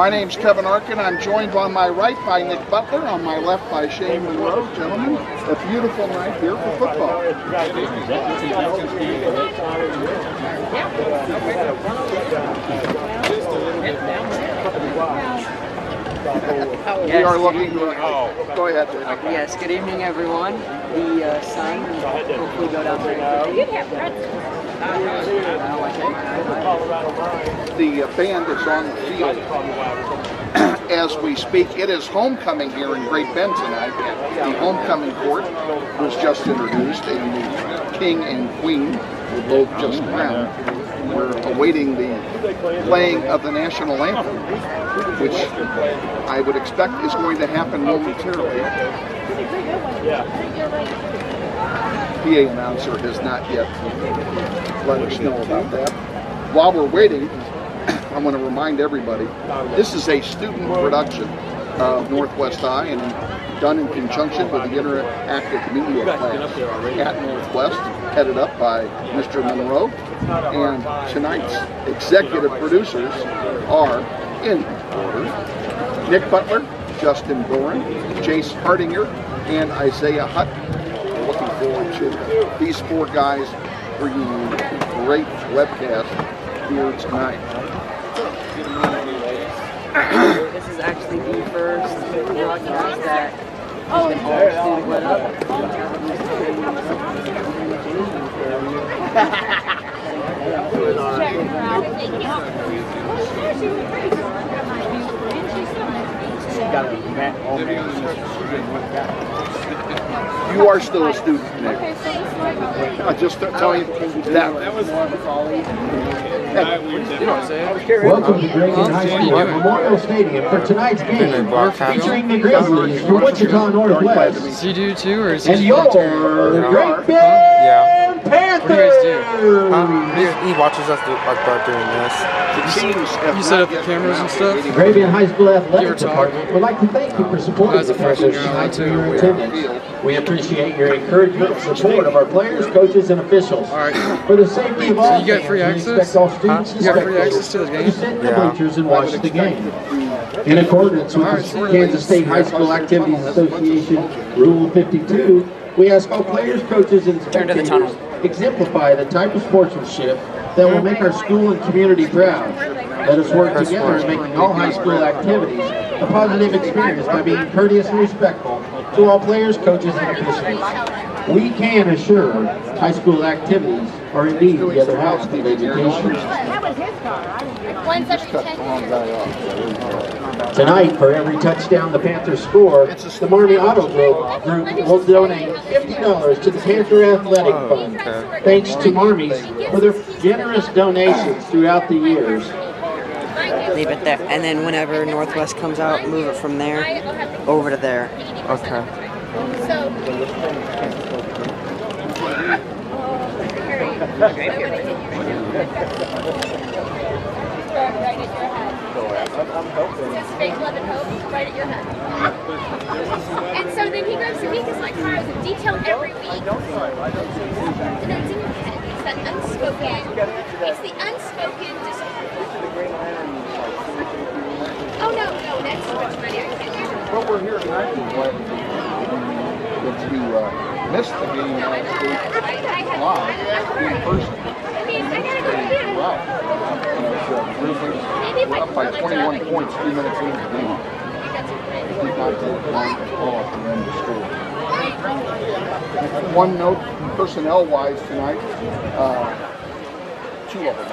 My name's Kevin Arkin. I'm joined on my right by Nick Butler, on my left by Shane Monroe. Gentlemen, a beautiful night here for football. We are looking good. Go ahead. Yes, good evening, everyone. The sun will hopefully go down there. The band is on the field as we speak. It is homecoming here in Great Bend tonight. The homecoming court was just introduced, and the king and queen were both just crowned. We're awaiting the playing of the national anthem, which I would expect is going to happen momentarily. PA announcer has not yet let us know about that. While we're waiting, I want to remind everybody, this is a student production of Northwest High and done in conjunction with the Interactive Media class at Northwest, headed up by Mr. Monroe. And tonight's executive producers are, in order, Nick Butler, Justin Boren, Jace Hardinger, and Isaiah Hutton. We're looking forward to these four guys bringing you a great webcast here tonight. This is actually the first broadcast that has been all student led up. You are still a student, Nick. I just tell you that. Welcome to Grayson High School at Memorial Stadium for tonight's game, featuring the Grizzlies from Wichita, Northwest. Does he do too, or is he And your Great Bend Panthers! What do you guys do? He watches us start doing this. You set up the cameras and stuff? The Great Bend High School Athletic Give or talk. Department would like to thank you for supporting As the a freshman, Panthers you're allowed tonight to. for your attendance. We appreciate your encouragement and support of our players, coaches, and officials. All right. For the safety of all you get free fans, we access? expect all students and You got free spectators access to the game? to sit in the bleachers and watch the game. In accordance with the Kansas State High School Activities Association Rule 52, we ask all players, coaches, and spectators exemplify the type of sportsmanship that will make our school and community proud. Let us work together in making all high school activities a positive experience by being courteous and respectful to all players, coaches, and officials. We can assure high school activities are indeed the other half of education. Tonight, for every touchdown the Panthers score, the Marmy Auto Group will donate $50 to the Panther Athletic Fund. Thanks to Marmies for their generous donations throughout the years. Leave it there. And then whenever Northwest comes out, move it from there over to there. Okay. Faith, love, and hope right at your head. And so then he goes to me, because like I was in detail every week. And then it's in your head. It's that unspoken. It's the unspoken just. Oh no, that's so much money. Well, we're here tonight to missed the game live in person. I mean, I gotta go get it. Grizzlies were up by 21 points 3 minutes into the game. Did not take long at all at the end of score. One note, personnel-wise tonight, two of them.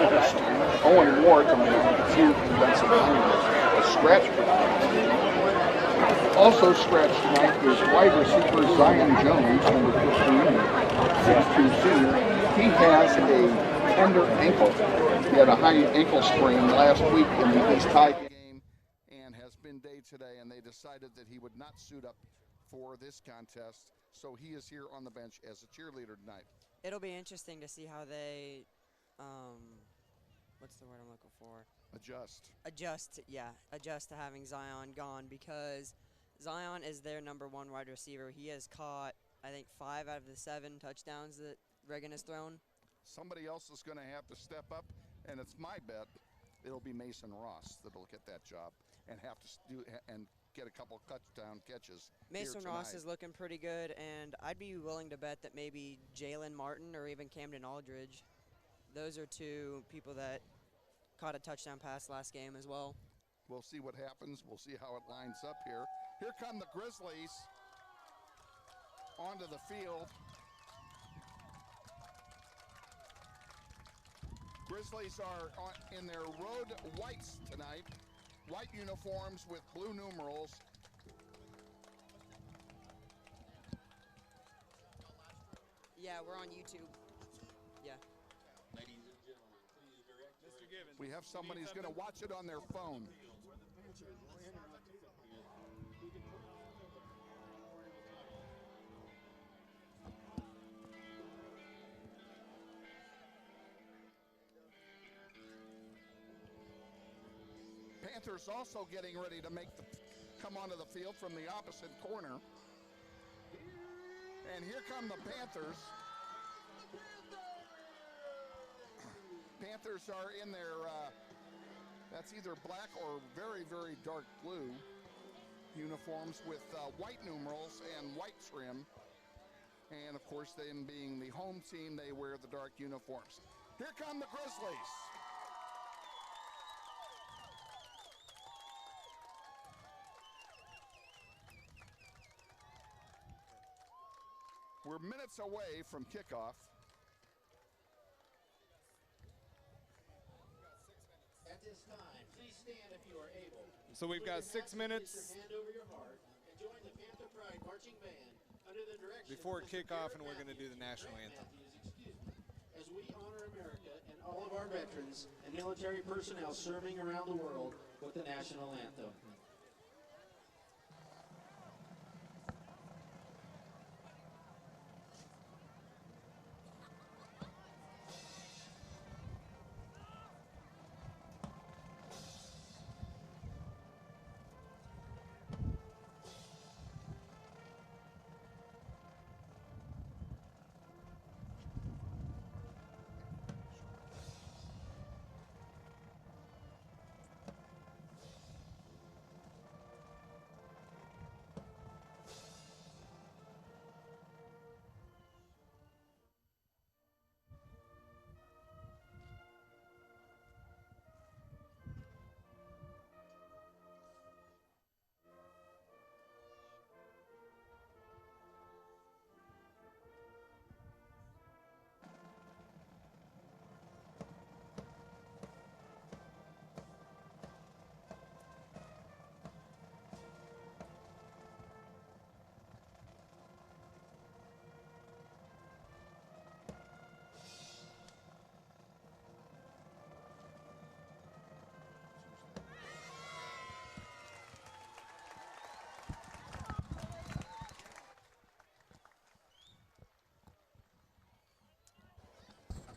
Owen Ward coming out of the defensive line, a scratch. Also scratched tonight is wide receiver Zion Jones, number 15, 6'2" senior. He has a tender ankle. He had a high ankle sprain last week in the East High game and has been day today, and they decided that he would not suit up for this contest, so he is here on the bench as a cheerleader tonight. It'll be interesting to see how they, what's the word I'm looking for? Adjust Adjust to having Zion gone, because Zion is their #1 wide receiver. He has caught, I think, 5 out of the 7 touchdowns that Reagan has thrown. Somebody else is going to have to step up, and it's my bet it'll be Mason Ross that'll get that job and have to do and get a couple touchdown catches. Mason here Ross tonight. is looking pretty good, and I'd be willing to bet that maybe Jalen Martin or even Camden Aldridge, those are two people that caught a touchdown pass last game as well. We'll see what happens. We'll see how it lines up here. Here come the Grizzlies onto the field. Grizzlies are in their road whites tonight. White uniforms with blue numerals. Yeah, we're on YouTube. Yeah. Ladies and gentlemen, please direct Mr. Gibbons. We have somebody who's going to watch it on their phone. Panthers also getting ready to come onto the field from the opposite corner. And here come the Panthers. Panthers are in their, that's either black or very, very dark blue uniforms with white numerals and white trim. And of course, them being the home team, they wear the dark uniforms. Here come the Grizzlies. We're minutes away from kickoff. At this time, please stand if you are able. So we've got 6 minutes. Place your hand over your heart and join the Panther Pride marching band under the direction Before of Mr. kickoff, Garrett and we're gonna do the Matthews, national Grant anthem. Matthews, excuse me, as we honor America and all of our veterans and military personnel serving around the world with the national anthem.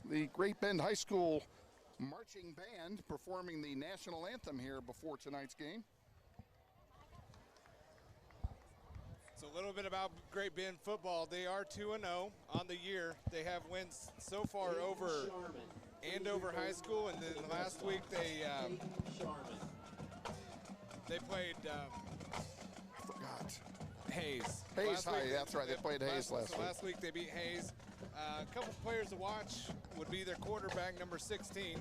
The Great Bend High School marching band performing the national anthem here before tonight's game. So a little bit about Great Bend football. They are 2-0 on the year. They have wins so far over Andover High School, and then last week they played I forgot. Hayes. Hayes High, that's right. They played Hayes last week. Last week they beat Hayes. A couple players to watch would be their quarterback, number 16.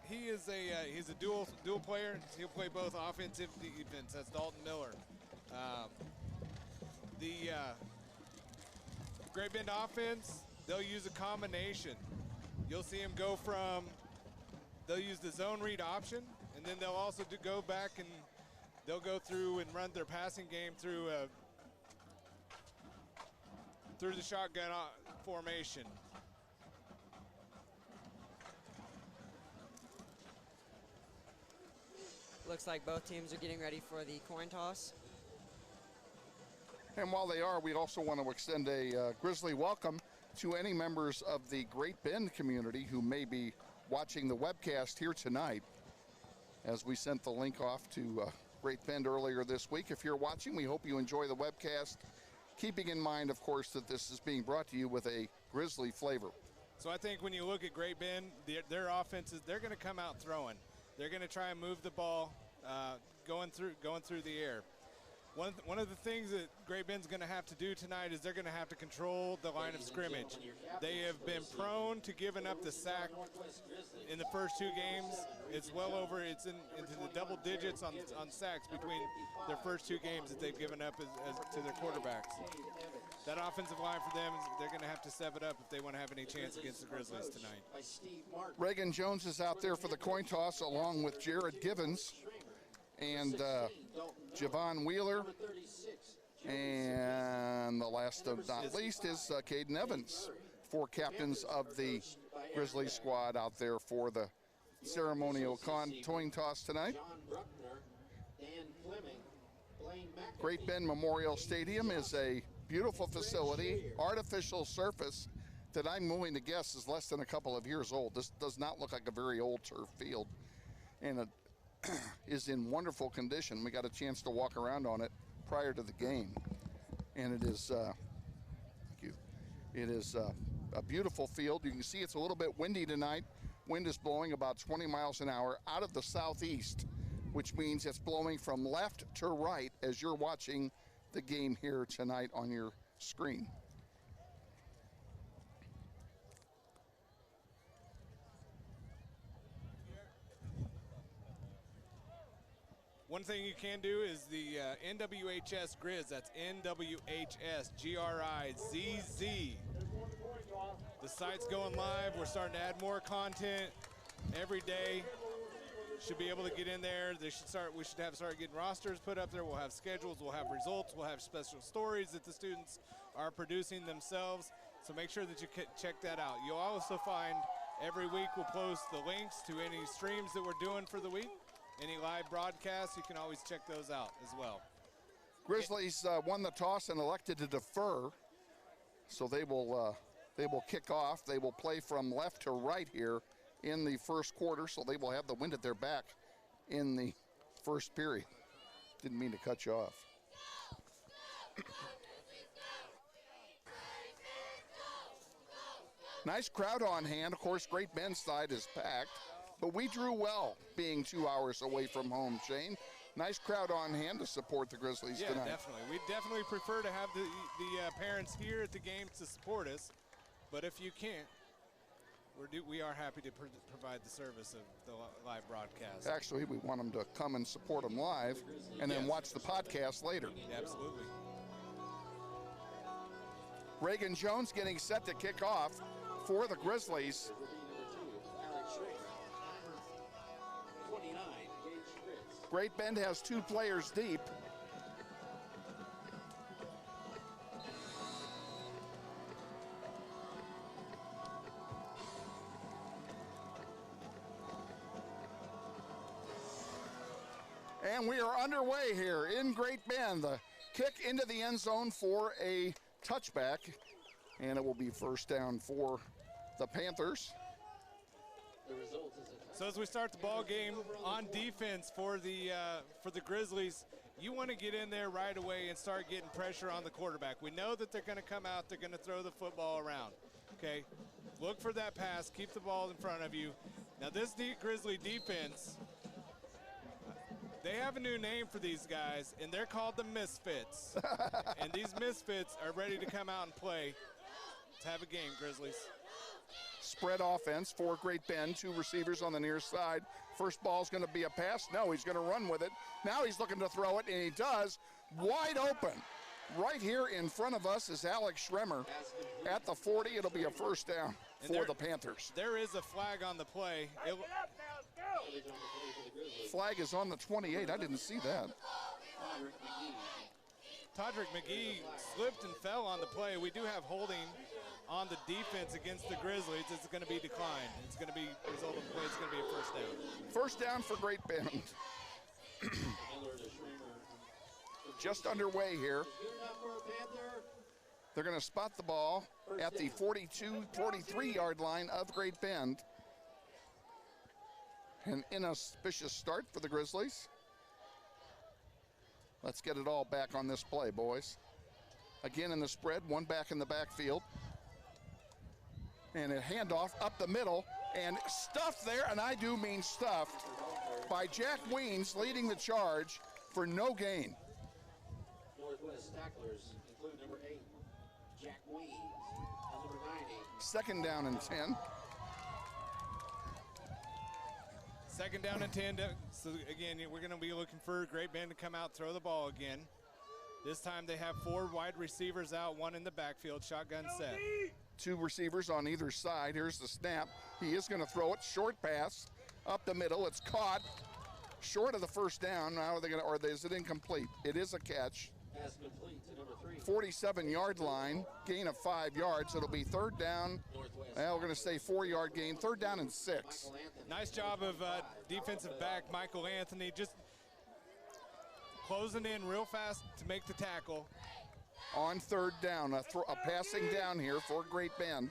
He's a dual player. He'll play both offense and defense. That's Dalton Miller. The Great Bend offense, they'll use a combination. You'll see them they'll use the zone read option, and then they'll also go back and they'll go through and run their passing game through the shotgun formation. Looks like both teams are getting ready for the coin toss. And while they are, we also want to extend a Grizzly welcome to any members of the Great Bend community who may be watching the webcast here tonight, as we sent the link off to Great Bend earlier this week. If you're watching, we hope you enjoy the webcast, keeping in mind, of course, that this is being brought to you with a Grizzly flavor. So I think when you look at Great Bend, their offenses, they're going to come out throwing. They're going to try and move the ball going through the air. One of the things that Great Bend's going to have to do tonight is they're going to have to control the line of scrimmage. They have been prone to giving up the sack in the first 2 games. It's well over, it's into the double digits on sacks between their first 2 games that they've given up as to their quarterbacks. That offensive line for them, they're going to have to step it up if they want to have any chance against the Grizzlies tonight. Reagan Jones is out there for the coin toss along with Jared Givens and Javon Wheeler. And the last but not least is Caden Evans, 4 captains of the Grizzlies squad out there for the ceremonial coin toss tonight. Great Bend Memorial Stadium is a beautiful facility, artificial surface that I'm willing to guess is less than a couple of years old. This does not look like a very old turf field, and it is in wonderful condition. We got a chance to walk around on it prior to the game, and it is thank you. It is a beautiful field. You can see it's a little bit windy tonight. Wind is blowing about 20 miles an hour out of the southeast, which means it's blowing from left to right as you're watching the game here tonight on your screen. One thing you can do is the NWHS Grizz, that's NWHS GRIZZ. The site's going live. We're starting to add more content every day. Should be able to get in there. We should start getting rosters put up there. We'll have schedules, we'll have results, we'll have special stories that the students are producing themselves. So make sure that you check that out. You'll also find every week we'll post the links to any streams that we're doing for the week. Any live broadcasts, you can always check those out as well. Grizzlies won the toss and elected to defer, so they will kick off. They will play from left to right here in the first quarter, so they will have the wind at their back in the first period. Didn't mean to cut you off. Nice crowd on hand. Of course, Great Bend side is packed, but we drew well being 2 hours away from home, Shane. Nice crowd on hand to support the Grizzlies tonight. Yeah, definitely. We definitely prefer to have the parents here at the game to support us, but if you can't, we are happy to provide the service of the live broadcast. Actually, we want them to come and support them live and then watch the podcast later. Absolutely. Reagan Jones getting set to kick off for the Grizzlies. Great Bend has 2 players deep. And we are underway here in Great Bend. The kick into the end zone for a touchback, and it will be first down for the Panthers. So as we start the ball game on defense for the Grizzlies, you want to get in there right away and start getting pressure on the quarterback. We know that they're going to come out, they're going to throw the football around. Okay, look for that pass, keep the ball in front of you. Now this Grizzly defense, they have a new name for these guys, and they're called the Misfits. And these Misfits are ready to come out and play. Let's have a game, Grizzlies. Spread offense for Great Bend. 2 receivers on the near side. First ball's going to be a pass. No, he's going to run with it. Now he's looking to throw it, and he does. Wide open. Right here in front of us is Alex Schremer. At the 40, it'll be a first down for the Panthers. There is a flag on the play. Flag is on the 28. I didn't see that. Todrick McGee slipped and fell on the play. We do have holding on the defense against the Grizzlies. It's going to be declined. It's going to be result of the play. It's going to be a first down. First down for Great Bend. Just underway here. They're going to spot the ball at the 43-yard line of Great Bend. An inauspicious start for the Grizzlies. Let's get it all back on this play, boys. Again in the spread, 1 back in the backfield. And a handoff up the middle, and stuffed there, and I do mean stuffed, by Jack Weens leading the charge for no gain. Northwest tacklers include number 8, Jack Weens, and number 90. Second down and 10. Second down and 10. So again, we're going to be looking for Great Bend to come out, throw the ball again. This time they have 4 wide receivers out, 1 in the backfield, shotgun set. 2 receivers on either side. Here's the snap. He is going to throw it. Short pass up the middle. It's caught short of the first down. Now are they going to, or is it incomplete? It is a catch. Pass complete to number 3. 47-yard line, gain of 5 yards. It'll be third down. Northwest. Well, we're going to say 4-yard gain. Third down and 6. Nice job of defensive back Michael Anthony, just closing in real fast to make the tackle. On third down, a passing down here for Great Bend.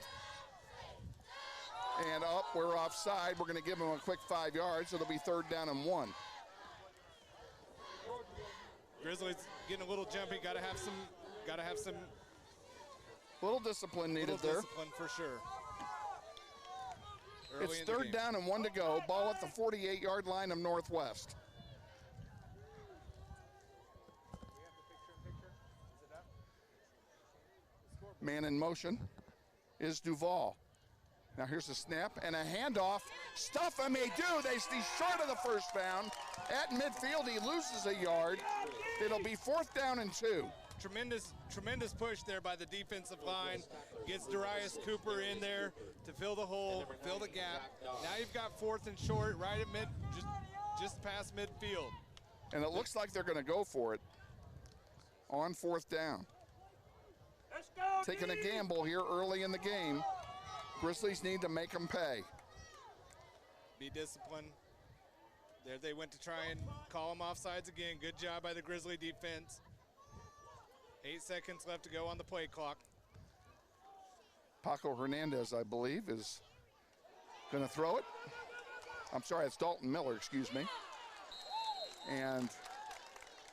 And up, we're offside. We're going to give them a quick 5 yards. It'll be third down and 1. Grizzlies getting a little jumpy. Got to have some Little discipline needed there. discipline for sure. Early It's in the third game. down and 1 to go. Ball at the 48-yard line of Northwest. Man in motion is Duval. Now here's a snap and a handoff. Stuff him, they do. He's short of the first down. At midfield, he loses a yard. It'll be fourth down and 2. Tremendous push there by the defensive line. Gets Darius Cooper in there to fill the hole, fill the gap. Now you've got 4th and short right at mid, just past midfield. And it looks like they're going to go for it on 4th down. Taking a gamble here early in the game. Grizzlies need to make them pay. Be disciplined. There they went to try and call them offsides again. Good job by the Grizzly defense. 8 seconds left to go on the play clock. Paco Hernandez, I believe, is going to throw it. I'm sorry, it's Dalton Miller, excuse me. And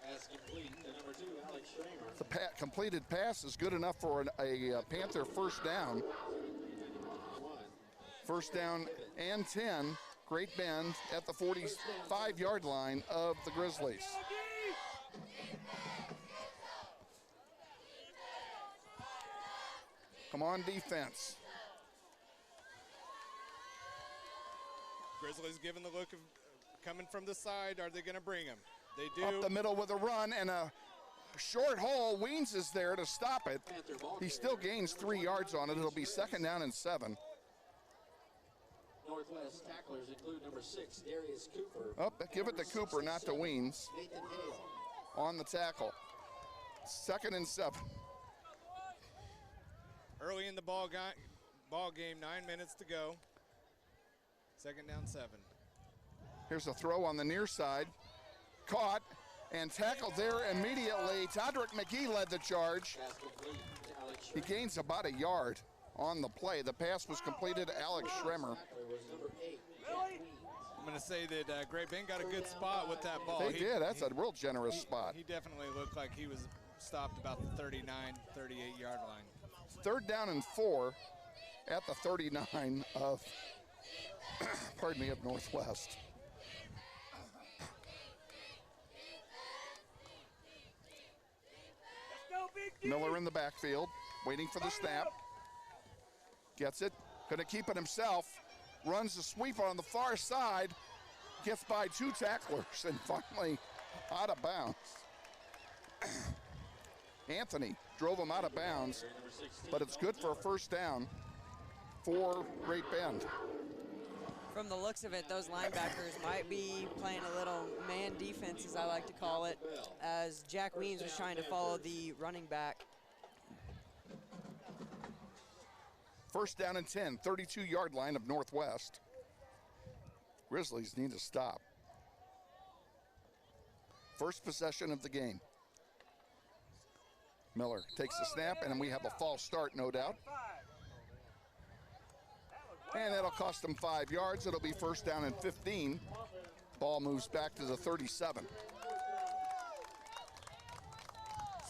Pass complete to number 2, Alex Schramer. the completed pass is good enough for a Panther first down. First down and 10. Great Bend at the 45-yard line of the Grizzlies. Come on, defense. Grizzlies giving the look of coming from the side. Are they going to bring him? They do. Up the middle with a run and a short hole. Weens is there to stop it. He still gains 3 yards on it. It'll be second down and 7. Northwest tacklers include number 6, Darius Cooper. Give it to Cooper, not to Weens. Nathan Hale. On the tackle. Second and 7. Early in the ball game, 9 minutes to go. Second down, 7. Here's a throw on the near side. Caught and tackled there immediately. Todrick McGee led the charge. Pass complete to Alex He gains about a yard on the play. The pass was completed to Alex Schremer. Tackler was number 8, Jack Weens. I'm going to say that Great Bend got a good spot with that ball. They did. That's a real generous spot. He definitely looked like he was stopped about the 39, 38-yard line. Third down and 4 at the 39 of, pardon me, of Northwest. Miller in the backfield, waiting for the snap. Gets it, gonna keep it himself. Runs the sweep on the far side, gets by 2 tacklers, and finally out of bounds. Anthony drove him out of bounds, but it's good for a first down for Great Bend. From the looks of it, those linebackers might be playing a little man defense, as I like to call it, as Jack Weens was trying to follow the running back. First down and 10, 32-yard line of Northwest. Grizzlies need to stop. First possession of the game. Miller takes the snap, and we have a false start, no doubt. And that'll cost them 5 yards. It'll be first down and 15. Ball moves back to the 37.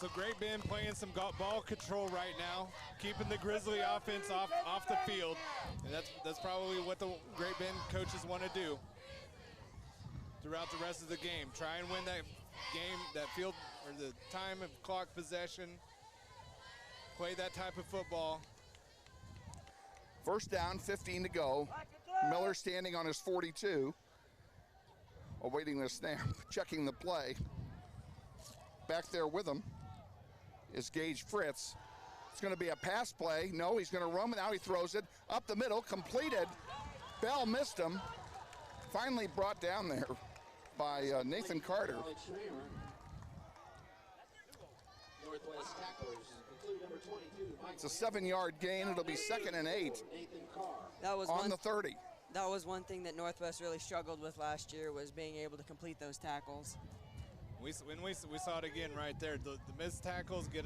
So Great Bend playing some ball control right now, keeping the Grizzly offense off the field, and that's probably what the Great Bend coaches want to do throughout the rest of the game. Try and win that game, that field, or the time of clock possession. Play that type of football. First down, 15 to go. Miller standing on his 42, awaiting the snap, checking the play. Back there with him is Gage Fritz. It's going to be a pass play. No, he's going to run. Now he throws it up the middle, completed. Bell missed him. Finally brought down there by Nathan Carter. Northwest tacklers include number 22. It's a 7-yard gain. It'll be 2nd and 8 That was on the 30. That was one thing that Northwest really struggled with last year, was being able to complete those tackles. We saw it again right there. The missed tackles get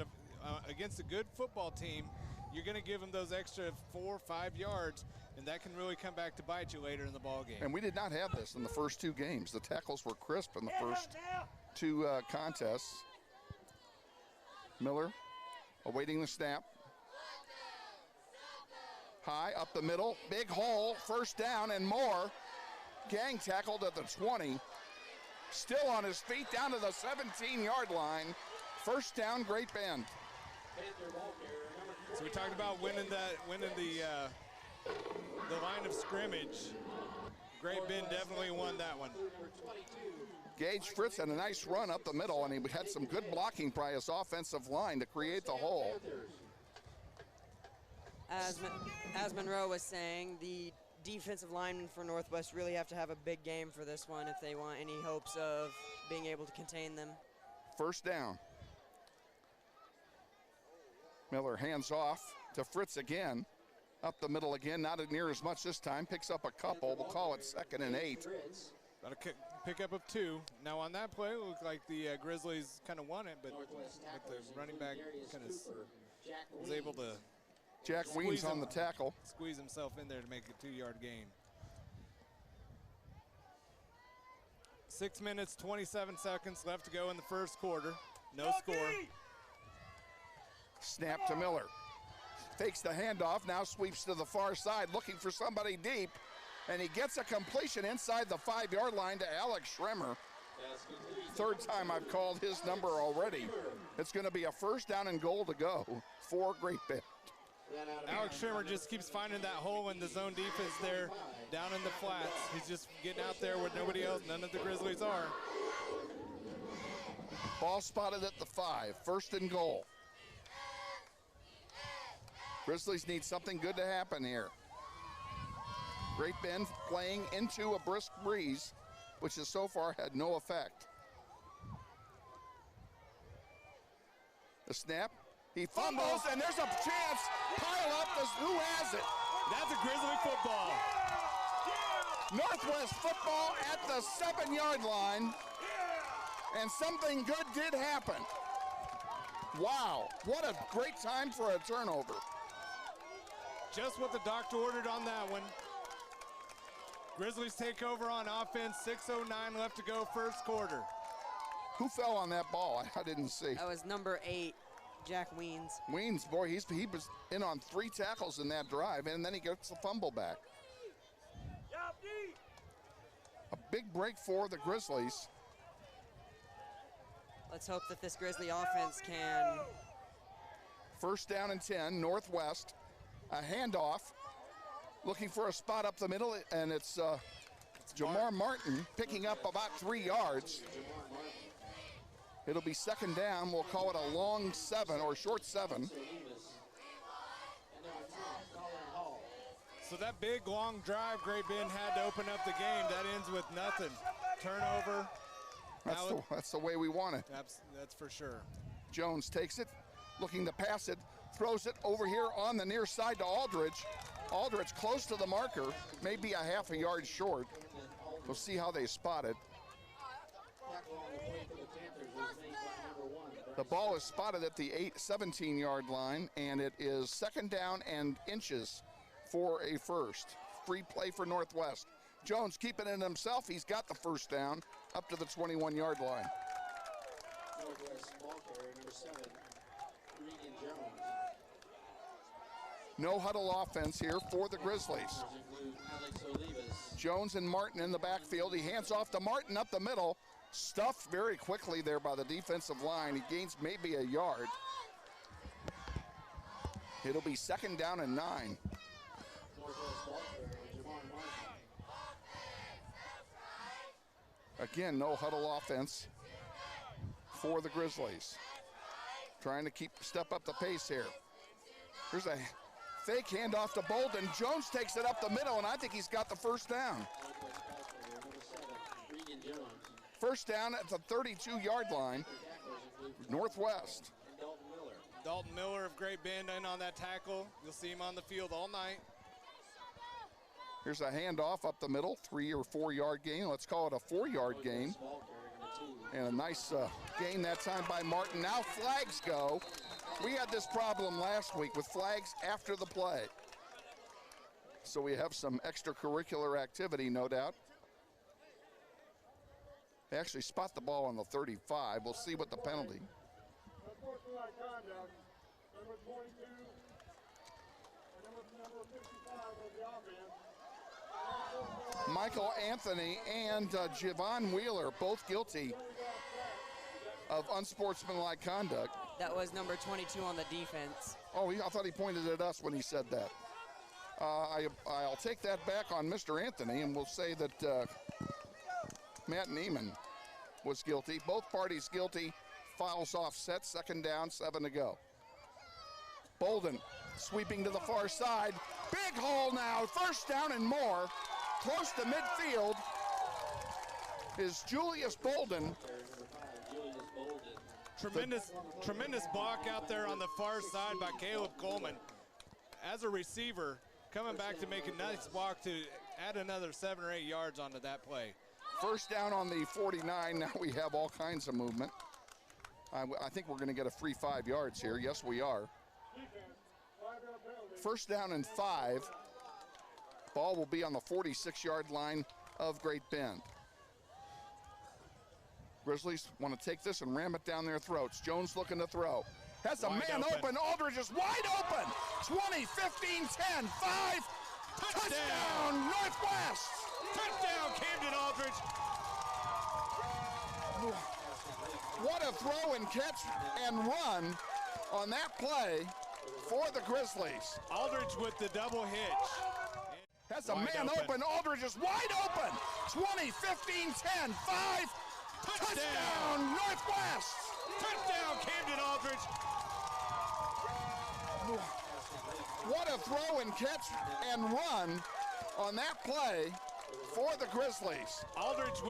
against a good football team. You're going to give them those extra 4 or 5 yards, and that can really come back to bite you later in the ball game. And we did not have this in the first 2 games. The tackles were crisp in the first 2 contests. Miller awaiting the snap. High up the middle, big hole, first down and more. Gang tackled at the 20. Still on his feet, down to the 17-yard line. First down, Great Bend. So we talked about winning the line of scrimmage. Great Bend definitely won that one. Gage Fritz had a nice run up the middle, and he had some good blocking by his offensive line to create the hole. As Monroe was saying, the defensive linemen for Northwest really have to have a big game for this one if they want any hopes of being able to contain them. First down. Miller hands off to Fritz again. Up the middle again, not near as much this time. Picks up a couple. We'll call it 2nd and 8. About a pick up of 2. Now on that play, it looked like the Grizzlies kind of won it, but the running back kind of was able to Jack Weems on the tackle. Squeeze himself in there to make a 2-yard gain. 6 minutes, 27 seconds left to go in the first quarter. No score. Snap to Miller. Fakes the handoff, now sweeps to the far side, looking for somebody deep. And he gets a completion inside the 5-yard line to Alex Schremer. 3rd time I've called his number already. It's going to be a first down and goal to go for Great Bend. Alex Schremer just keeps finding that hole in the zone defense there down in the flats. He's just getting out there where nobody else, none of the Grizzlies are. Ball spotted at the 5, 1st and goal. Grizzlies need something good to happen here. Great Bend playing into a brisk breeze, which has so far had no effect. The snap, he fumbles, and there's a chance. Pile up, who has it? That's a Grizzly football. Northwest football at the 7-yard line, and something good did happen. Wow, what a great time for a turnover. Just what the doctor ordered on that one. Grizzlies take over on offense, 6:09 left to go, first quarter. Who fell on that ball? I didn't see. That was number 8, Jack Weens. Weens, boy, he was in on 3 tackles in that drive, and then he gets the fumble back. A big break for the Grizzlies. Let's hope that this Grizzly offense can. First down and 10, Northwest. A handoff, looking for a spot up the middle, and it's Jamar Martin picking up about 3 yards. It'll be 2nd down. We'll call it a long 7 or short 7. So that big long drive Great Bend had to open up the game, that ends with nothing. Turnover. That's the way we want it. That's for sure. Jones takes it, looking to pass it, throws it over here on the near side to Aldridge. Aldridge close to the marker, maybe a half a yard short. We'll see how they spot it. The ball is spotted at the 17-yard line, and it is 2nd down and inches for a first. Free play for Northwest. Jones keeping it himself. He's got the first down up to the 21-yard line. Northwest ball carrier, number 7, Regan Jones. No huddle offense here for the Grizzlies. Include Alex Olivas. Jones and Martin in the backfield. He hands off to Martin up the middle. Stuffed very quickly there by the defensive line. He gains maybe a yard. It'll be 2nd down and 9. Northwest ball carrier, Jamar Martin. Again, no huddle offense for the Grizzlies. Trying to step up the pace here. Here's a fake handoff to Bolden. Jones takes it up the middle, and I think he's got the first down. First down at the 32-yard line, Northwest. Dalton Miller of Great Bend in on that tackle. You'll see him on the field all night. Here's a handoff up the middle, 3 or 4 yard gain. Let's call it a 4-yard gain. And a nice gain that time by Martin. Now flags go. We had this problem last week with flags after the play. So we have some extracurricular activity, no doubt. They actually spot the ball on the 35. We'll see what the penalty. Unsportsmanlike conduct, number 22, number 55 of the offense. Michael Anthony and Javon Wheeler, both guilty of unsportsmanlike conduct. That was number 22 on the defense. Oh, I thought he pointed at us when he said that. I'll take that back on Mr. Anthony, and we'll say that Matt Neiman was guilty. Both parties guilty. Fouls offset, 2nd down, 7 to go. Bolden sweeping to the far side. Big hole now, 1st down and more. Close to midfield is Julius Bolden. Tremendous block out there on the far side by Caleb Coleman. As a receiver, coming back to make a nice block to add another 7 or 8 yards onto that play. 1st down on the 49. Now we have all kinds of movement. I think we're going to get a free 5 yards here. Yes, we are. 1st down and 5. Ball will be on the 46-yard line of Great Bend. Grizzlies want to take this and ram it down their throats. Jones looking to throw. Has a man open. Aldridge is wide open. 20, 15, 10, 5. Touchdown, Northwest. Touchdown, Camden Aldridge. What a throw and catch and run on that play for the Grizzlies. Aldridge with the double hitch. Has a man open. Aldridge is wide open. 20, 15, 10, 5. Touchdown, Northwest. Touchdown, Camden Aldridge. What a throw and catch and run on that play for the Grizzlies. Aldridge.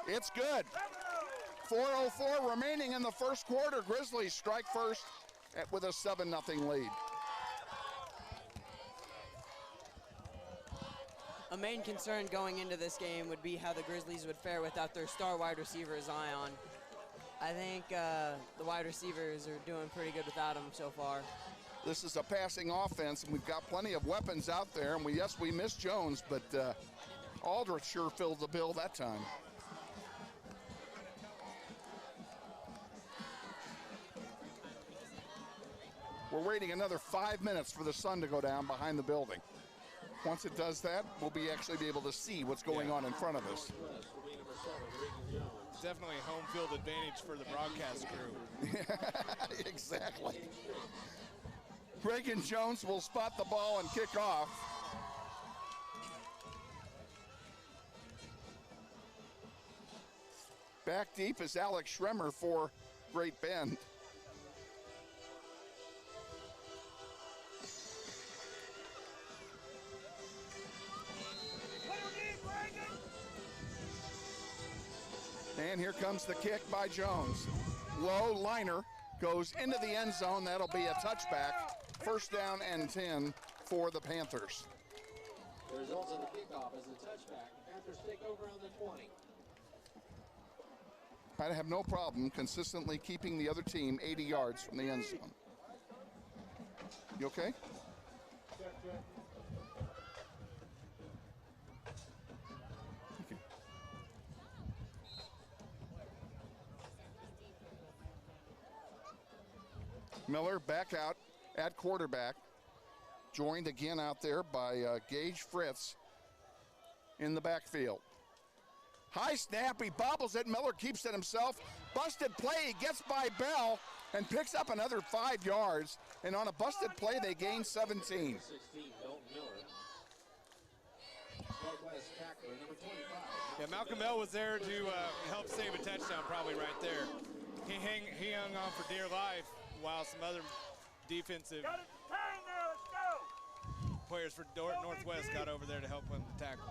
It's good. 4:04 remaining in the 1st quarter. Grizzlies strike first with a 7-0 lead. A main concern going into this game would be how the Grizzlies would fare without their star wide receiver, Zion. I think the wide receivers are doing pretty good without him so far. This is a passing offense, and we've got plenty of weapons out there. And we missed Jones, but Aldridge sure filled the bill that time. We're waiting another 5 minutes for the sun to go down behind the building. Once it does that, we'll actually be able to see what's going on in front of us. Definitely home field advantage for the broadcast crew. Exactly. Reagan Jones will spot the ball and kick off. Back deep is Alex Schremer for Great Bend. And here comes the kick by Jones. Low liner goes into the end zone. That'll be a touchback. 1st down and 10 for the Panthers. The results of the kickoff is a touchback. The Panthers take over on the 20. I have no problem consistently keeping the other team 80 yards from the end zone. You okay? Miller back out at quarterback. Joined again out there by Gage Fritz in the backfield. High snap, he bobbles it. Miller keeps it himself. Busted play, he gets by Bell and picks up another 5 yards. And on a busted play, they gain 17. 16, Dalton Miller. Northwest tackler, number 25. Yeah, Malcolm Bell was there to help save a touchdown, probably right there. He hung on for dear life while some other defensive players for Northwest got over there to help him tackle.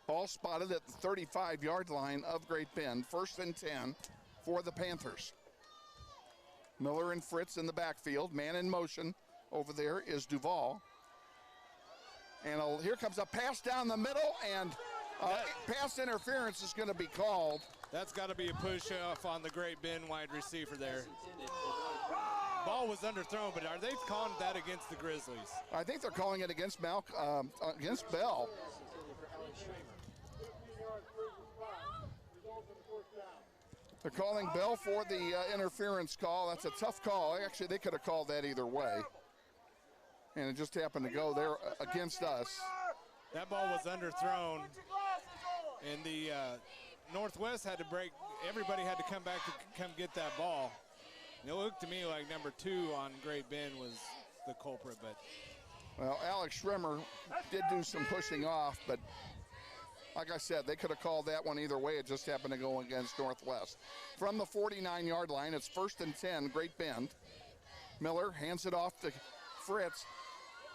Ball spotted at the 35-yard line of Great Bend. 1st and 10 for the Panthers. Miller and Fritz in the backfield. Man in motion over there is Duval. And here comes a pass down the middle, and pass interference is going to be called. That's got to be a push off on the Great Bend wide receiver there. Ball was underthrown, but are they calling that against the Grizzlies? I think they're calling it against against Bell. 15 yards, Grizzlies 5. Results in the 4th down. They're calling Bell for the interference call. That's a tough call. Actually, they could have called that either way. And it just happened to go there against us. That ball was underthrown, and the Northwest had to break. Everybody had to come back to come get that ball. And it looked to me like number 2 on Great Bend was the culprit, but. Well, Alex Schrimmer did do some pushing off, but like I said, they could have called that one either way. It just happened to go against Northwest. From the 49-yard line, it's 1st and 10, Great Bend. Miller hands it off to Fritz.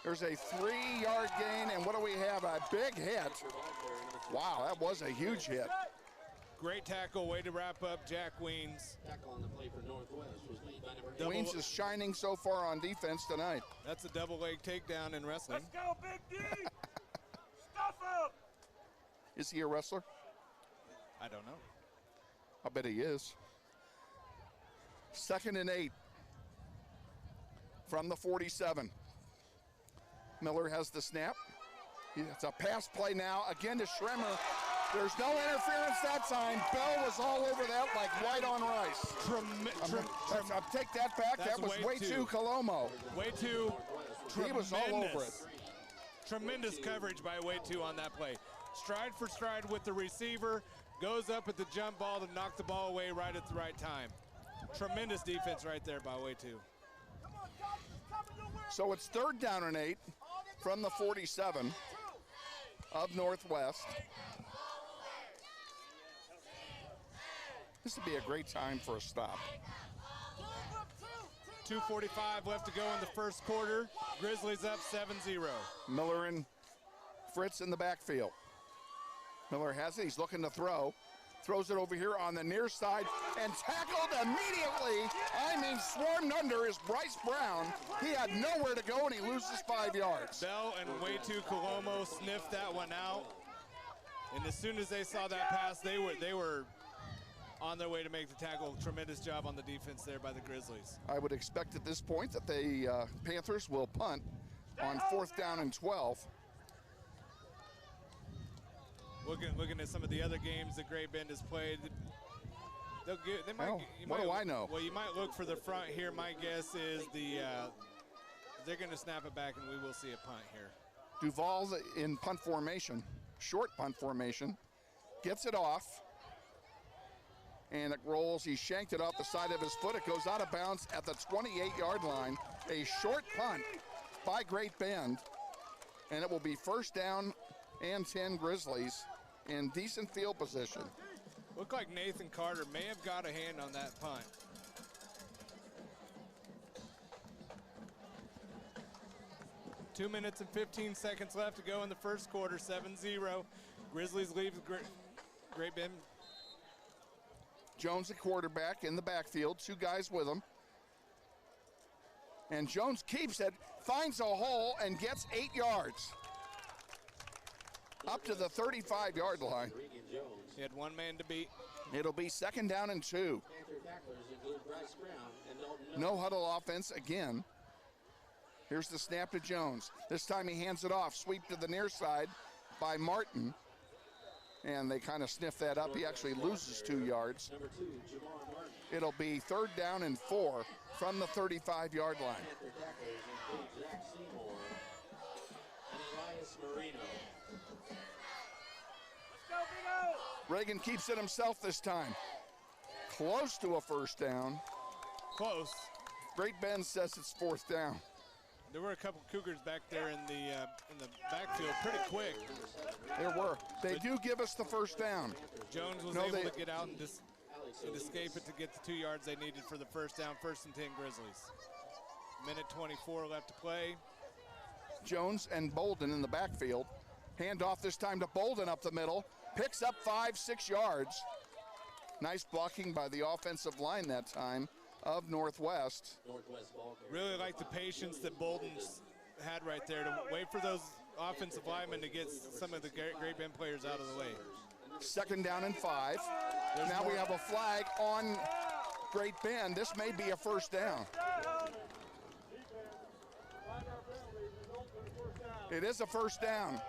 There's a 3-yard gain, and what do we have? A big hit. Wow, that was a huge hit. Great tackle, way to wrap up Jack Weens. Tackle on the play for Northwest was lead by number 8. Weens is shining so far on defense tonight. That's a double leg takedown in wrestling. Let's go, Big D! Stuff him! Is he a wrestler? I don't know. I bet he is. 2nd and 8 from the 47. Miller has the snap. It's a pass play now. Again to Schremer. There's no interference that time. Bell was all over that like white on rice. I'll take that back. That was way too Colomo. Way too. He was all over it. Tremendous coverage by Way 2 on that play. Stride for stride with the receiver. Goes up at the jump ball to knock the ball away right at the right time. Tremendous defense right there by Way 2. So it's 3rd down and 8 from the 47 of Northwest. This would be a great time for a stop. 2:45 left to go in the first quarter. Grizzlies up 7-0. Miller and Fritz in the backfield. Miller has it. He's looking to throw. Throws it over here on the near side and tackled immediately. I mean, swarmed under is Bryce Brown. He had nowhere to go and he loses 5 yards. Bell and Way 2 Colomo sniffed that one out. And as soon as they saw that pass, they were on their way to make the tackle. Tremendous job on the defense there by the Grizzlies. I would expect at this point that the Panthers will punt on 4th down and 12. Looking at some of the other games that Great Bend has played, what do I know? Well, you might look for the front here. My guess is they're going to snap it back, and we will see a punt here. Duval in punt formation, short punt formation, gets it off, and it rolls. He shanked it off the side of his foot. It goes out of bounds at the 28-yard line. A short punt by Great Bend, and it will be 1st down and 10 Grizzlies in decent field position. Looked like Nathan Carter may have got a hand on that punt. Two minutes and 15 seconds left to go in the first quarter, 7-0. Grizzlies leave Great Bend. Jones, the quarterback, in the backfield, 2 guys with him. And Jones keeps it, finds a hole, and gets 8 yards. Up to the 35-yard line. He had 1 man to beat. It'll be 2nd down and 2. No huddle offense again. Here's the snap to Jones. This time he hands it off. Sweep to the near side by Martin. And they kind of sniff that up. He actually loses 2 yards. Number 2, Jamar Martin. It'll be 3rd down and 4 from the 35-yard line. Panther tacklers include Zach Seymour and Elias Marino. Reagan keeps it himself this time. Close to a 1st down. Close. Great Bend says it's 4th down. There were a couple Cougars back there in the backfield pretty quick. There were. They do give us the 1st down. Jones was able to get out and escape it to get the 2 yards they needed for the 1st down, 1st and 10 Grizzlies. Minute 24 left to play. Jones and Bolden in the backfield. Handoff this time to Bolden up the middle. Picks up 5-6 yards. Nice blocking by the offensive line that time of Northwest. Really like the patience that Bolden's had right there to wait for those offensive linemen to get some of the Great Bend players out of the way. 2nd down and 5. Now we have a flag on Great Bend. This may be a 1st down. It is a 1st down.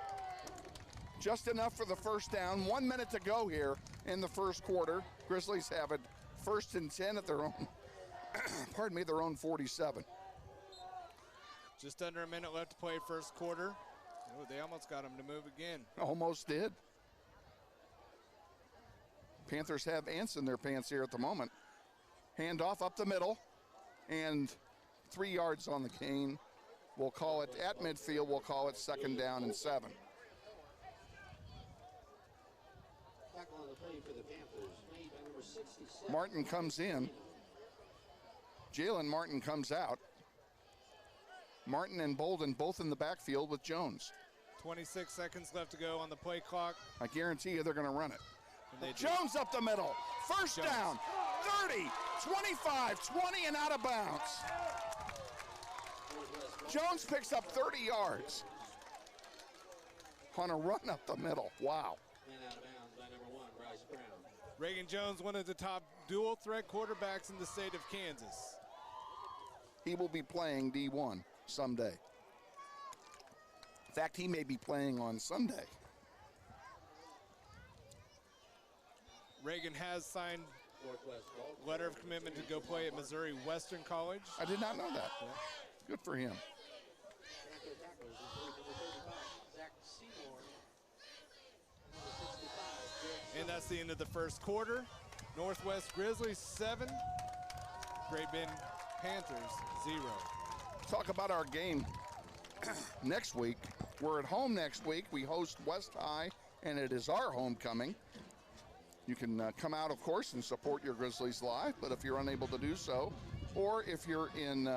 Just enough for the 1st down. 1 minute to go here in the 1st quarter. Grizzlies have it 1st and 10 at their own, pardon me, their own 47. Just under a minute left to play 1st quarter. Oh, they almost got him to move again. Almost did. Panthers have ants in their pants here at the moment. Handoff up the middle, and 3 yards on the gain. We'll call it at midfield. We'll call it 2nd down and 7. Tackle on the play for the Panthers, made by number 66. Martin comes in. Jalen Martin comes out. Martin and Bolden both in the backfield with Jones. 26 seconds left to go on the play clock. I guarantee you they're going to run it. And they Jones up the middle. 1st down. 30, 25, 20, and out of bounds. Jones picks up 30 yards on a run up the middle. Wow. And out of bounds by number 1, Bryce Brown. Reagan Jones, one of the top dual threat quarterbacks in the state of Kansas. He will be playing D1 someday. In fact, he may be playing on Sunday. Reagan has signed a letter of commitment to go play at Missouri Western College. I did not know that. Yeah. Good for him. Panther tacklers include number 35, Zach Seymour. Number 65, And that's the end of the 1st quarter. Northwest Grizzlies 7, Great Bend Panthers 0. Talk about our game next week. We're at home next week. We host West High, and it is our homecoming. You can come out, of course, and support your Grizzlies live, but if you're unable to do so, or if you're in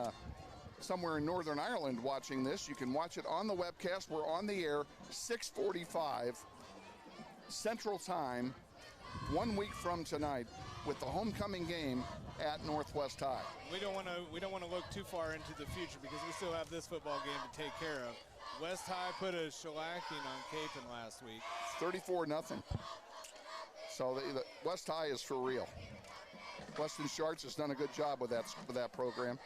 somewhere in Northern Ireland watching this, you can watch it on the webcast. We're on the air 6:45 Central Time, 1 week from tonight, with the homecoming game at Northwest High. We don't want to look too far into the future because we still have this football game to take care of. West High put a shellacking on Capon last week. 34-0. So the West High is for real. Weston Sharts has done a good job with that program.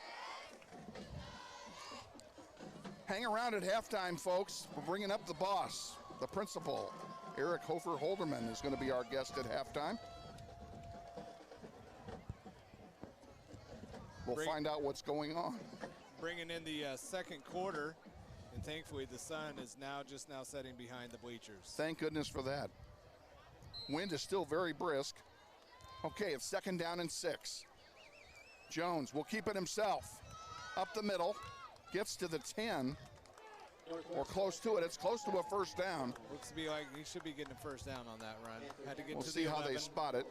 Hang around at halftime, folks. We're bringing up the boss, the principal. Eric Hofer Holderman is going to be our guest at halftime. We'll find out what's going on. Bringing in the 2nd quarter, and thankfully the sun is just now setting behind the bleachers. Thank goodness for that. Wind is still very brisk. Okay, it's 2nd down and 6. Jones will keep it himself. Up the middle, gets to the 10, or close to it. It's close to a 1st down. Looks to be like he should be getting a 1st down on that run. Had to get We'll to see the how 11. they spot it.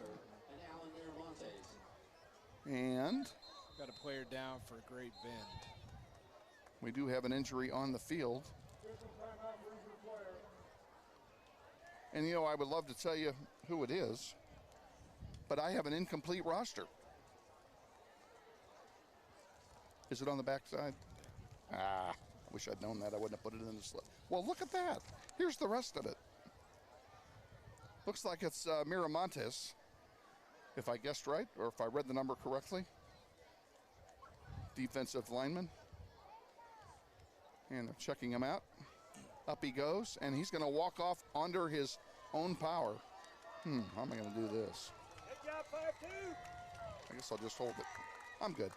and Alan Miramontes. And Got a player down for Great Bend. we do have an injury on the field. And, you know, I would love to tell you who it is, but I have an incomplete roster. Is it on the backside? I wish I'd known that. I wouldn't have put it in the slip. Well, look at that. Here's the rest of it. Looks like it's Miramontes, if I guessed right, or if I read the number correctly. Defensive lineman. And they're checking him out. Up he goes, and he's going to walk off under his own power. How am I going to do this? Good job, 5-2. I guess I'll just hold it. I'm good.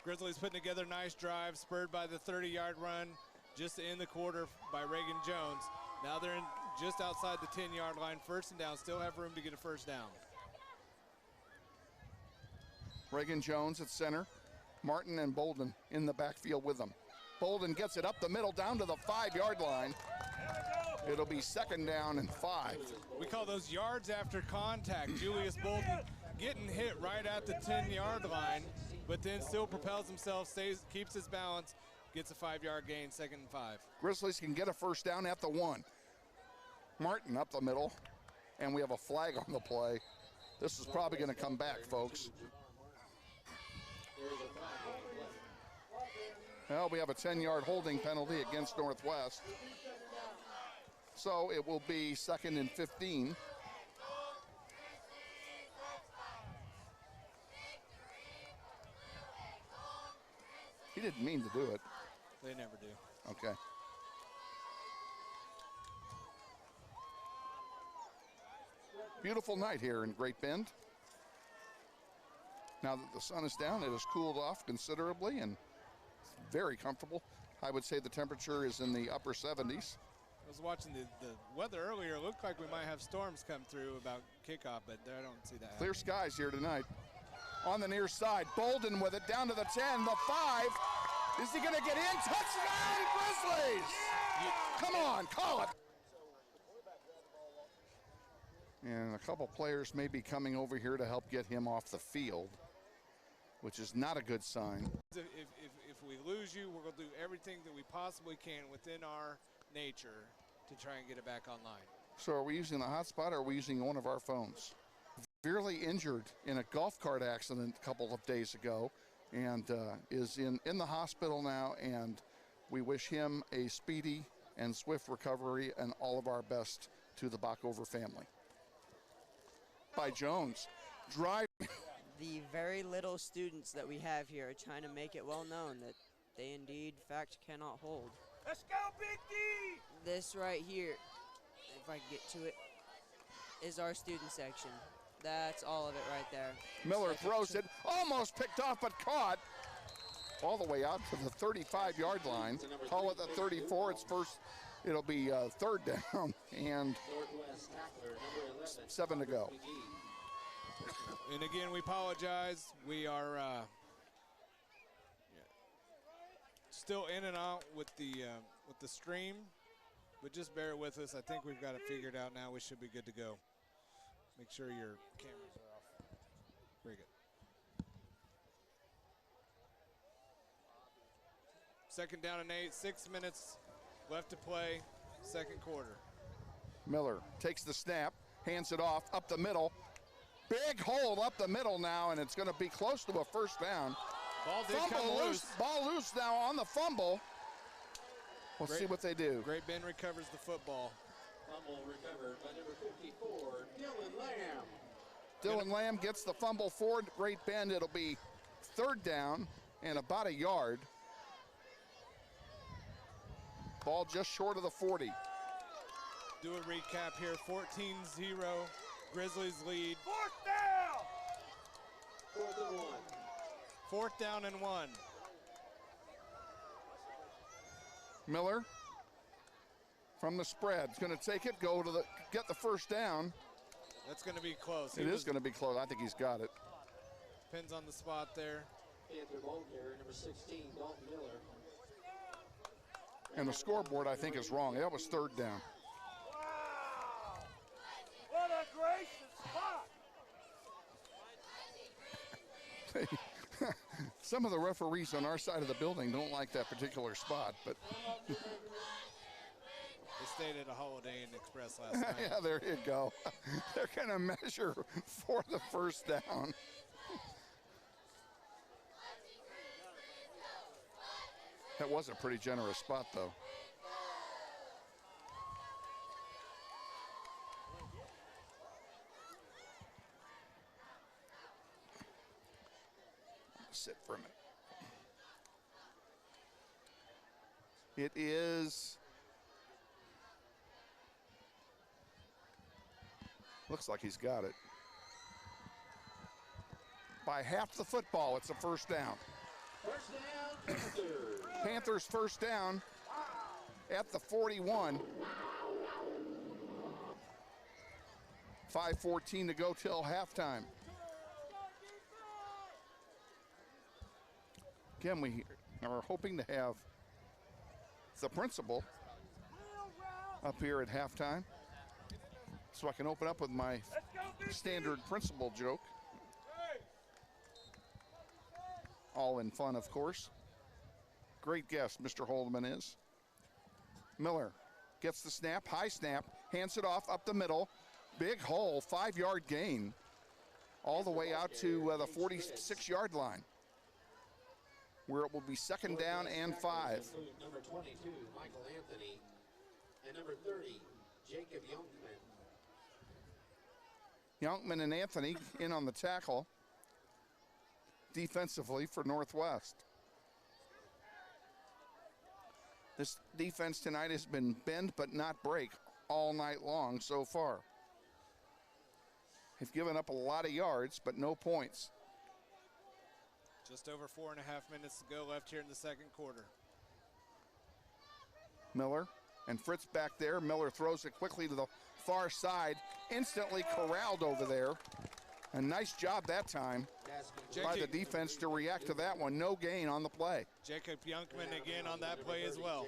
Grizzlies putting together a nice drive, spurred by the 30-yard run just to end the quarter by Reagan Jones. Now they're just outside the 10-yard line, first and down, still have room to get a first down. Reagan Jones at center. Martin and Bolden in the backfield with them. Bolden gets it up the middle down to the 5-yard line. It'll be second down and 5. We call those yards after contact. Julius Bolden getting hit right at the 10-yard line, but then still propels himself, keeps his balance, gets a 5-yard gain, second and 5. Grizzlies can get a first down at the 1. Martin up the middle, and we have a flag on the play. This is probably going to come back, folks. Well, we have a 10-yard holding penalty against Northwest. So it will be second and 15. He didn't mean to do it. They never do. Okay. Beautiful night here in Great Bend. Now that the sun is down, it has cooled off considerably and very comfortable. I would say the temperature is in the upper 70s. I was watching the weather earlier. It looked like we might have storms come through about kickoff, but I don't see that Clear happening. skies here tonight. On the near side, Bolden with it down to the 10, the 5. Is he gonna get in? Touchdown, Grizzlies! Come on, call it. And a couple players may be coming over here to help get him off the field, which is not a good sign. If we lose you, we're gonna do everything that we possibly can within our nature to try and get it back online. So are we using the hotspot or are we using one of our phones? Severely injured in a golf cart accident a couple of days ago and is in the hospital now, and we wish him a speedy and swift recovery and all of our best to the Backover family. By Jones, drive. The very little students that we have here are trying to make it well known that they indeed, fact, cannot hold. Let's go, Big D! This right here, if I can get to it, is our student section. That's all of it right there. Miller throws it, almost picked off but caught. All the way out to the 35-yard line. Call it the 34. It's first. It'll be third down and 7 to go. And again, we apologize. We are still in and out with the stream, but just bear with us. I think we've got it figured out now. We should be good to go. Make sure your cameras are off. Very good. Second down and 8, 6 minutes left to play, second quarter. Miller takes the snap, hands it off, up the middle. Big hole up the middle now, and it's going to be close to a first down. Ball did come loose. Ball loose now on the fumble. We'll see what they do. Great Bend recovers the football. Fumble recovered by number 54, Dylan Lamb. Dylan Lamb gets the fumble for Great Bend. It'll be third down and about a yard. Ball just short of the 40. Do a recap here, 14-0, Grizzlies lead. Fourth down! 4th and 1. Fourth down and 1. Miller from the spread is going to take it, get the first down. That's going to be close. It is going to be close. I think he's got it. Depends on the spot there. Panther ball carrier, number 16, Dalton Miller. And the scoreboard, I think, is wrong. That was third down. Wow! What a gracious spot! Some of the referees on our side of the building don't like that particular spot, but They stayed at a Holiday Inn Express last night. yeah, there you go. They're going to measure for the first down. That was a pretty generous spot, though. Sit for a minute. It is Looks like he's got it. By half the football, it's a first down. First down, Panthers. Panthers first down at the 41. 5:14 to go till halftime. Again, we are hoping to have the principal up here at halftime so I can open up with my standard principal joke. All in fun, of course. Great guest, Mr. Holdeman is. Miller gets the snap, high snap, hands it off up the middle. Big hole, 5-yard gain, all the way out to the 46-yard line, where it will be second down and 5. Number 22, Michael Anthony, and number 30, Jacob Youngman. Youngman and Anthony in on the tackle defensively for Northwest. This defense tonight has been bend but not break all night long so far. They've given up a lot of yards, but no points. Just over 4.5 minutes to go left here in the second quarter. Miller and Fritz back there. Miller throws it quickly to the far side, instantly corralled over there. A nice job that time by the defense to react to that one. No gain on the play. Jacob Youngman again on that play as well.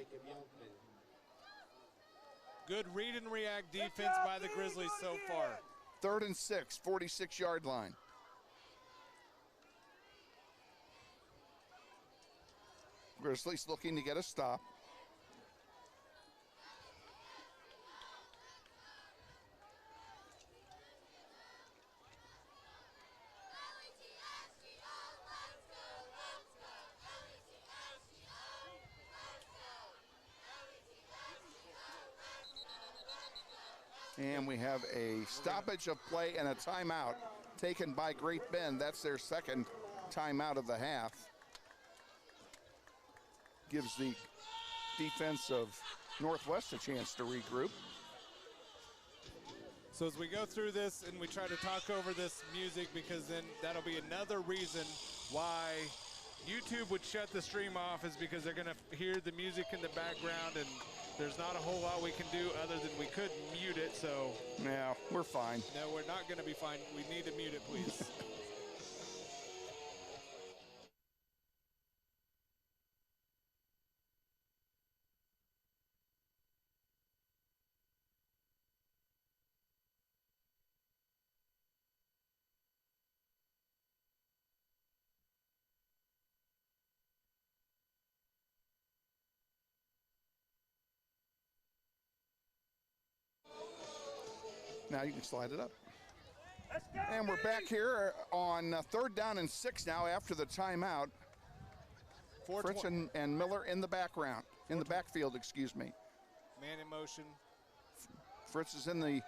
Good read and react defense by the Grizzlies so far. 3rd and 6, 46-yard line. Grizzlies looking to get a stop. And we have a stoppage of play and a timeout taken by Great Bend. That's their second timeout of the half. Gives the defense of Northwest a chance to regroup. So as we go through this and we try to talk over this music, because then that'll be another reason why YouTube would shut the stream off, is because they're going to hear the music in the background, and there's not a whole lot we can do other than we could mute it. So yeah, we're fine. No, we're not going to be fine. We need to mute it, please. Now you can slide it up. And we're back here on 3rd down and 6 now after the timeout. Fritz and Miller in the background, in the backfield, excuse me. Man in motion. Fritz is in the,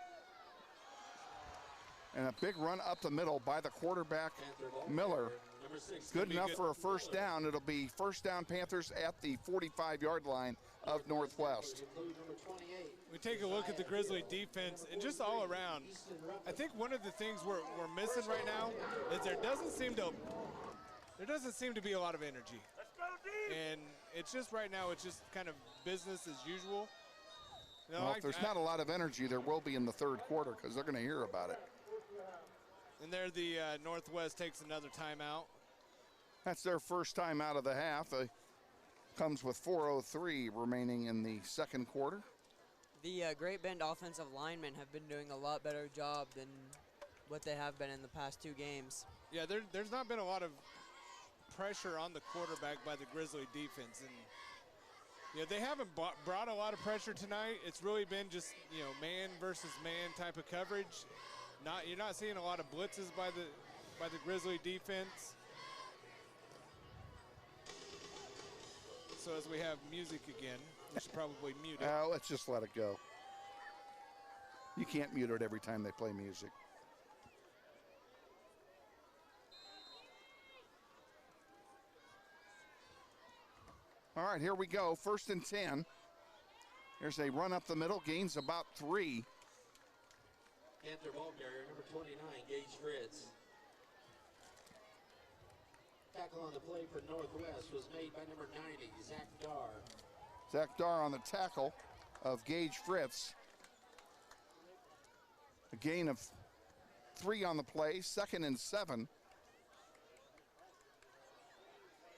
and a big run up the middle by the quarterback, Miller. Good enough for a first down. It'll be first down Panthers at the 45-yard line of Northwest. We take a look at the Grizzly defense and just all around. I think one of the things we're missing right now is there doesn't seem to be a lot of energy. And it's just right now, it's just kind of business as usual. You know, well, if there's not a lot of energy, there will be in the third quarter, because they're going to hear about it. And there the Northwest takes another timeout. That's their first time out of the half. Comes with 4:03 remaining in the second quarter. The Great Bend offensive linemen have been doing a lot better job than what they have been in the past 2 games. Yeah, there's not been a lot of pressure on the quarterback by the Grizzly defense. And yeah, they haven't brought a lot of pressure tonight. It's really been just, you know, man versus man type of coverage. You're not seeing a lot of blitzes by the Grizzly defense. So as we have music again, we should probably mute it. Let's just let it go. You can't mute it every time they play music. All right, here we go. 1st and 10. There's a run up the middle, gains about 3. Panther ball carrier, number 29, Gage Fritz. Tackle on the play for Northwest was made by number 90, Zach Dar. Zach Dar on the tackle of Gage Fritz. A gain of 3 on the play, 2nd and 7.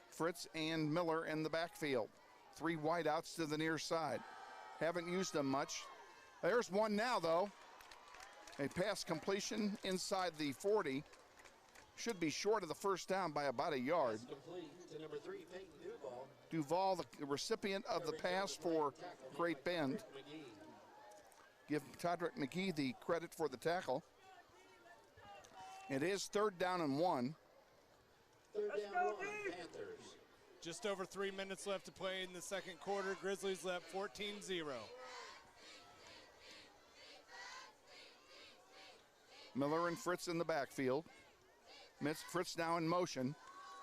Fritz and Miller in the backfield. 3 wideouts to the near side. Haven't used them much. There's one now, though. A pass completion inside the 40. Should be short of the first down by about a yard. Pass complete to number 3, Peyton Duval. Duval, the recipient of the pass for Great Bend. Give Todrick McGee the credit for the tackle. It is 3rd down and 1. 3rd down 1, Panthers. Just over 3 minutes left to play in the second quarter. Grizzlies led 14-0. Miller and Fritz in the backfield. Fritz now in motion.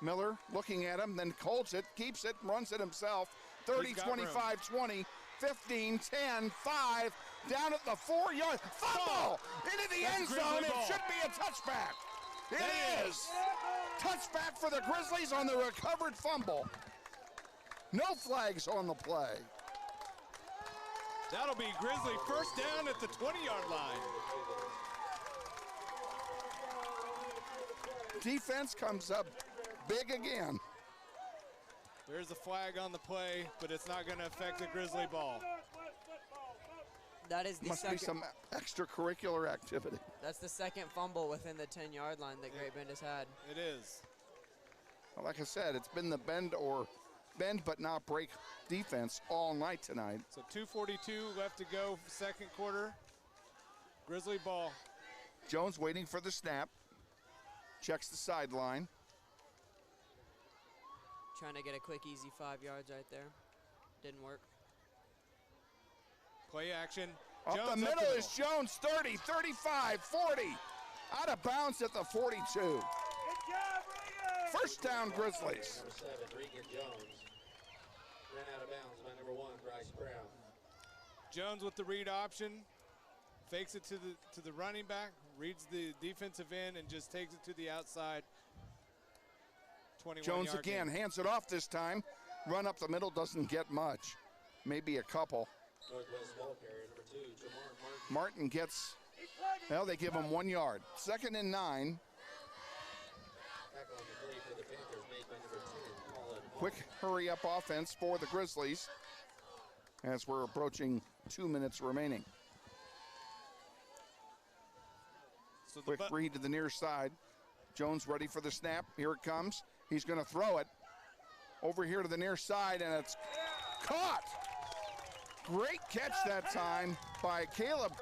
Miller looking at him, then holds it, keeps it, runs it himself. 30, 25, 20, 15, 10, 5, down at the 4-yard. Fumble into the end zone. It should be a touchback. It is. Touchback for the Grizzlies on the recovered fumble. No flags on the play. That'll be Grizzly first down at the 20-yard line. Defense comes up big again. There's a flag on the play, but it's not going to affect the Grizzly ball. That is the Must second. be some extracurricular activity. That's the second fumble within the 10-yard line that Great Bend has had. It is. Well, like I said, it's been the bend but not break defense all night tonight. So 2:42 left to go, second quarter. Grizzly ball. Jones waiting for the snap. Checks the sideline. Trying to get a quick, easy 5 yards right there. Didn't work. Play action. Up Jones the middle is Jones, 30, 35, 40. Out of bounds at the 42. First down, Grizzlies. Number 7, Regan Jones. Ran out of bounds by number 1, Bryce Brown. Jones with the read option. Fakes it to the running back, reads the defensive end, and just takes it to the outside. 21 Jones again, hands it off this time. Run up the middle, doesn't get much. Maybe a couple. Northwest ball carrier, number 2, Jamar Martin. Martin gets, well, they give him 1 yard. 2nd and 9. Tackle on the play for the Panthers made by number 10, Colin. Quick hurry up offense for the Grizzlies as we're approaching 2 minutes remaining. So Quick read to the near side. Jones ready for the snap. Here it comes. He's going to throw it over here to the near side, and it's caught. Great catch that time by Caleb.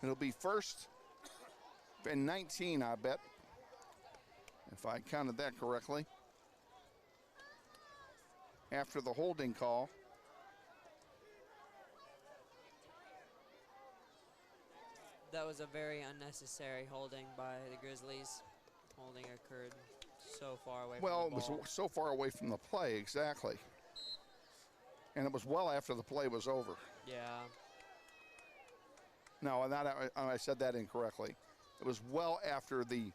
It'll be 1st and 19, I bet, if I counted that correctly. After the holding call. That was a very unnecessary holding by the Grizzlies. Holding occurred so far away from the ball. Well, it was so far away from the play, exactly. And it was well after the play was over. Yeah. No, I said that incorrectly. It was well after the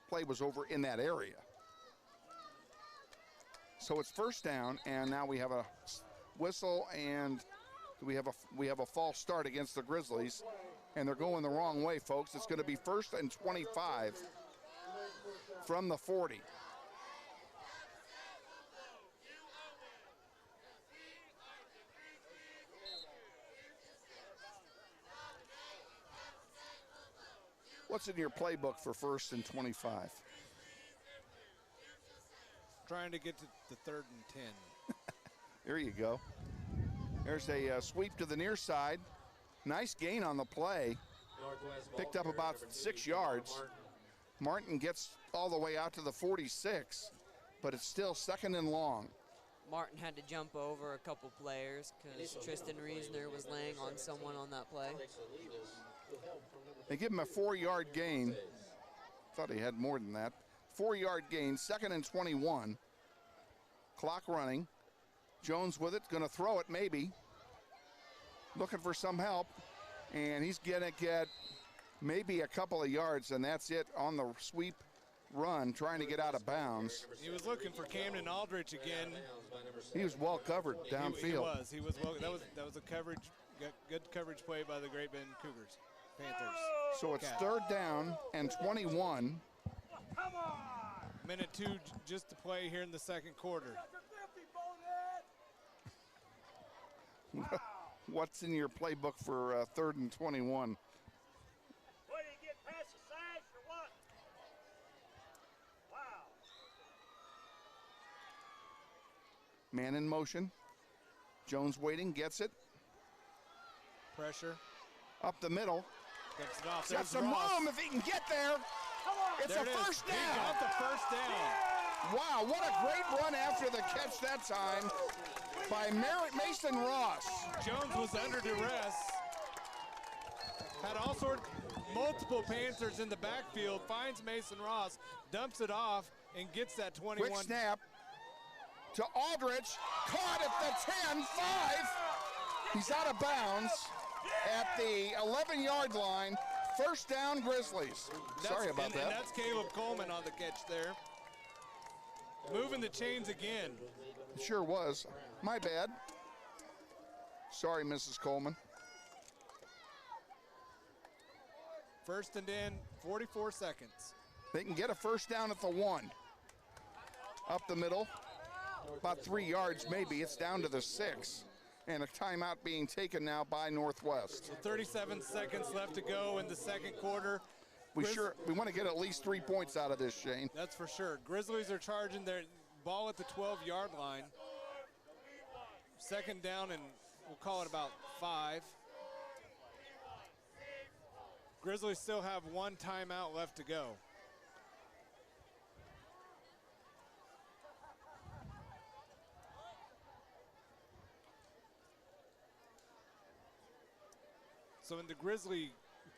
play was over in that area. So it's first down, and now we have a whistle, and we have a false start against the Grizzlies, and they're going the wrong way, folks. It's going to be 1st and 25 from the 40. What's in your playbook for 1st and 25? Trying to get to the 3rd and 10. There you go. There's a sweep to the near side. Nice gain on the play. Picked up about 6 yards. Martin gets all the way out to the 46, but it's still 2nd and long. Martin had to jump over a couple players because Tristan Reisner was laying on someone on that play. They give him a 4-yard gain. Thought he had more than that. 4-yard gain, 2nd and 21. Clock running. Jones with it, going to throw it maybe. looking for some help, and he's going to get maybe a couple of yards, and that's it on the sweep run, trying to get out of bounds. He was looking for Camden Aldrich again. He was well covered downfield. He was well. That was a coverage, good coverage play by the Great Bend Cougars, Panthers. So it's 3rd down and 21. Minute 2 just to play here in the second quarter. What's in your playbook for 3rd and 21? What, did you get past the sides or what? Wow. Man in motion. Jones waiting, gets it. Pressure. Up the middle. Gets it off. Got some room if he can get there. It's a first down. He got the first down. Wow, what a great run after the catch that time by Mason Ross. Jones was under duress. Had all sorts, multiple Panthers in the backfield. Finds Mason Ross, dumps it off, and gets that 21. Quick snap to Aldrich. Caught at the 10-5. He's out of bounds at the 11-yard line. First down, Grizzlies. Sorry about that. And that's Caleb Coleman on the catch there. Moving the chains again. It sure was. My bad. Sorry, Mrs. Coleman. 1st and 10, 44 seconds. They can get a first down at the 1. Up the middle. About 3 yards maybe. It's down to the 6. And a timeout being taken now by Northwest. So 37 seconds left to go in the second quarter. We want to get at least 3 points out of this, Shane. That's for sure. Grizzlies are charging their ball at the 12-yard line. 2nd down, and we'll call it about 5. Grizzlies still have 1 timeout left to go. So in the Grizzly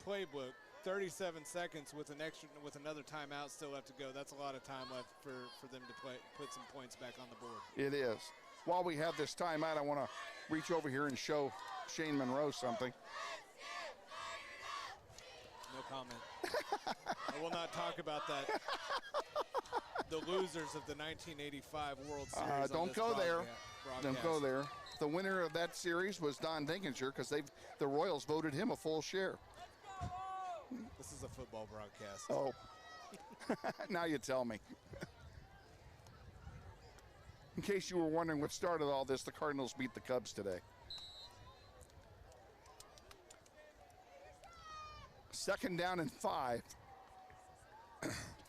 playbook, 37 seconds with another timeout still left to go. That's a lot of time left for them to put some points back on the board. It is. While we have this timeout, I want to reach over here and show Shane Monroe something. No comment. I will not talk about that. The losers of the 1985 World Series. Don't go there. Don't go there. The winner of that series was Don Dinkinger because the Royals voted him a full share. This is a football broadcast. Oh, now you tell me. In case you were wondering what started all this, the Cardinals beat the Cubs today. 2nd down and 5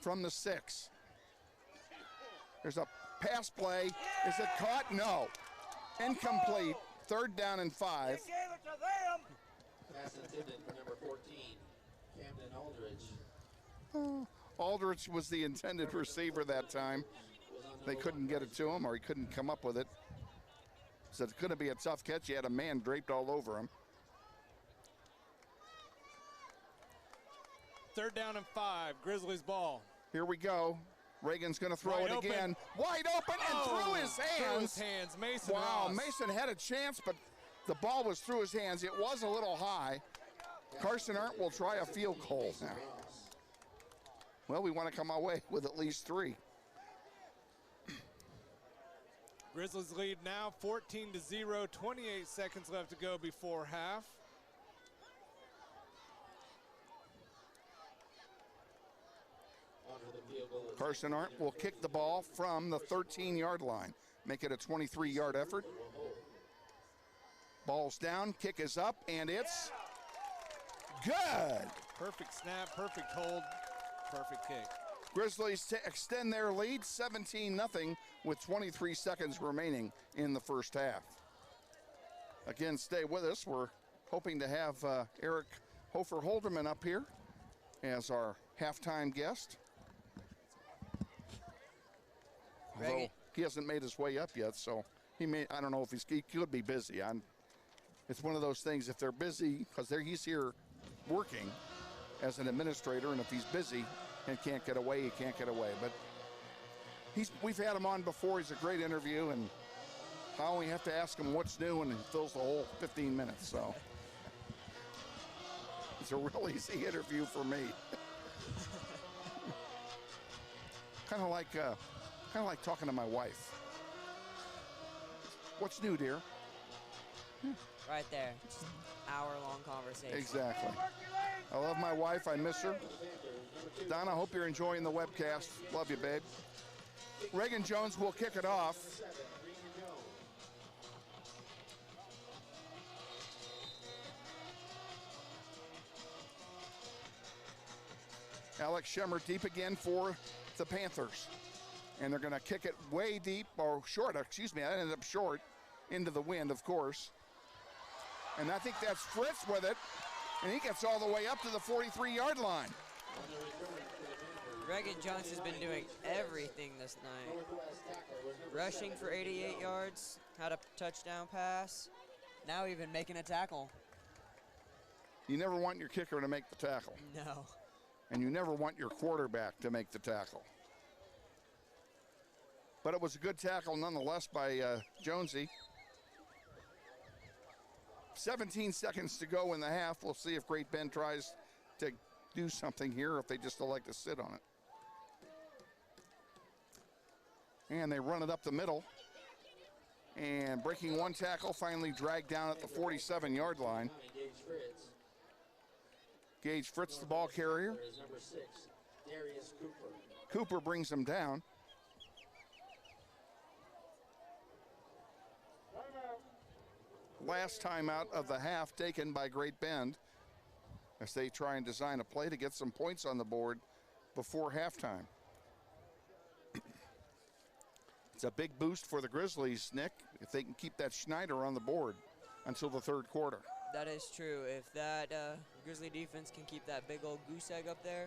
from the 6. There's a pass play. Is it caught? No. Incomplete. 3rd down and 5. They gave it to them. Pass intended for number 14, Camden Aldrich. Aldrich was the intended receiver that time. They couldn't get it to him, or he couldn't come up with it. So it's going to be a tough catch. He had a man draped all over him. 3rd down and 5. Grizzlies ball. Here we go. Reagan's going to throw it again. Wide open and through his hands. Through his hands. Mason Wow, Ross. Mason had a chance, but the ball was through his hands. It was a little high. Carson Arndt will try a field goal now. Well, we want to come away with at least 3. Grizzlies lead now 14-0. 28 seconds left to go before half. Carson Arndt will kick the ball from the 13-yard line. Make it a 23-yard effort. Ball's down, kick is up, and it's good. Perfect snap, perfect hold, perfect kick. Grizzlies extend their lead 17-0 with 23 seconds remaining in the first half. Again, stay with us. We're hoping to have Eric Hofer-Holderman up here as our halftime guest. Although he hasn't made his way up yet, so I don't know if he could be busy. It's one of those things, if they're busy, because he's here working as an administrator, and if he's busy and can't get away, he can't get away. But we've had him on before. He's a great interview, and I only have to ask him what's new, and he fills the whole 15 minutes. So it's a real easy interview for me. kind of like talking to my wife. What's new, dear? Right there. Just an hour-long conversation. Exactly. I love my wife. I miss her. Donna, I hope you're enjoying the webcast. Love you, babe. Reagan Jones will kick it off. Alex Schemmer deep again for the Panthers. And they're going to kick it way deep, or short, excuse me, that ended up short, into the wind, of course. And I think that's Fritz with it, and he gets all the way up to the 43-yard line. Reagan Jones has been doing everything this night. Rushing for 88 yards, had a touchdown pass, now even making a tackle. You never want your kicker to make the tackle. No. And you never want your quarterback to make the tackle. But it was a good tackle nonetheless by Jonesy. 17 seconds to go in the half. We'll see if Great Bend tries to do something here, or if they just elect to sit on it. And they run it up the middle. And breaking one tackle, finally dragged down at the 47-yard line. Gage Fritz, the ball carrier. Cooper brings him down. Last timeout of the half taken by Great Bend as they try and design a play to get some points on the board before halftime. It's a big boost for the Grizzlies, Nick, if they can keep that Schneider on the board until the third quarter. That is true. If that Grizzly defense can keep that big old goose egg up there,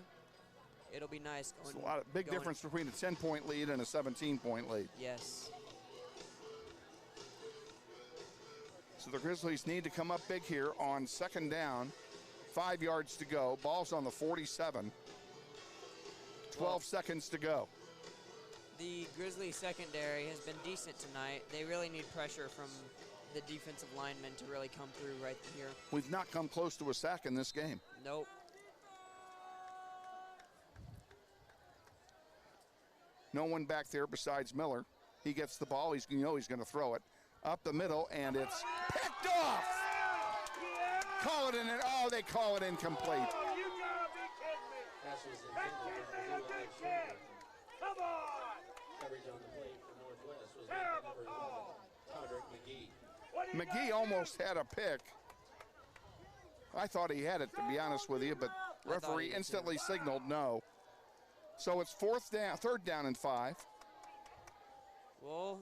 it'll be nice. It's a lot of big difference between a 10-point lead and a 17-point lead. Yes. So the Grizzlies need to come up big here on second down. 5 yards to go. Ball's on the 47. 12 seconds to go. The Grizzly secondary has been decent tonight. They really need pressure from the defensive linemen to really come through right here. We've not come close to a sack in this game. Nope. No one back there besides Miller. He gets the ball. He's going to throw it up the middle, and it's picked off. Call it in. Oh, they call it incomplete. Oh, you gotta be kidding me. That kid made a good catch. Come on. Coverage on the plate for Northwest was Terrible call. Todrick McGee. McGee almost had a pick. I thought he had it, to be honest with you, but referee instantly signaled no. So it's third down and 5. Well,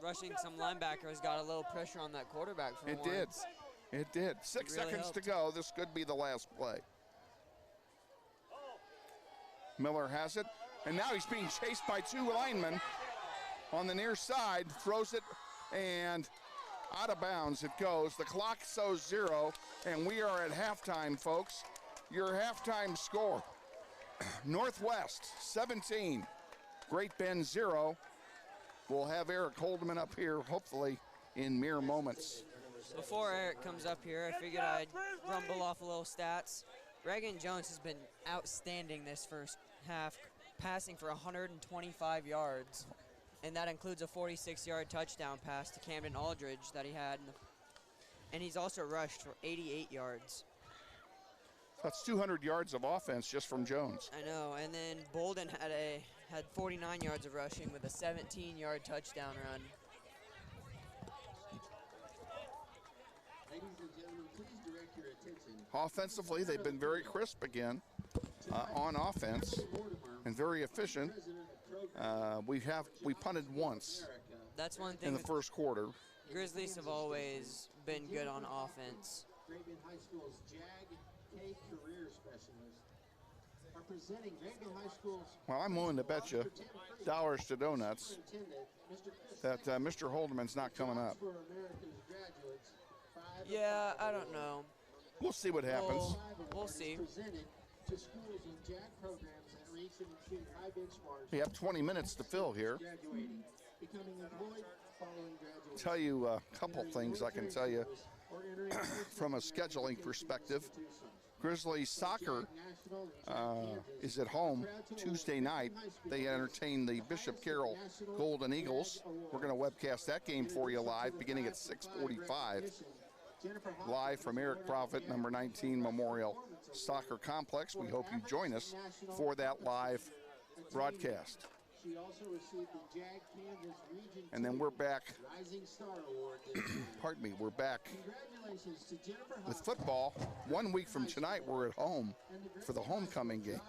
rushing some linebackers got a little pressure on that quarterback for once. It did. 6 really seconds helped. to go. This could be the last play. Miller has it, and now he's being chased by 2 linemen on the near side. Throws it, and out of bounds it goes. The clock shows 0, and we are at halftime, folks. Your halftime score. Northwest 17, Great Bend 0. We'll have Eric Holdeman up here, hopefully, in mere moments. Before Eric comes up here, I figured I'd rumble off a little stats. Reagan Jones has been outstanding this first half, passing for 125 yards, and that includes a 46-yard touchdown pass to Camden Aldridge that he had, and he's also rushed for 88 yards. That's 200 yards of offense just from Jones. I know, and then Bolden had 49 yards of rushing with a 17-yard touchdown run. Ladies and gentlemen, please direct your attention. Offensively, they've been very crisp again on offense and very efficient. We punted once That's one thing in the first quarter. Grizzlies have always been good on offense. Graybill High School's JAG K career specialist are presenting Graybill High School's. Well, I'm willing to bet you dollars to donuts that Mr. Holdeman's not coming up. Yeah, I don't know. We'll see what happens. We'll see. To schools and JAG programs that reach and exceed high benchmarks. You have 20 minutes to fill here. Graduating, becoming employed, tell you a couple things I can tell you from a scheduling perspective. Grizzlies soccer is at home Tuesday night. They entertain the Bishop Carroll Golden Eagles. We're going to webcast that game for you live beginning at 6:45. Live from Eric Profit, number 19 Memorial Soccer Complex. We hope you join us for that live broadcast. And then we're back. Pardon me, we're back with football. 1 week from tonight, we're at home for the homecoming game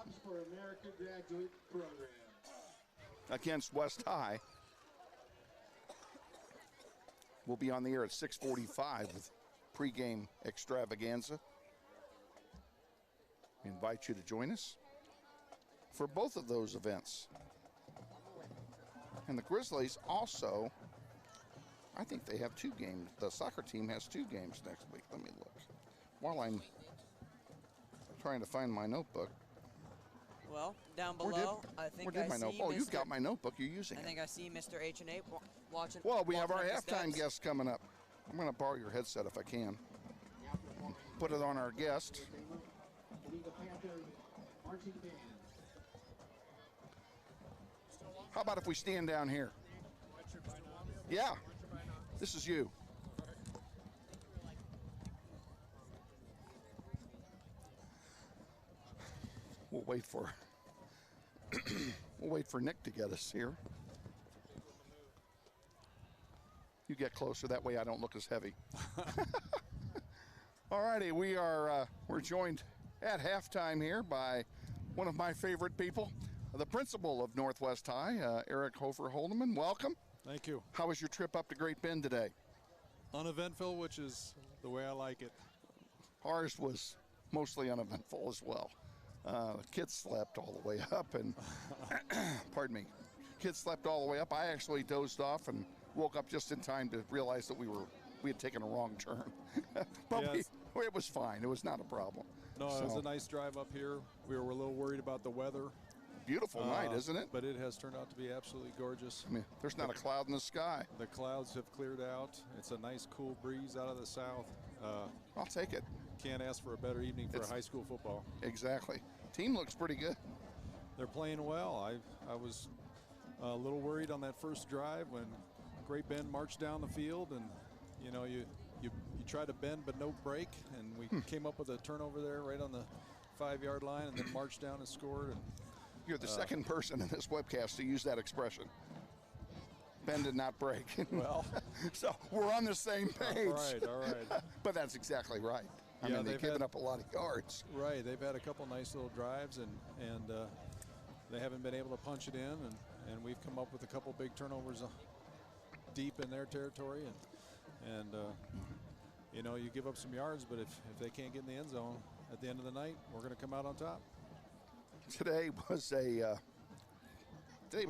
against West High. We'll be on the air at 6:45 with pregame extravaganza. We invite you to join us for both of those events. And the Grizzlies also, I think they have 2 games. The soccer team has 2 games next week. Let me look. While I'm trying to find my notebook. Well, down below, I think where did I my see notebook? Oh, Mr. you've got my notebook. You're using I it. think I see Mr. H&A watching. Well, we have our walking up the halftime steps. guest coming up. I'm going to borrow your headset if I can. Put it on our guest. How about if we stand down here? Yeah, this is you. We'll wait for Nick to get us here. You get closer, that way I don't look as heavy. All righty, we're joined at halftime here by one of my favorite people, the principal of Northwest High, Eric Hofer-Holdeman. Welcome. Thank you. How was your trip up to Great Bend today? Uneventful, which is the way I like it. Ours was mostly uneventful as well. Kids slept all the way up, and pardon me, kids slept all the way up. I actually dozed off and woke up just in time to realize that we had taken a wrong turn. But yes. it was fine. It was not a problem. No, it was a nice drive up here. We were a little worried about the weather. Beautiful night, isn't it? But it has turned out to be absolutely gorgeous. I mean, there's not a cloud in the sky. The clouds have cleared out. It's a nice cool breeze out of the south. I'll take it. Can't ask for a better evening for high school football. Exactly. Team looks pretty good. They're playing well. I was a little worried on that first drive when Great Bend marched down the field, and you know you try to bend but no break, and we came up with a turnover there right on the 5-yard line, and then marched down and scored. And you're the second person in this webcast to use that expression. Bend and not break. Well, so we're on the same page. All right. But that's exactly right. I mean, they've given up a lot of yards. Right. They've had a couple nice little drives, and they haven't been able to punch it in, and we've come up with a couple big turnovers deep in their territory, and you know, you give up some yards, but if they can't get in the end zone at the end of the night, we're going to come out on top. Today was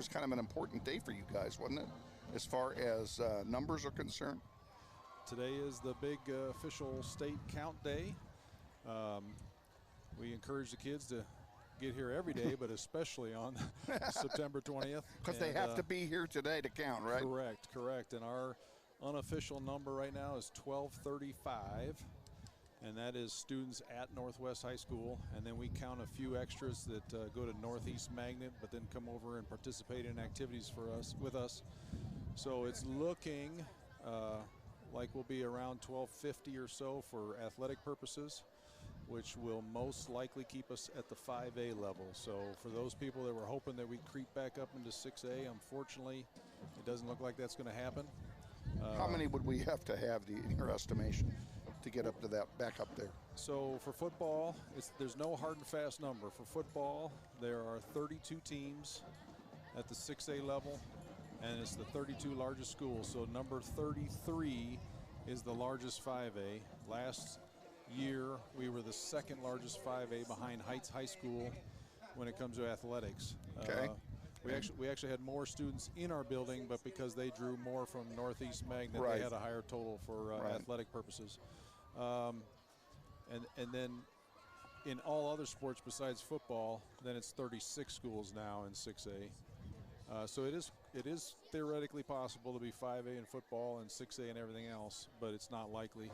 kind of an important day for you guys, wasn't it? As far as numbers are concerned. Today is the big official state count day. We encourage the kids to get here every day, but especially on September 20th. Because they have to be here today to count, right? Correct. And our unofficial number right now is 1235. And that is students at Northwest High School. And then we count a few extras that go to Northeast Magnet, but then come over and participate in activities with us. So it's looking like we'll be around 1250 or so for athletic purposes, which will most likely keep us at the 5A level. So for those people that were hoping that we'd creep back up into 6A, unfortunately, it doesn't look like that's going to happen. How many would we have to have, in your estimation, to get up to that, back up there? So for football, there's no hard and fast number. For football, there are 32 teams at the 6A level, and it's the 32 largest schools. So number 33 is the largest 5A. Last year, we were the second largest 5A behind Heights High School when it comes to athletics. Okay. We actually had more students in our building, but because they drew more from Northeast Magnet, Right. they had a higher total for athletic purposes. And then in all other sports besides football, then it's 36 schools now in 6A. So it it is theoretically possible to be 5A in football and 6A in everything else, but it's not likely.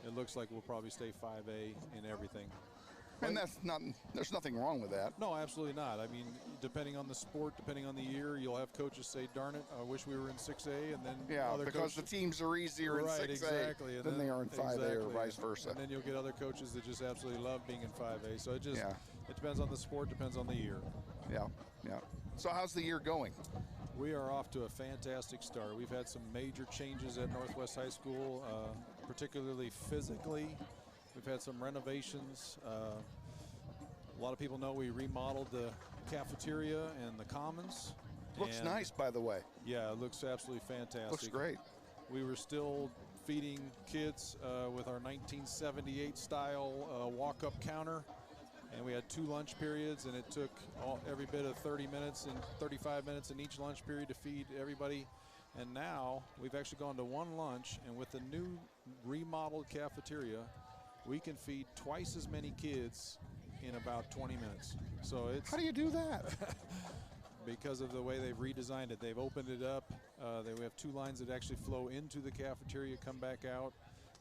It looks like we'll probably stay 5A in everything. And there's nothing wrong with that. No, absolutely not. I mean, depending on the sport, depending on the year, you'll have coaches say, darn it, I wish we were in 6A, and then other because the teams are easier in 6A exactly. than they are in 5A or vice versa. And then you'll get other coaches that just absolutely love being in 5A. So it depends on the sport, depends on the year. Yeah. So how's the year going? We are off to a fantastic start. We've had some major changes at Northwest High School, particularly physically. We've had some renovations. A lot of people know we remodeled the cafeteria and the commons. Looks nice, by the way. Yeah, it looks absolutely fantastic. Looks great. We were still feeding kids with our 1978 style walk-up counter, and we had 2 lunch periods, and it took every bit of 30 minutes and 35 minutes in each lunch period to feed everybody. And now we've actually gone to 1 lunch, and with the new remodeled cafeteria, we can feed twice as many kids in about 20 minutes. So it's— How do you do that? Because of the way they've redesigned it. They've opened it up. We have 2 lines that actually flow into the cafeteria, come back out.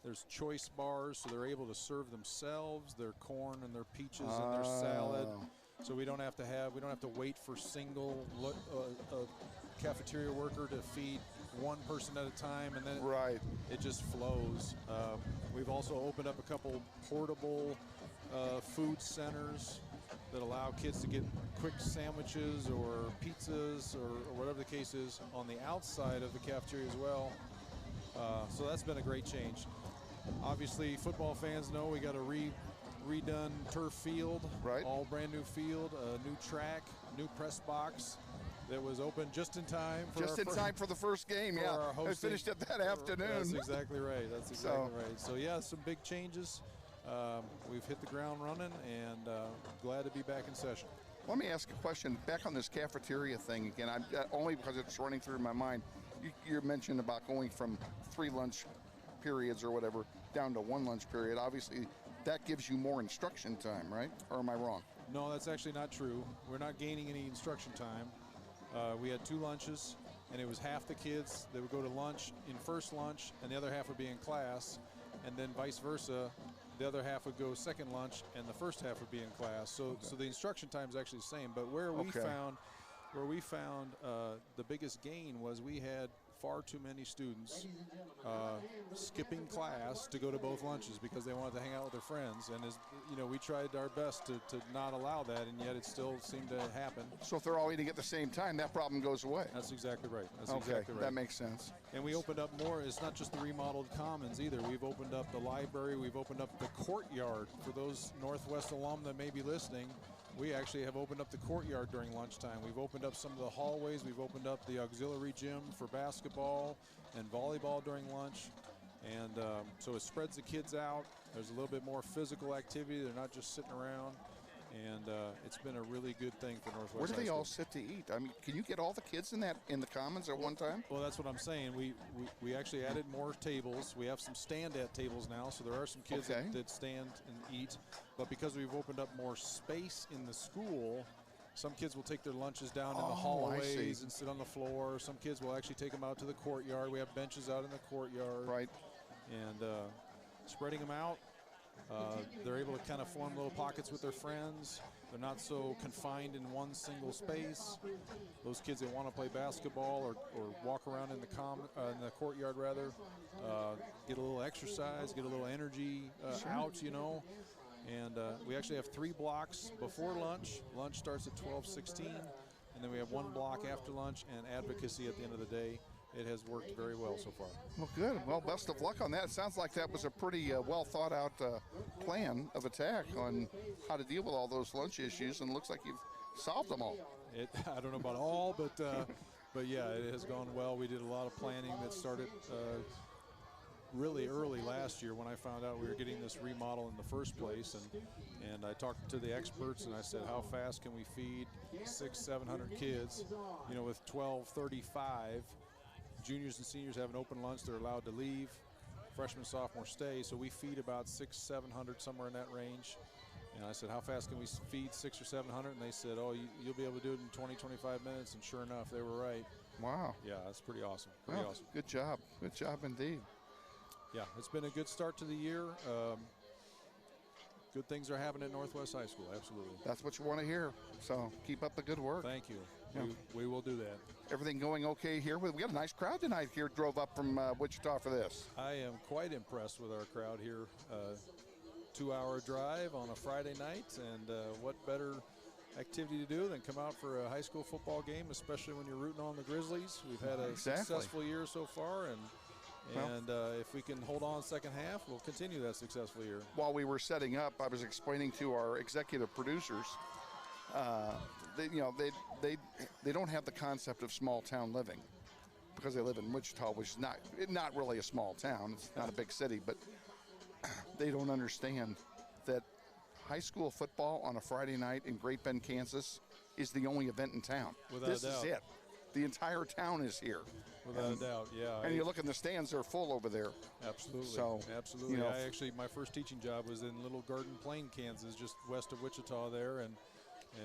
There's choice bars, so they're able to serve themselves their corn and their peaches and their salad. So we don't have to wait for single cafeteria worker to feed one person at a time, and then it just flows. We've also opened up a couple portable food centers that allow kids to get quick sandwiches or pizzas or whatever the case is on the outside of the cafeteria as well. So that's been a great change. Obviously, football fans know we got a redone turf field, all brand new field, a new track, new press box that was open just in time for the first game. I finished it that afternoon. That's exactly right. That's exactly right. So yeah, some big changes. We've hit the ground running, and glad to be back in session. Let me ask a question back on this cafeteria thing again. Only because it's running through my mind. You mentioned about going from 3 lunch periods or whatever down to 1 lunch period. Obviously, that gives you more instruction time, right? Or am I wrong? No, that's actually not true. We're not gaining any instruction time. We had 2 lunches, and it was half the kids that would go to lunch in first lunch, and the other half would be in class, and then vice versa. The other half would go second lunch, and the first half would be in class. So the instruction time is actually the same. But where we found the biggest gain was we had far too many students skipping class to go to both lunches because they wanted to hang out with their friends. And we tried our best to not allow that, and yet it still seemed to happen. So if they're all eating at the same time, that problem goes away. That's exactly right. That's okay, exactly right. That makes sense. And we opened up more. It's not just the remodeled commons either. We've opened up the library. We've opened up the courtyard. For those Northwest alum that may be listening, we actually have opened up the courtyard during lunchtime. We've opened up some of the hallways. We've opened up the auxiliary gym for basketball and volleyball during lunch. And so it spreads the kids out. There's a little bit more physical activity. They're not just sitting around. And it's been a really good thing for Northwest. Where do they High all School. sit to eat? I mean, can you get all the kids in the commons at one time? Well, that's what I'm saying. We actually added more tables. We have some stand-at tables now, so there are some kids that stand and eat. But because we've opened up more space in the school, some kids will take their lunches down in the hallways and sit on the floor. Some kids will actually take them out to the courtyard. We have benches out in the courtyard. Right. And spreading them out, they're able to kind of form little pockets with their friends. They're not so confined in one single space. Those kids that want to play basketball or walk around in the courtyard rather, get a little exercise, get a little energy out, And we actually have 3 blocks before lunch. Lunch starts at 12:16, and then we have 1 block after lunch and advocacy at the end of the day. It has worked very well so far. Well, good. Well, best of luck on that. It sounds like that was a pretty well thought out plan of attack on how to deal with all those lunch issues, and it looks like you've solved them all. I don't know about all, but yeah, it has gone well. We did a lot of planning that started really early last year when I found out we were getting this remodel in the first place, and I talked to the experts and I said, how fast can we feed 600-700 kids, with 12:35. Juniors and seniors have an open lunch. They're allowed to leave. Freshmen, sophomores stay. So we feed about 600-700, somewhere in that range. And I said, how fast can we feed 600 or 700? And they said, oh, you'll be able to do it in 20-25 minutes. And sure enough, they were right. Wow. Yeah, that's pretty awesome. Pretty Well, awesome. Good job. Good job indeed. Yeah, it's been a good start to the year. Good things are happening at Northwest High School, absolutely. That's what you want to hear. So keep up the good work. Thank you. Yeah. We will do that. Everything going okay here? We got a nice crowd tonight here. Drove up from Wichita for this. I am quite impressed with our crowd here. 2-hour drive on a Friday night, and what better activity to do than come out for a high school football game, especially when you're rooting on the Grizzlies. We've had a successful year so far, and if we can hold on second half, we'll continue that successful year. While we were setting up, I was explaining to our executive producers, they don't have the concept of small town living because they live in Wichita, which is not really a small town. It's not a big city, but they don't understand that high school football on a Friday night in Great Bend, Kansas is the only event in town. Without this a doubt. is it. The entire town is here. Without a doubt, yeah. And you look in the stands, they're full over there. Absolutely. So, absolutely. My first teaching job was in Little Garden Plain, Kansas, just west of Wichita there, and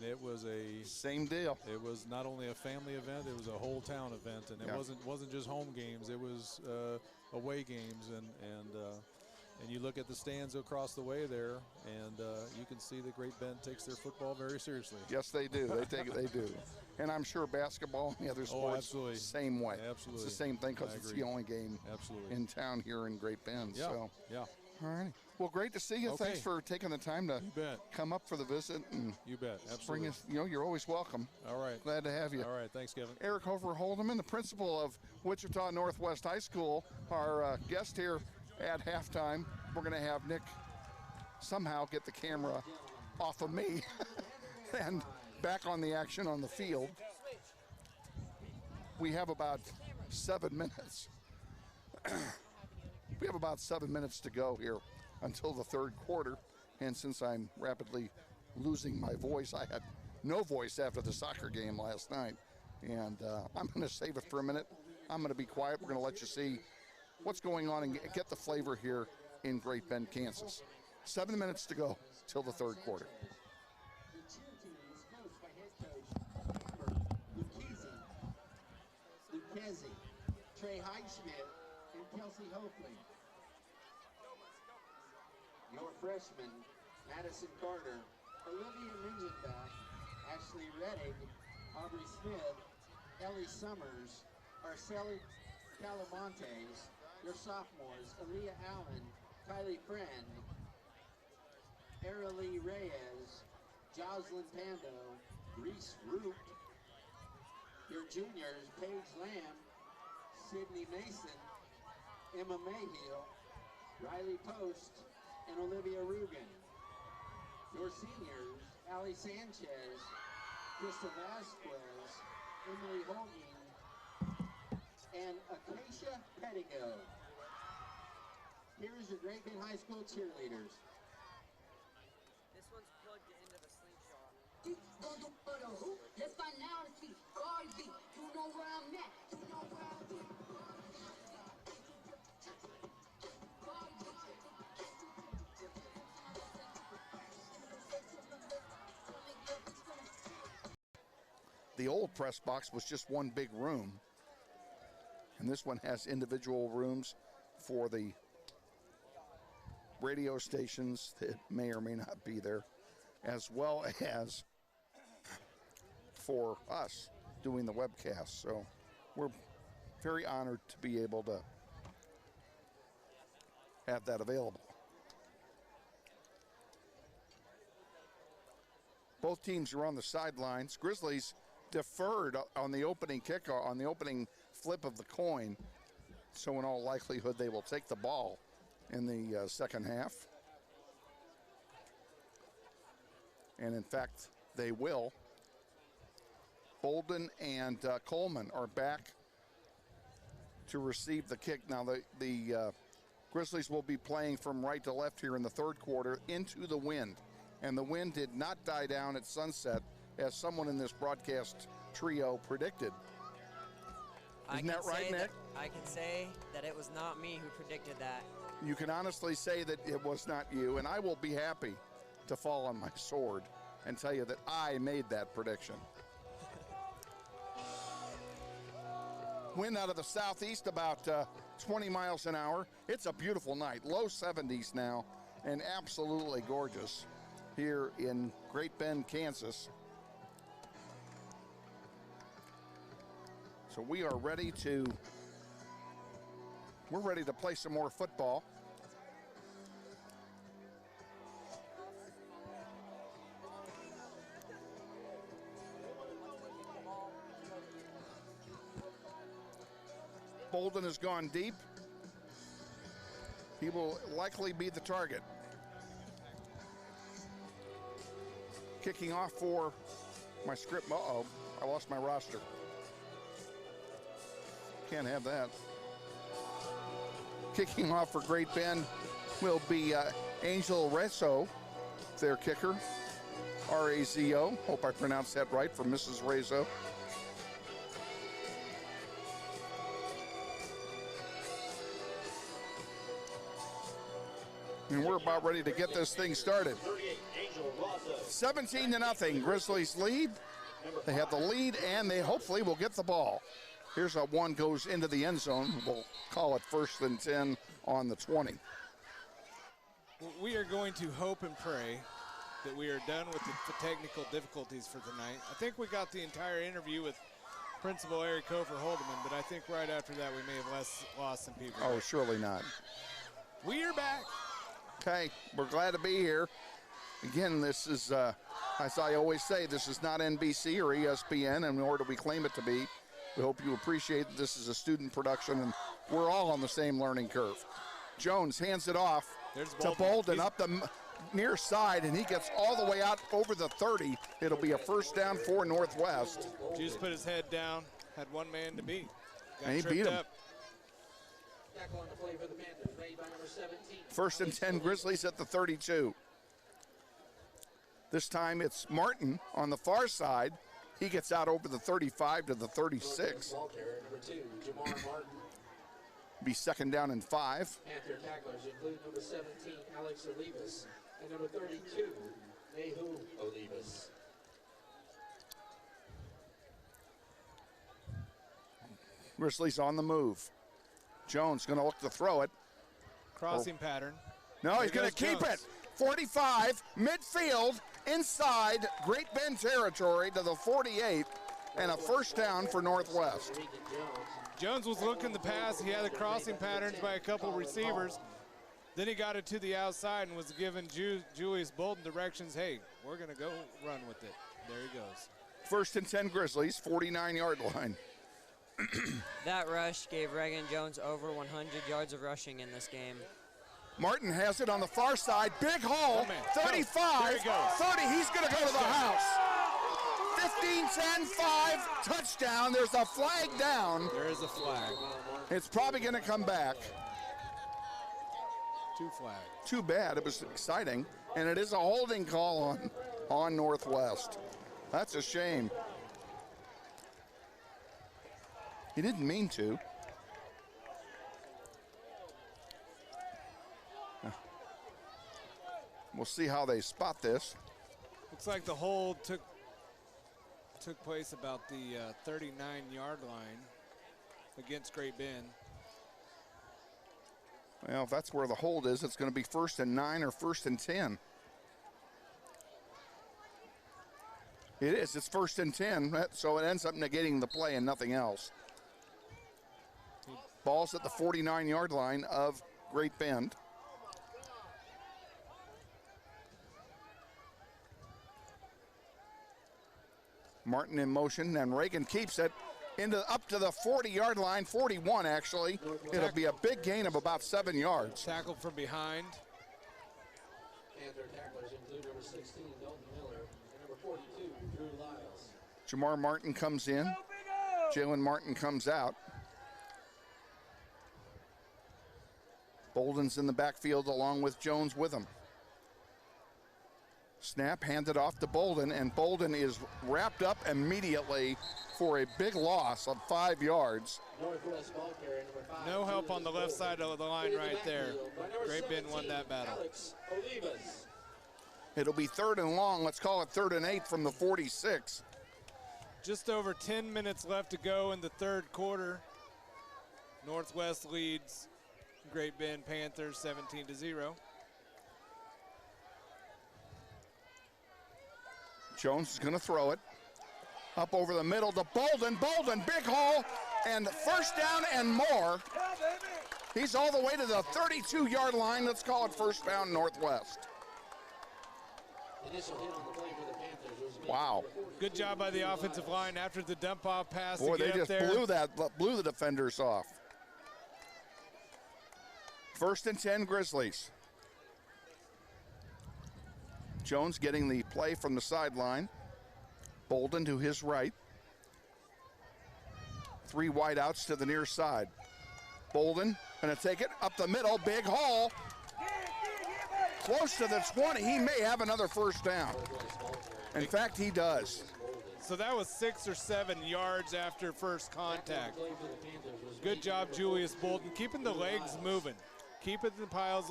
it was a same deal. It was not only a family event, it was a whole town event, and it wasn't just home games, it was away games, and you look at the stands across the way there, and you can see that Great Bend takes their football very seriously. Yes, they do. They do. And I'm sure basketball and the other sports, absolutely. Same way. Absolutely. It's the same thing because it's the only game in town here in Great Bend. Yeah. So. Yeah. All right. Well, great to see you. Okay. Thanks for taking the time to come up for the visit. And you bet. Absolutely. Bring us, you're always welcome. All right. Glad to have you. All right. Thanks, Kevin. Eric Hofer Holdeman, the principal of Wichita Northwest High School, our guest here at halftime. We're going to have Nick somehow get the camera off of me and back on the action on the field. We have about 7 minutes. We have about 7 minutes to go here until the third quarter. And since I'm rapidly losing my voice, I had no voice after the soccer game last night. And I'm going to save it for a minute. I'm going to be quiet. We're going to let you see what's going on and get the flavor here in Great Bend, Kansas. 7 minutes to go till the third quarter. The cheer team is coached by head coach Lucchese, Trey Highsmith, and Kelsey Hoefling. Your freshmen, Madison Carter, Olivia Mingenbach, Ashley Reddick, Aubrey Smith, Ellie Summers, Arceli Calamontes. Your sophomores, Aaliyah Allen, Kylie Friend, Aralee Reyes, Jocelyn Pando, Reese Root. Your juniors, Paige Lamb, Sydney Mason, Emma Mayhill, Riley Post, and Olivia Rugen. Your seniors, Ali Sanchez, Krista Vasquez, Emily Holton, and Acacia Pettigo. Here is your Great Bend High School cheerleaders. This one's plugged into the slingshot. Let's find out and see. Garvey, you know where I'm at. You know where I'm at. The old press box was just one big room, and this one has individual rooms for the radio stations that may or may not be there, as well as for us doing the webcast. So we're very honored to be able to have that available. Both teams are on the sidelines. Grizzlies deferred on the opening kickoff, on the opening flip of the coin. So in all likelihood, they will take the ball in the second half. And in fact, they will. Bolden and Coleman are back to receive the kick. Now the Grizzlies will be playing from right to left here in the third quarter into the wind. And the wind did not die down at sunset, as someone in this broadcast trio predicted. Isn't that right, Nick? I can say that it was not me who predicted that. You can honestly say that it was not you, and I will be happy to fall on my sword and tell you that I made that prediction. Wind out of the southeast about 20 miles an hour. It's a beautiful night. Low 70s now and absolutely gorgeous here in Great Bend, Kansas. So we are ready to play some more football. Bolden has gone deep. He will likely be the target. Kicking off for my script. Uh-oh, I lost my roster. Can't have that. Kicking off for Great Bend will be Angel Rezo, their kicker. R-A-Z-O. Hope I pronounced that right for Mrs. Rezo. And we're about ready to get this thing started. 17-0, Grizzlies lead. They have the lead, and they hopefully will get the ball. Here's a one goes into the end zone. We'll call it 1st and 10 on the 20. We are going to hope and pray that we are done with the technical difficulties for tonight. I think we got the entire interview with Principal Eric Kofer Holdeman, but I think right after that we may have lost some people. Oh, surely not. We are back. Okay, we're glad to be here. Again, this is, as I always say, this is not NBC or ESPN, and nor do we claim it to be. We hope you appreciate that this is a student production, and we're all on the same learning curve. Jones hands it off to Bolden up the near side, and he gets all the way out over the 30. It'll be a 1st down for Northwest. Juice put his head down, had one man to beat. And he beat him. Up. Tackle on the play for the Panthers, made by number 17. 1st and 10, Grizzlies at the 32. This time it's Martin on the far side. He gets out over the 35 to the 36. Ball carrier, number 2, Jamar Martin. Be 2nd down and 5. Panther tacklers include number 17, Alex Olivas, and number 32, Nehu Olivas. Grizzlies on the move. Jones going to look to throw it. Crossing pattern. No, he's going to keep it. 45, midfield, inside Great Bend territory to the 48, and a 1st down for Northwest. Jones was looking the pass. He had the crossing patterns by a couple receivers. Then he got it to the outside and was giving Julius Bolden directions. Hey, we're going to go run with it. There he goes. 1st and 10 Grizzlies, 49-yard line. That rush gave Reagan Jones over 100 yards of rushing in this game. Martin has it on the far side. Big hole. 35, 30. He's going to go to the house. 15, 10, 5. Touchdown. There's a flag down. There is a flag. It's probably going to come back. 2 flags. Too bad. It was exciting. And it is a holding call on Northwest. That's a shame. He didn't mean to. We'll see how they spot this. Looks like the hold took place about the 39-yard line against Great Bend. Well, if that's where the hold is, it's going to be 1st and 9 or 1st and 10. It is. It's 1st and 10, so it ends up negating the play and nothing else. Ball's at the 49-yard line of Great Bend. Martin in motion, and Reagan keeps it up to the 40-yard line, 41 actually. It'll be a big gain of about 7 yards. Tackled from behind. Panther tacklers include number 16, Dalton Miller, and number 42, Drew Lyles. Jamar Martin comes in. Jalen Martin comes out. Bolden's in the backfield along with Jones with him. Snap handed off to Bolden, and Bolden is wrapped up immediately for a big loss of 5 yards. Northwest ball carrier, number 5. No help on the left side of the line right there. Great Bend won that battle. Alex Olivas. It'll be 3rd and long. Let's call it 3rd and 8 from the 46. Just over 10 minutes left to go in the 3rd quarter. Northwest leads Great Bend Panthers 17-0. Jones is going to throw it up over the middle to Bolden. Bolden, big hole, and first down and more. He's all the way to the 32-yard line. Let's call it first down Northwest. Wow. Good job by the offensive line after the dump off pass. Boy, to get they up just there. blew the defenders off. First and 10 Grizzlies. Jones getting the play from the sideline. Bolden to his right. 3 wideouts to the near side. Bolden gonna take it up the middle, big hole. Close to the 20, he may have another first down. In fact, he does. So that was 6 or 7 yards after first contact. Good job, Julius Bolden, keeping the legs moving, keeping the piles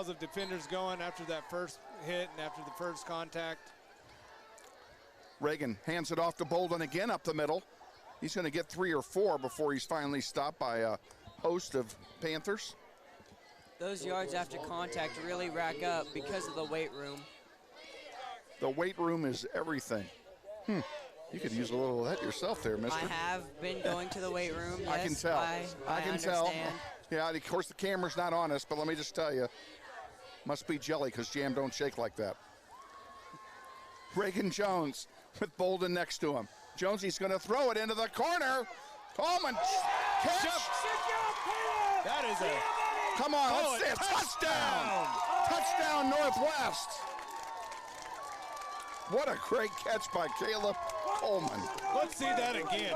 of defenders going after that first hit and after the first contact. Reagan hands it off to Bolden again up the middle. He's going to get 3 or 4 before he's finally stopped by a host of Panthers. Those yards after contact really rack up because of the weight room. The weight room is everything. You could use a little of that yourself there, mister. I have been going to the weight room. Yes, I can tell. I can understand. tell. Yeah, of course the camera's not on us, but let me just tell you, must be jelly because jam don't shake like that. Reagan Jones with Bolden next to him. Jonesy's going to throw it into the corner. Coleman catch. That is a Come on, let's see it. Touchdown! Touchdown Northwest. What a great catch by Caleb Coleman. Let's see that again.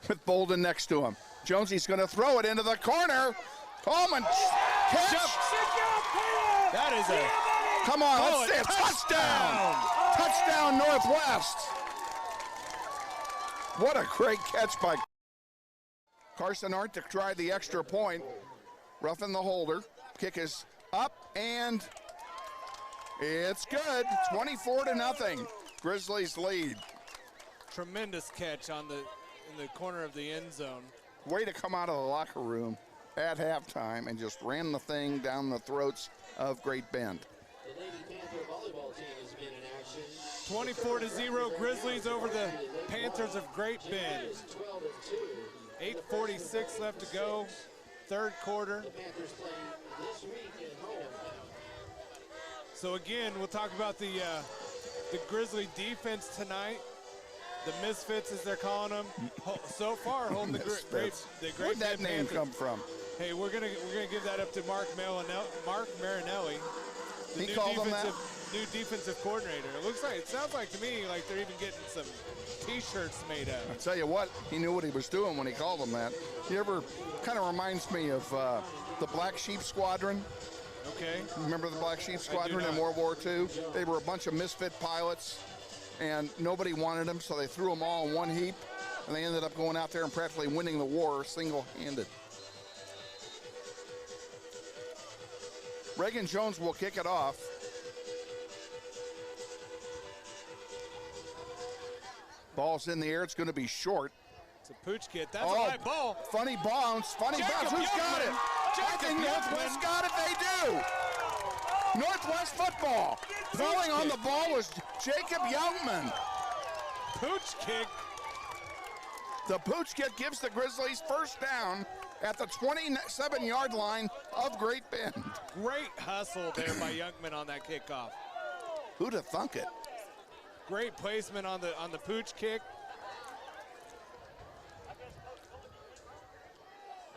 With Bolden next to him. Jonesy's going to throw it into the corner. Coleman catch. That is a Come on, let's see it. Touchdown! Touchdown Northwest. What a great catch by Carson Hart to try the extra point. Roughing the holder. Kick is up and it's good. 24-0. Grizzlies lead. tremendous catch in the corner of the end zone. Way to come out of the locker room at halftime and just ran the thing down the throats of Great Bend. The Lady Panther volleyball team has been in action. 24-0 Grizzlies over the Panthers of Great Bend. 8:46 left to go, third quarter. The Panthers play this week at home. So again, we'll talk about the Grizzly defense tonight. The Misfits, as they're calling them, so far holding the Great Where'd that name come from? Hey, we're gonna give that up to Mark Marinelli. He called them that? New defensive coordinator. It sounds like to me like they're even getting some T-shirts made up. I'll tell you what, he knew what he was doing when he called them that. He kind of reminds me of the Black Sheep Squadron. Okay. Remember the Black Sheep Squadron in World War II? They were a bunch of misfit pilots, and nobody wanted them, so they threw them all in one heap, and they ended up going out there and practically winning the war single-handed. Reagan Jones will kick it off. Ball's in the air. It's going to be short. It's a pooch kid. That's a high ball. Funny bounce. Funny bounce. Who's got it? I think Northwest got it. They do. Northwest football. Falling on the ball was Jacob Youngman. Pooch kick. The pooch kick gives the Grizzlies first down at the 27-yard line of Great Bend. Great hustle there by Youngman on that kickoff. Who'd have thunk it? Great placement on the pooch kick.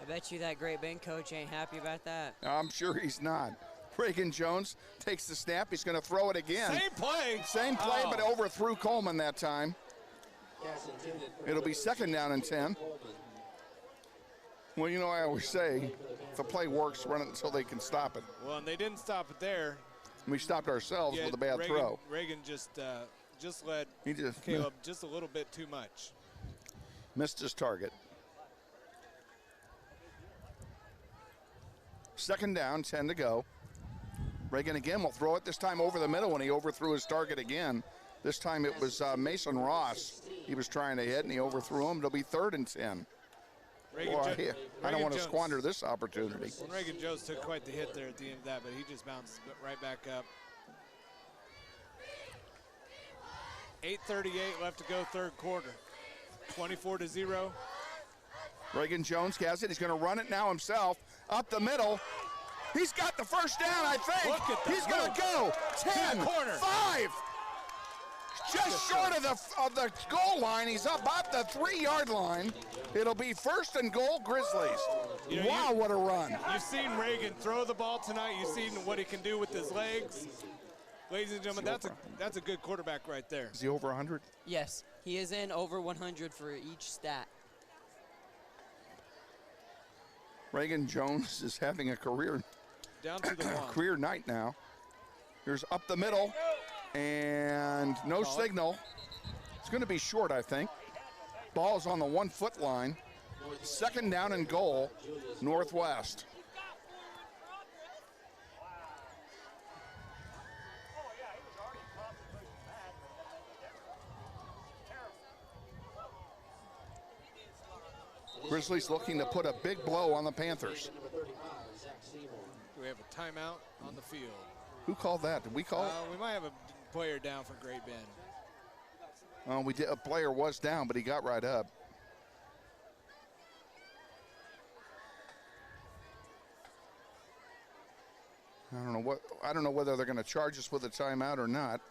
I bet you that Great Bend coach ain't happy about that. I'm sure he's not. Reagan Jones takes the snap. He's going to throw it again. Same play, but overthrew Coleman that time. It'll be second down and 10. Well, you know, I always say, if a play works, run it until they can stop it. Well, and they didn't stop it there. We stopped ourselves with a bad throw. Reagan just led Caleb just a little bit too much. Missed his target. Second down, 10 to go. Reagan again will throw it, this time over the middle when he overthrew his target again. This time it was Mason Ross He was trying to hit, and he overthrew him. It'll be 3rd and 10. Boy, I don't want to squander this opportunity. Well, Reagan Jones took quite the hit there at the end of that, but he just bounced right back up. 8:38 left to go, 3rd quarter. 24-0. Reagan Jones has it. He's going to run it now himself. Up the middle. He's got the first down, I think. Look at that. He's going to go. 10, 5. Just short of the goal line. He's about the 3-yard line. It'll be 1st and goal, Grizzlies. You know, wow, what a run. You've seen Reagan throw the ball tonight. You've seen what he can do with his legs. Ladies and gentlemen, that's a good quarterback right there. Is he over 100? Yes, he is in over 100 for each stat. Reagan Jones is having a career down to the one. Career night now. Here's up the middle, and no signal. It's going to be short, I think. Ball's on the 1-foot line. 2nd down and goal, Northwest. Grizzlies looking to put a big blow on the Panthers. Do we have a timeout on the field? Who called that? Did we call it? We might have a player down for Great Bend. We did. A player was down, but he got right up. I don't know whether they're going to charge us with a timeout or not.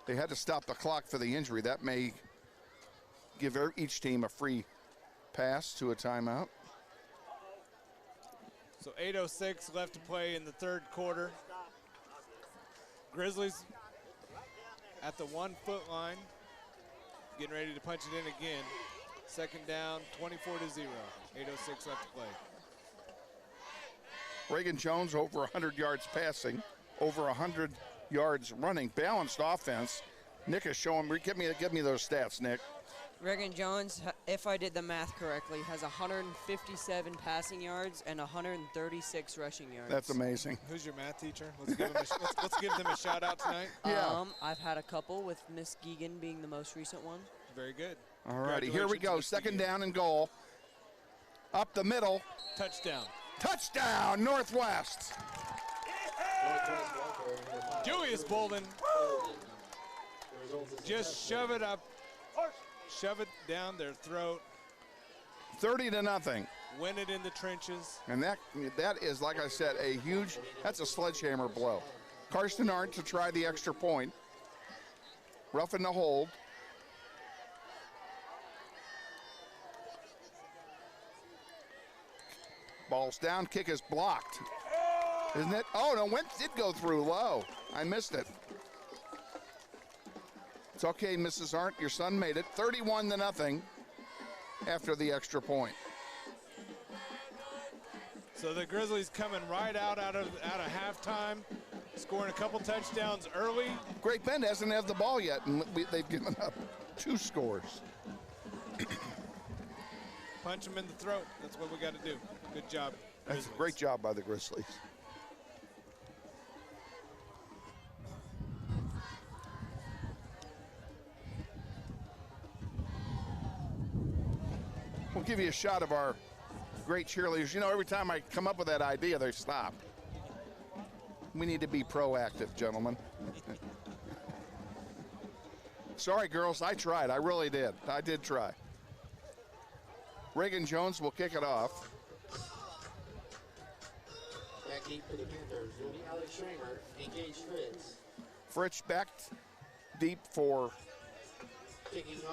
They had to stop the clock for the injury. That may give each team a free pass to a timeout. So 8:06 left to play in the 3rd quarter. Grizzlies at the 1-foot line, getting ready to punch it in again. 2nd down, 24-0. 8:06 left to play. Reagan Jones over 100 yards passing, over 100 yards running. Balanced offense. Nick is showing. Give me those stats, Nick. Reagan Jones, if I did the math correctly, has 157 passing yards and 136 rushing yards. That's amazing. Who's your math teacher? Let's give them a shout out tonight. Yeah. I've had a couple, with Miss Geegan being the most recent one. Very good. All righty, here we go. 2nd down and goal. Up the middle. Touchdown. Touchdown, Northwest. Julius Bolden. Just shove it up. Shove it down their throat. 30-0. Win it in the trenches. And that is, like I said, that's a sledgehammer blow. Karsten Arndt to try the extra point. Roughing the hold. Ball's down, kick is blocked. Isn't it? Oh, no, did go through low. I missed it. It's okay, Mrs. Arndt, your son made it. 31-0 after the extra point. So the Grizzlies coming right out of halftime, scoring a couple touchdowns early. Great Bend hasn't had the ball yet, and they've given up 2 scores. Punch them in the throat. That's what we got to do. Good job, That's a great job by the Grizzlies. We'll give you a shot of our great cheerleaders. You know, every time I come up with that idea, they stop. We need to be proactive, gentlemen. Sorry, girls, I tried. I really did. I did try. Reagan Jones will kick it off. Back deep for the Panthers will be Alex Schramer, engage Fritz. Fritz back deep for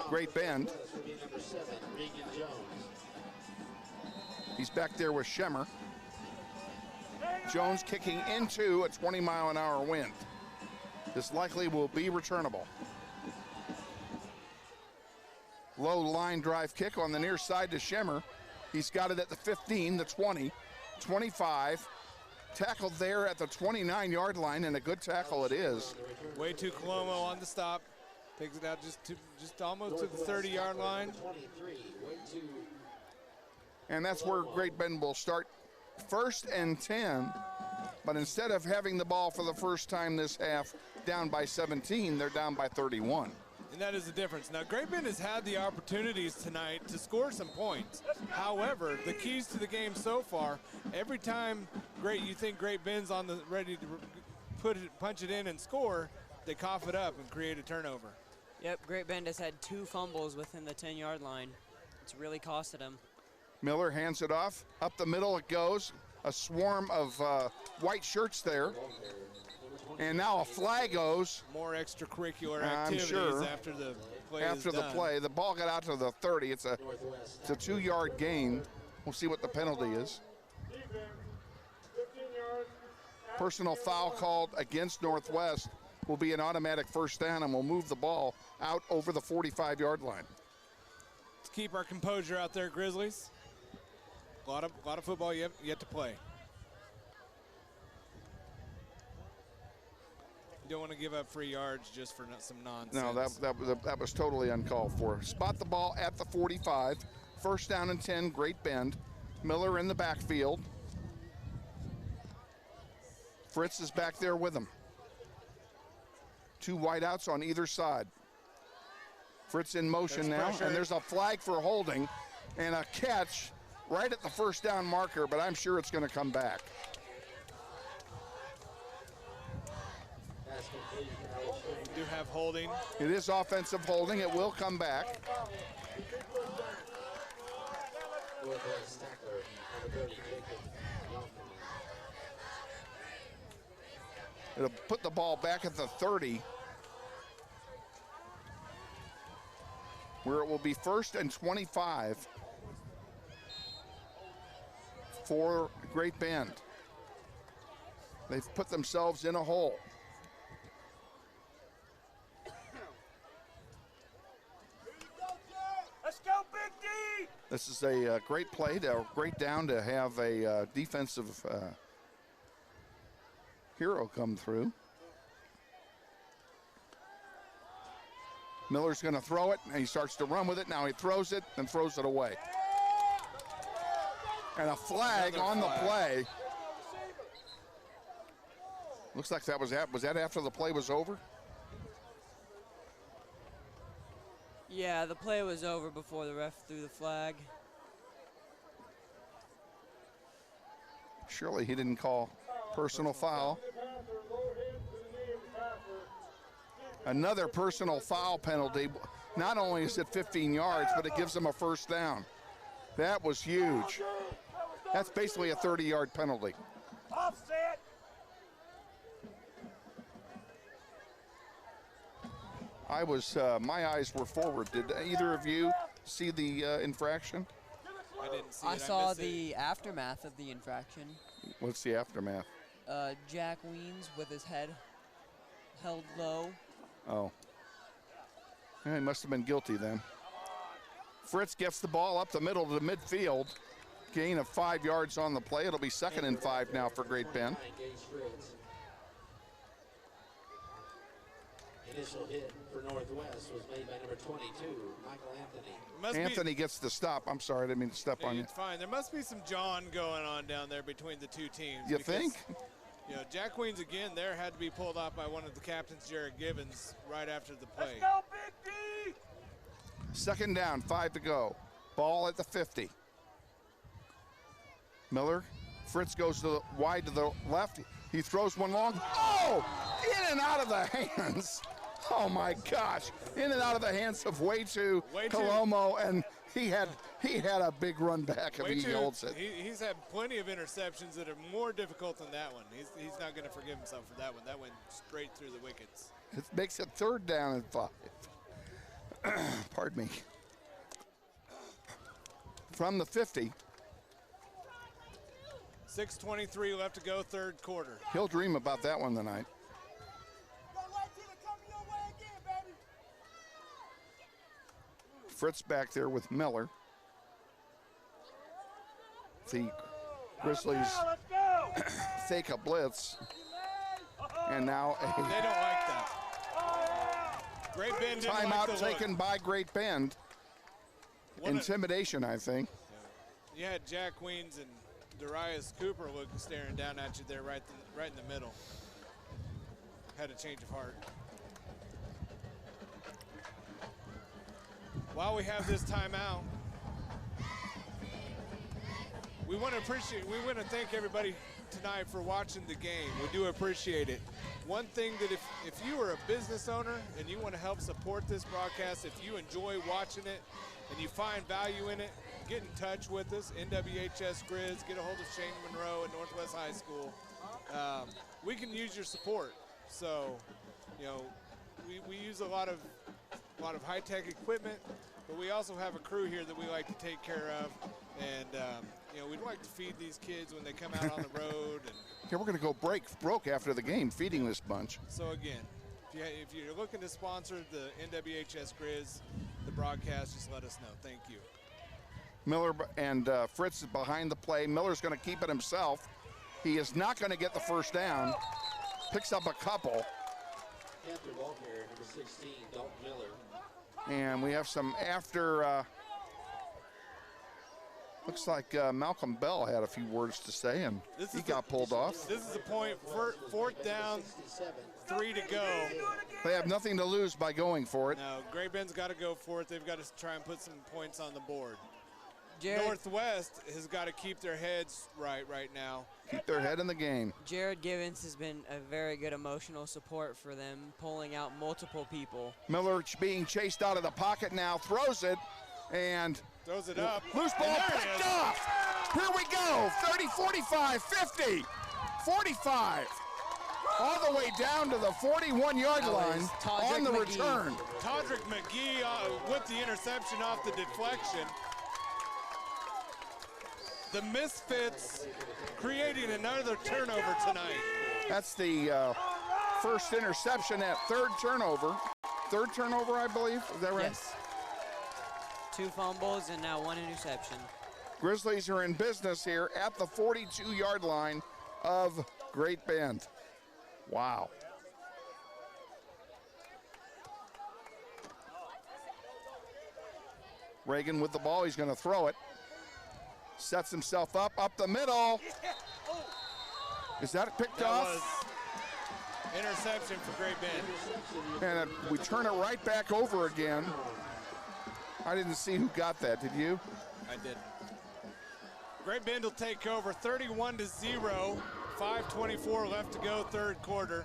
Great Bend. Will be number 7, Reagan Jones. He's back there with Schemmer. Jones kicking into a 20-mile-an-hour wind. This likely will be returnable. Low line drive kick on the near side to Schemmer. He's got it at the 15, the 20, 25. Tackled there at the 29-yard line, and a good tackle it is. Way too Colomo on the stop. Takes it out just almost to the 30-yard line. And that's where Great Bend will start 1st and 10. But instead of having the ball for the first time this half down by 17, they're down by 31. And that is the difference. Now, Great Bend has had the opportunities tonight to score some points. However, the keys to the game so far, every time you think Great Bend's on the ready to punch it in and score, they cough it up and create a turnover. Yep, Great Bend has had 2 fumbles within the 10-yard line. It's really costed them. Miller hands it off. Up the middle it goes. A swarm of white shirts there. And now a flag goes. More extracurricular activities after the play is done. The ball got out to the 30. It's a 2-yard gain. We'll see what the penalty is. Personal foul called against Northwest will be an automatic first down, and we'll move the ball out over the 45-yard line. Let's keep our composure out there, Grizzlies. A lot of football yet to play. You don't want to give up free yards just for some nonsense. No, that was totally uncalled for. Spot the ball at the 45. First down and 10, Great Bend. Miller in the backfield. Fritz is back there with him. 2 wideouts on either side. Fritz in motion now, and there's a flag for holding and a catch right at the first down marker, but I'm sure it's going to come back. We do have holding. It is offensive holding. It will come back. It'll put the ball back at the 30, where it will be 1st and 25 for Great Bend. They've put themselves in a hole. Let's go, Big D! This is a great play, a great down to have a defensive hero come through. Miller's going to throw it, and he starts to run with it. Now he throws it and throws it away. And a flag on the play. Looks like that was that after the play was over? Yeah, the play was over before the ref threw the flag. Surely he didn't call personal foul. Another personal foul penalty. Not only is it 15 yards, but it gives them a first down. That was huge. That's basically a 30-yard penalty. Offset! My eyes were forward. Did either of you see the infraction? I didn't see it. I saw the aftermath of the infraction. What's the aftermath? Jack Weens with his head held low. Oh. Yeah, he must have been guilty then. Fritz gets the ball up the middle to the midfield. Gain of 5 yards on the play. It'll be 2nd and 5 now for Great Bend. Initial hit for Northwest was made by number 22, Michael Anthony. Anthony gets the stop. I'm sorry, I didn't mean to step on you. It's fine. There must be some John going on down there between the two teams. You think? You know, Jack Queens again there had to be pulled off by one of the captains, Jared Gibbons, right after the play. Let's go, Big D! 2nd down, 5 to go. Ball at the 50. Miller, Fritz goes to the wide to the left. He throws one long. Oh! In and out of the hands. Oh my gosh! In and out of the hands of Way2 Colomo, and he had a big run back if he holds it. He's had plenty of interceptions that are more difficult than that one. He's not going to forgive himself for that one. That went straight through the wickets. It makes it 3rd down and 5. Pardon me. From the 50. 6:23 left to go, 3rd quarter. He'll dream about that one tonight. Fritz back there with Miller. The Grizzlies fake a blitz. And now they don't like that. Great Bend didn't timeout like the taken look. by Great Bend. Intimidation, I think. You had Jack Weens and Darius Cooper staring down at you there right in the middle. Had a change of heart. while we have this timeout, we want to thank everybody tonight for watching the game. We do appreciate it. One thing that if you are a business owner and you want to help support this broadcast, if you enjoy watching it and you find value in it, get in touch with us, NWHS Grizz, get a hold of Shane Monroe at Northwest High School. We can use your support. So, you know, we use a lot of high-tech equipment, but we also have a crew here that we like to take care of. And, you know, we'd like to feed these kids when they come out on the road. And Okay, we're going to go broke after the game feeding this bunch. so, again, if you're looking to sponsor the NWHS Grizz, the broadcast, just let us know. Thank you. Miller and Fritz is behind the play. Miller's going to keep it himself. He is not going to get the first down. Picks up a couple. Panther ball carrier, number 16, Dalton Miller. And we have some after. Looks like Malcolm Bell had a few words to say, and he got pulled off. This is a point, fourth down, 3 to go. They have nothing to lose by going for it. No, Great Bend's got to go for it. They've got to try and put some points on the board. Jared, Northwest has got to keep their heads right now. Keep their head in the game. Jared Givens has been a very good emotional support for them, pulling out multiple people. Miller being chased out of the pocket now, throws it, and throws it up. Loose ball picked off. Here we go. 30, 45, 50, 45. All the way down to the 41-yard line on the return. Todrick McGee with the interception off the deflection. The Misfits creating another turnover tonight. That's the first interception at third turnover. Third turnover, I believe. Is that right? Yes. 2 fumbles and now 1 interception. Grizzlies are in business here at the 42-yard line of Great Bend. Wow. Reagan with the ball. He's going to throw it. Sets himself up the middle. Is that picked off? Was interception for Great Bend. And we turn it right back over again. I didn't see who got that. Did you? I did. Great Bend will take over 31-0. 5:24 left to go, third quarter.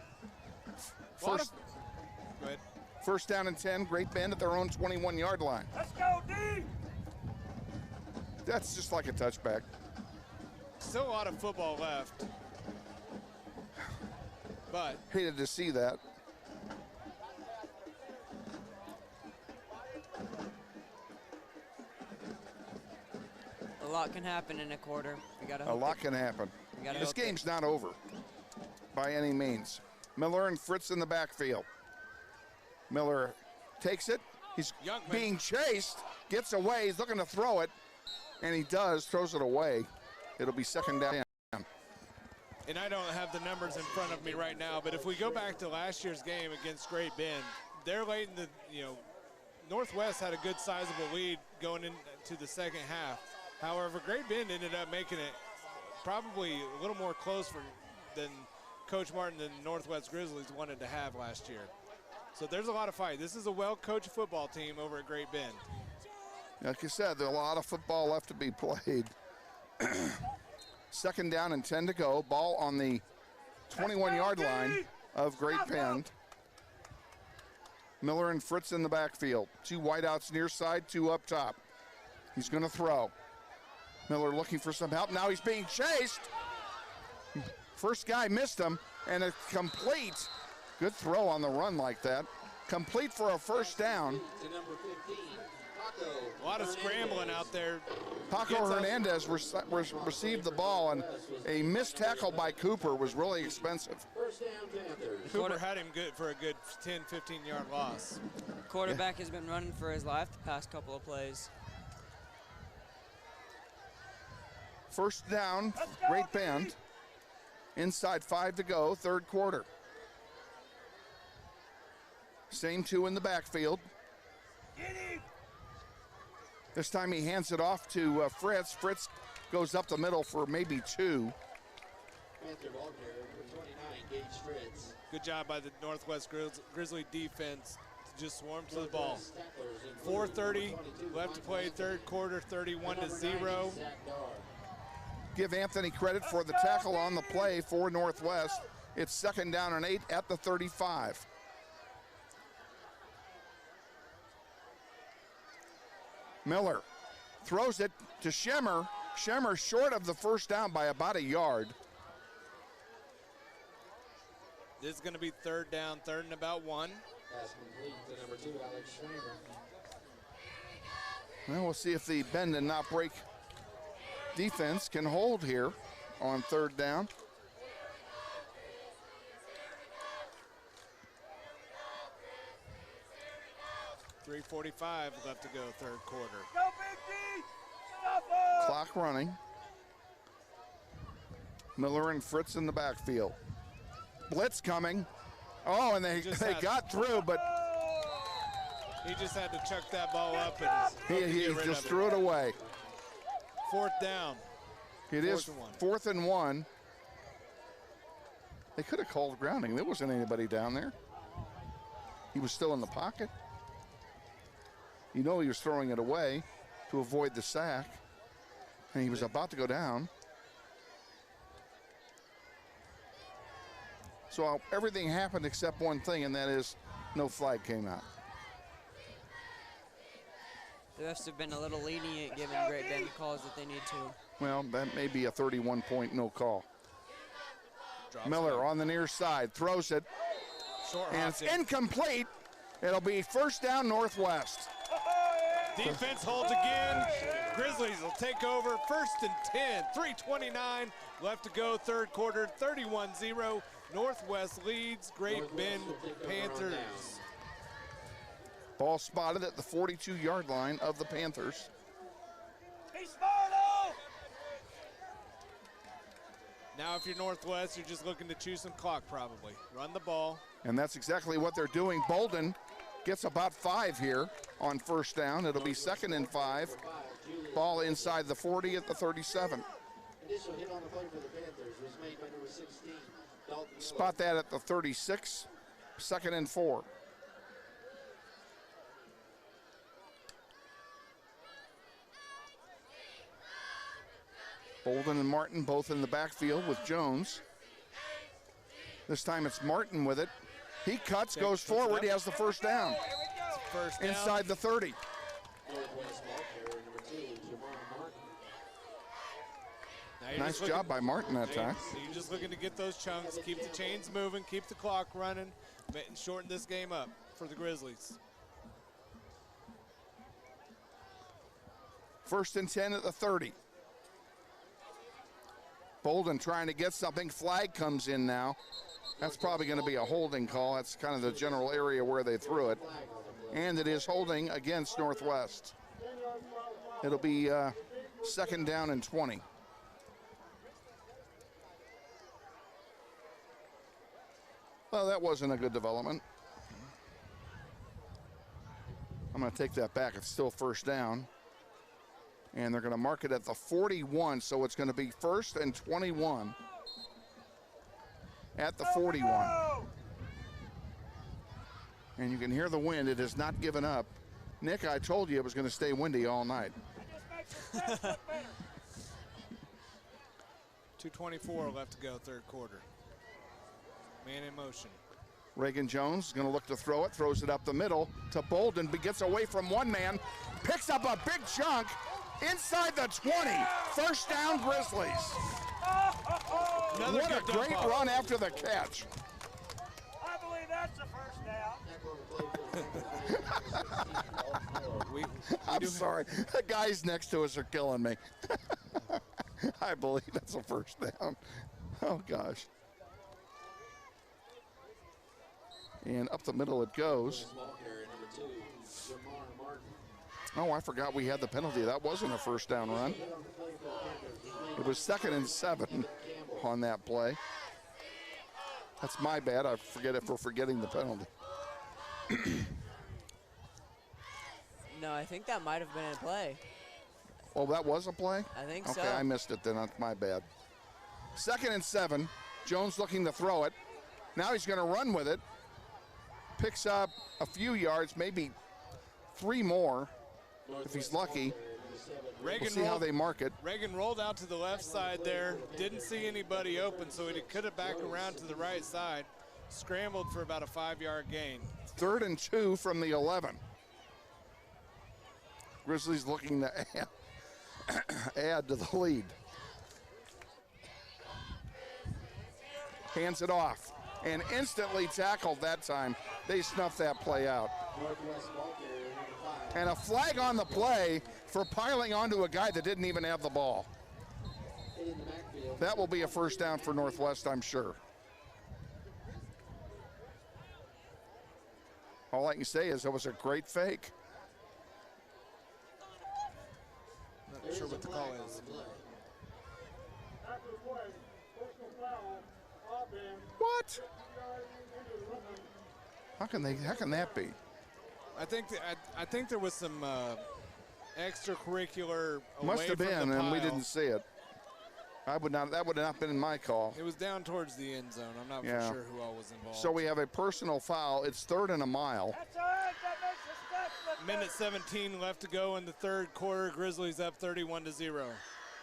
Go ahead. First down and 10. Great Bend at their own 21-yard line. Let's go, D! That's just like a touchback. Still a lot of football left. But hated to see that. A lot can happen in a quarter. A lot can happen. This game's not over by any means. Miller and Fritz in the backfield. Miller takes it. He's being chased, gets away. He's looking to throw it, and he does, throws it away. It'll be second down. And I don't have the numbers in front of me right now, but if we go back to last year's game against Great Bend, they're late in the, Northwest had a good sizable lead going into the second half. However, Great Bend ended up making it probably a little more close than Coach Martin and the Northwest Grizzlies wanted to have last year. So there's a lot of fight. This is a well-coached football team over at Great Bend. Like you said, there's a lot of football left to be played. Second down and 10 to go. Ball on the 21-yard line of Great Bend. Miller and Fritz in the backfield. 2 wideouts near side, 2 up top. He's going to throw. Miller looking for some help. Now he's being chased. First guy missed him, and a complete. Good throw on the run like that. Complete for a first down. To number 15, Paco. A lot of scrambling out there. Paco Hernandez received the ball, and a missed tackle by Cooper was really expensive. First down, Panthers. Cooper had him good for a good 10, 15-yard loss. Quarterback has been running for his life the past couple of plays. First down, Great Bend. Inside 5 to go, third quarter. Same 2 in the backfield. This time he hands it off to Fritz. Fritz goes up the middle for maybe 2. Panther ball carrier, number 29, Gage Fritz. Good job by the Northwest Grizzly defense just swarm to the ball. 4:30 left to play, third quarter, 31-0. Give Anthony credit for the tackle on the play for Northwest. It's 2nd down and 8 at the 35. Miller throws it to Schemmer. Schemmer short of the first down by about a yard. This is going to be 3rd down, 3rd and about 1. Pass complete to number 2, Alex Schramer. Well, we'll see if the bend and not break defense can hold here on 3rd down. .345 left to go, 3rd quarter. Go, Big D! Shuffle! Clock running. Miller and Fritz in the backfield. Blitz coming. Oh, and they got through, but he just had to chuck that ball up and he just threw it away. 4th down. It is 4th and 1. They could have called grounding. There wasn't anybody down there. He was still in the pocket. You know he was throwing it away to avoid the sack, and he was about to go down. So everything happened except one thing, and that is no flag came out. The refs have been a little lenient giving Great Bend the calls that they need to. Well, that may be a 31-point no call. Miller on the near side, throws it, and it's incomplete. It'll be 1st down Northwest. Defense holds again. Grizzlies will take over, 1st and 10, 3:29 left to go, 3rd quarter, 31-0. Northwest leads Great Bend Panthers. Ball spotted at the 42-yard line of the Panthers. Be smart, Now if you're Northwest, you're just looking to chew some clock probably. Run the ball. And that's exactly what they're doing. Bolden gets about 5 here on 1st down. It'll be 2nd and 5. Ball inside the 40 at the 37. Initial hit on the play for the Panthers was made by number 16, Dalton Miller. Spot that at the 36. 2nd and 4. Bolden and Martin both in the backfield with Jones. This time it's Martin with it. He cuts, goes forward. He has the 1st down. First down. Inside the 30. Northwest ball carrier number 2, Jamar Martin. Nice job by Martin that time. So you're just looking to get those chunks, keep the chains moving, keep the clock running, and shorten this game up for the Grizzlies. 1st and 10 at the 30. Bolden trying to get something. Flag comes in now. That's probably going to be a holding call. That's kind of the general area where they threw it. And it is holding against Northwest. It'll be 2nd down and 20. Well, that wasn't a good development. I'm going to take that back. It's still 1st down. And they're going to mark it at the 41, so it's going to be 1st and 21 at the 41. And you can hear the wind. It has not given up. Nick, I told you it was going to stay windy all night. 2:24 left to go, 3rd quarter. Man in motion. Reagan Jones is going to look to throw it, throws it up the middle to Bolden, but gets away from one man, picks up a big chunk inside the 20. 1st down, Grizzlies. What a great run after the catch. I believe that's the 1st down. I'm sorry. The guys next to us are killing me. I believe that's a 1st down. Oh, gosh. And up the middle it goes. Oh, I forgot we had the penalty. That wasn't a 1st down run. It was 2nd and 7 on that play. That's my bad. I forget if we're forgetting the penalty. No, I think that might have been a play. Oh, that was a play? I think so. Okay, I missed it then. That's my bad. 2nd and 7. Jones looking to throw it. Now he's going to run with it. picks up a few yards, maybe 3 more if he's lucky. We'll see how they mark it. Reagan rolled out to the left side there, didn't see anybody open, so he could have back around to the right side, scrambled for about a 5-yard gain. 3rd and 2 from the 11. Grizzlies looking to add to the lead. Hands it off and instantly tackled that time. They snuffed that play out. And a flag on the play for piling onto a guy that didn't even have the ball. That will be a first down for Northwest, I'm sure. All I can say is it was a great fake. Not sure what the call is. What? How can that be? I think there was some extracurricular. Must have been, and we pile. didn't see it. That would not have been in my call. It was down towards the end zone. I'm not for sure who all was involved. So we have a personal foul. It's 3rd and a mile. Minute 17 left to go in the 3rd quarter. Grizzlies up 31-0.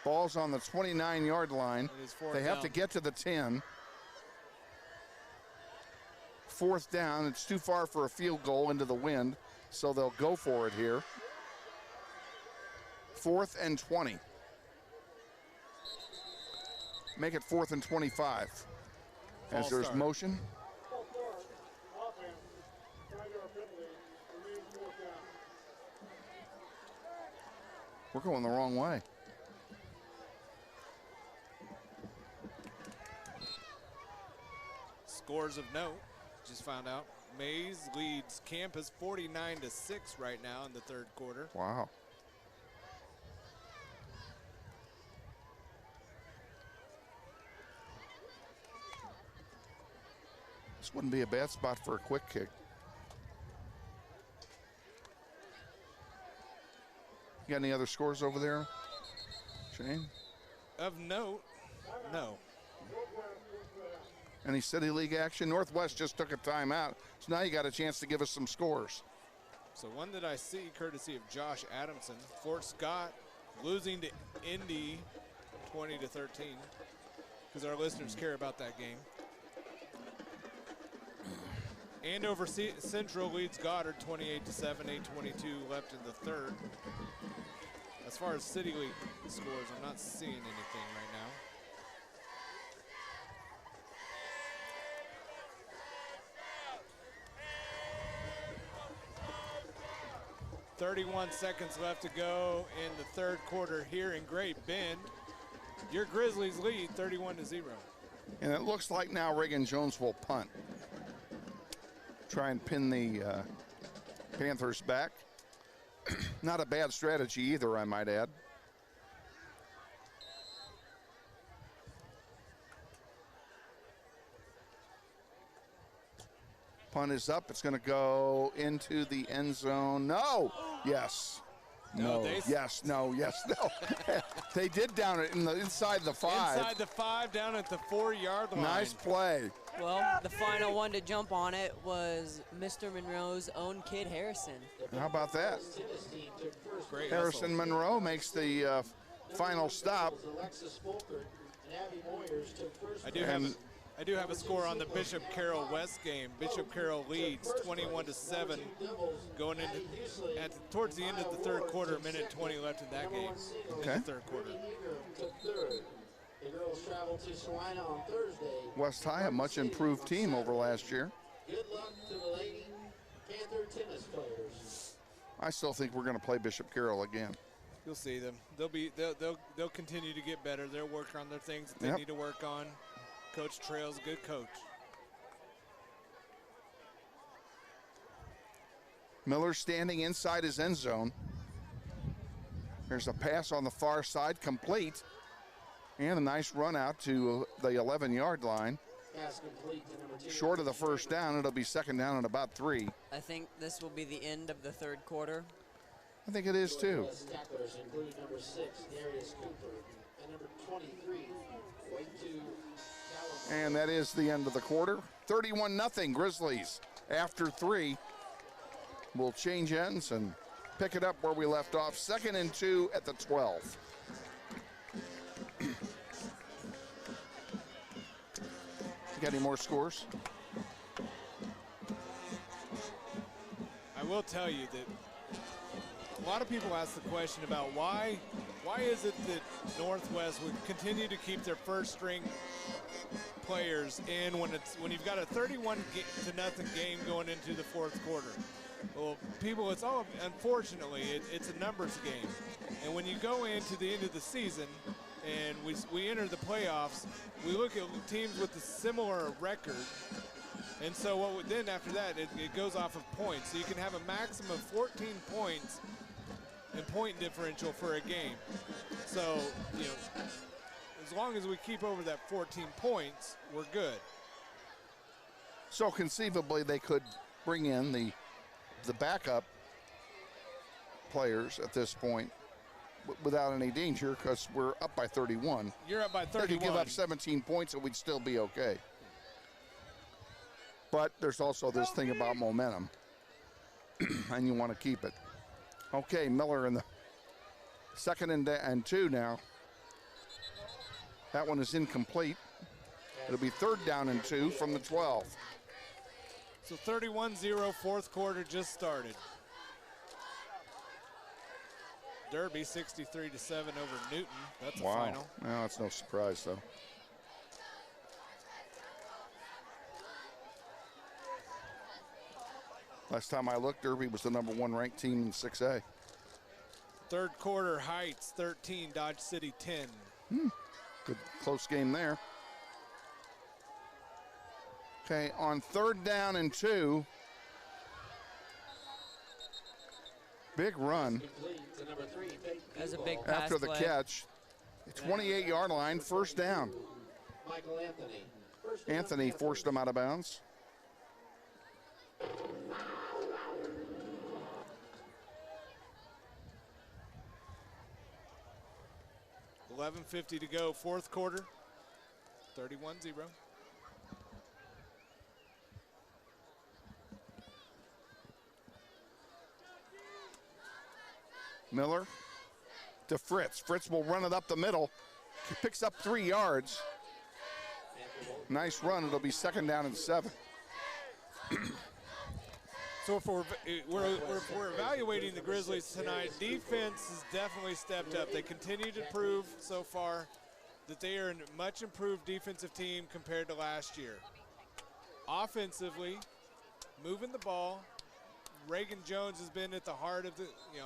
Ball's on the 29-yard line. It is 4th They have down. to get to the 10. 4th down. It's too far for a field goal into the wind, so they'll go for it here. 4th and 20. Make it 4th and 25. As False there's start. motion. We're going the wrong way. Scores of note. Just found out. Mays leads Campus 49-6 right now in the 3rd quarter. Wow. This wouldn't be a bad spot for a quick kick. You got any other scores over there, Shane? Of note, no. Any City League action? Northwest just took a timeout, so now you got a chance to give us some scores. So one that I see, courtesy of Josh Adamson. Fort Scott losing to Indy 20-13, because our listeners care about that game. Andover Central leads Goddard 28-7, 8:22 left in the 3rd. As far as City League scores, I'm not seeing anything right now. $31 left to go in the 3rd quarter here in Great Bend. Your Grizzlies lead 31-0. And it looks like now Reagan Jones will punt. Try and pin the Panthers back. Not a bad strategy either, I might add. Punt is up. It's going to go into the end zone. No. Yes. No. Yes. No. Yes. No. They did down it inside the 5. Inside the 5, down at the 4-yard line. Nice play. Well, the final one to jump on it was Mr. Monroe's own kid, Harrison. How about that? Great Harrison hustle. Monroe makes the final stop. I do have a score on the Bishop Carroll West game. Bishop Carroll leads 21-7 going into towards the end of the 3rd quarter, a minute 20 left in that game. Okay. In the 3rd quarter. The girls travel to Salina on Thursday. West High, a much improved team over last year. Good luck to the Lady Panther tennis players. I still think we're going to play Bishop Carroll again. You'll see them. They'll continue to get better. They'll work on their things that they need to work on. Coach Trail's a good coach. Miller standing inside his end zone. There's a pass on the far side, complete. And a nice run out to the 11-yard line. Pass complete to number 2. Short of the first down, it'll be 2nd down and about 3. I think this will be the end of the 3rd quarter. I think it is too. Tacklers include number 6, Darius Cooper, and number 23, White 2, And that is the end of the quarter. 31-0 Grizzlies after 3. We'll change ends and pick it up where we left off. 2nd and 2 at the 12. Got any more scores? I will tell you that a lot of people ask the question about why is it that Northwest would continue to keep their first string players in when you've got a 31-0 game going into the 4th quarter. Well, people, unfortunately, it's a numbers game. And when you go into the end of the season and we enter the playoffs, we look at teams with a similar record. And so then after that, it goes off of points. So you can have a maximum of 14 points in point differential for a game. So, as long as we keep over that 14 points, we're good. So conceivably, they could bring in the backup players at this point without any danger because we're up by 31. You're up by 31. They could give up 17 points and we'd still be okay. But there's also this thing about momentum, and you want to keep it. Okay, Miller in the 2nd and 2 now. That one is incomplete. It'll be 3rd down and 2 from the 12. So 31-0, 4th quarter just started. Derby 63-7 over Newton. That's a final. No, that's no surprise though. Last time I looked, Derby was the #1 ranked team in 6A. 3rd quarter, Heights 13, Dodge City 10. Good close game there. Okay, on 3rd down and 2. Big run. That's a big pass after the play. catch. 28-yard line, 1st down. Michael Anthony. Anthony forced him out of bounds. $11:50 to go, 4th quarter, 31-0. Miller to Fritz. Fritz will run it up the middle. He picks up 3 yards. Nice run. It'll be 2nd down and 7. So if we're evaluating the Grizzlies tonight, defense has definitely stepped up. They continue to prove so far that they are a much improved defensive team compared to last year. Offensively, moving the ball, Reagan Jones has been at the heart of the,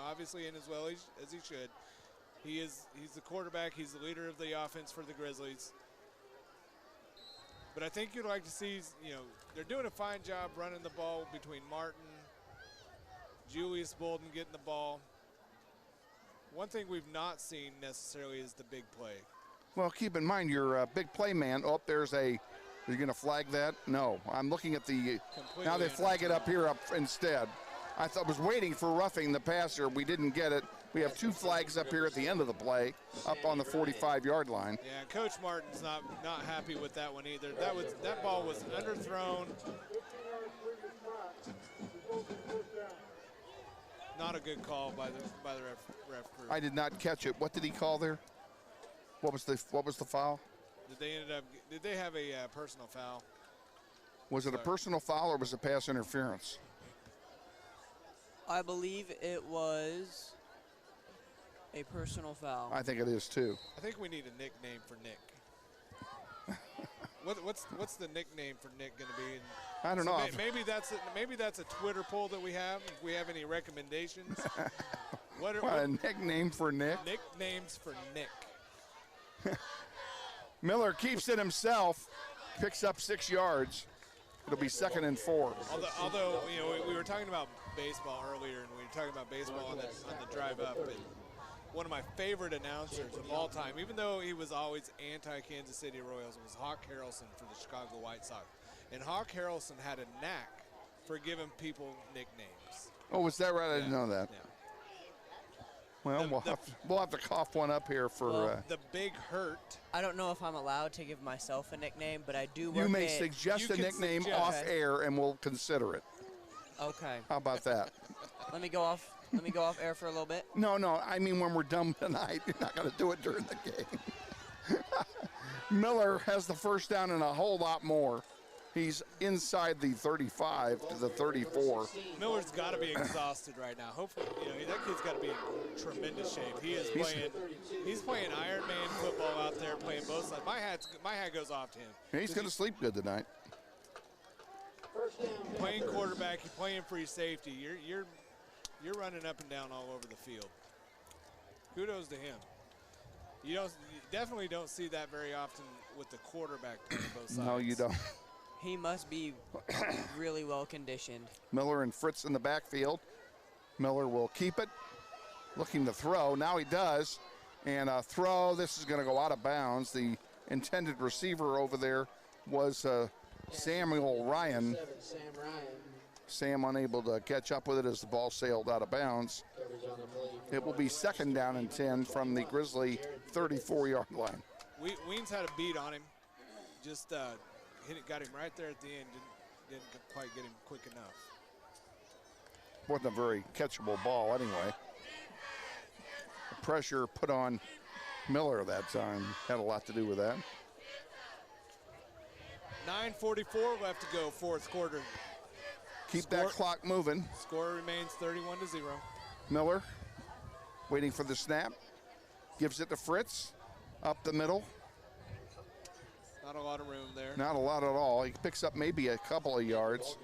obviously in as well as he should. He's the quarterback. He's the leader of the offense for the Grizzlies. But I think you'd like to see, they're doing a fine job running the ball between Martin, Julius Bolden getting the ball. One thing we've not seen necessarily is the big play. Well, keep in mind your big play man. Oh, there's a. Are you going to flag that? No. I'm looking at the. Completely now they flag it up here instead. I was waiting for roughing the passer. We didn't get it. We have 2 flags up here at the end of the play, up on the 45-yard line. Yeah, Coach Martin's not happy with that one either. That ball was underthrown. Not a good call by the ref crew. I did not catch it. What did he call there? What was the foul? Did they have a personal foul? Was it a personal foul or was it pass interference? I believe it was a personal foul. I think it is too. I think we need a nickname for Nick. What's the nickname for Nick going to be? I don't know. Maybe that's a Twitter poll that we have. If we have any recommendations. What a nickname for Nick? Nicknames for Nick. Miller keeps it himself, picks up 6 yards. It'll be 2nd and 4. Although we were talking about baseball earlier, and we were talking about baseball on the drive up. And one of my favorite announcers of all time, even though he was always anti-Kansas City Royals, was Hawk Harrelson for the Chicago White Sox. And Hawk Harrelson had a knack for giving people nicknames. Oh, was that right? I didn't know that. Yeah. Well, we'll have to cough one up here for. Well, the big hurt. I don't know if I'm allowed to give myself a nickname, but I do work you may at, suggest a nickname off air, and we'll consider it. Okay. How about that? Let me go off air for a little bit. No, I mean when we're done tonight. You're not going to do it during the game. Miller has the first down and a whole lot more. He's inside the 35 to the 34. Miller's got to be exhausted right now. Hopefully, that kid's got to be in tremendous shape. He's playing Iron Man football out there, playing both sides. My hat goes off to him. He's going to sleep good tonight. Playing quarterback, you're playing free safety. You're running up and down all over the field. Kudos to him. You definitely don't see that very often with the quarterback playing both sides. No, you don't. He must be really well conditioned. Miller and Fritz in the backfield. Miller will keep it. Looking to throw. Now he does. And a throw. This is going to go out of bounds. The intended receiver over there was Samuel Ryan. Sam unable to catch up with it as the ball sailed out of bounds. It will be 2nd down and 10 from the Grizzly 34-yard line. Weens had a beat on him. Just got him right there at the end. Didn't quite get him quick enough. Wasn't a very catchable ball anyway. The pressure put on Miller that time had a lot to do with that. 9:44 left to go, 4th quarter. Keep that clock moving. Score remains 31-0. Miller waiting for the snap. Gives it to Fritz. Up the middle. Not a lot of room there. Not a lot at all. He picks up maybe a couple of yards.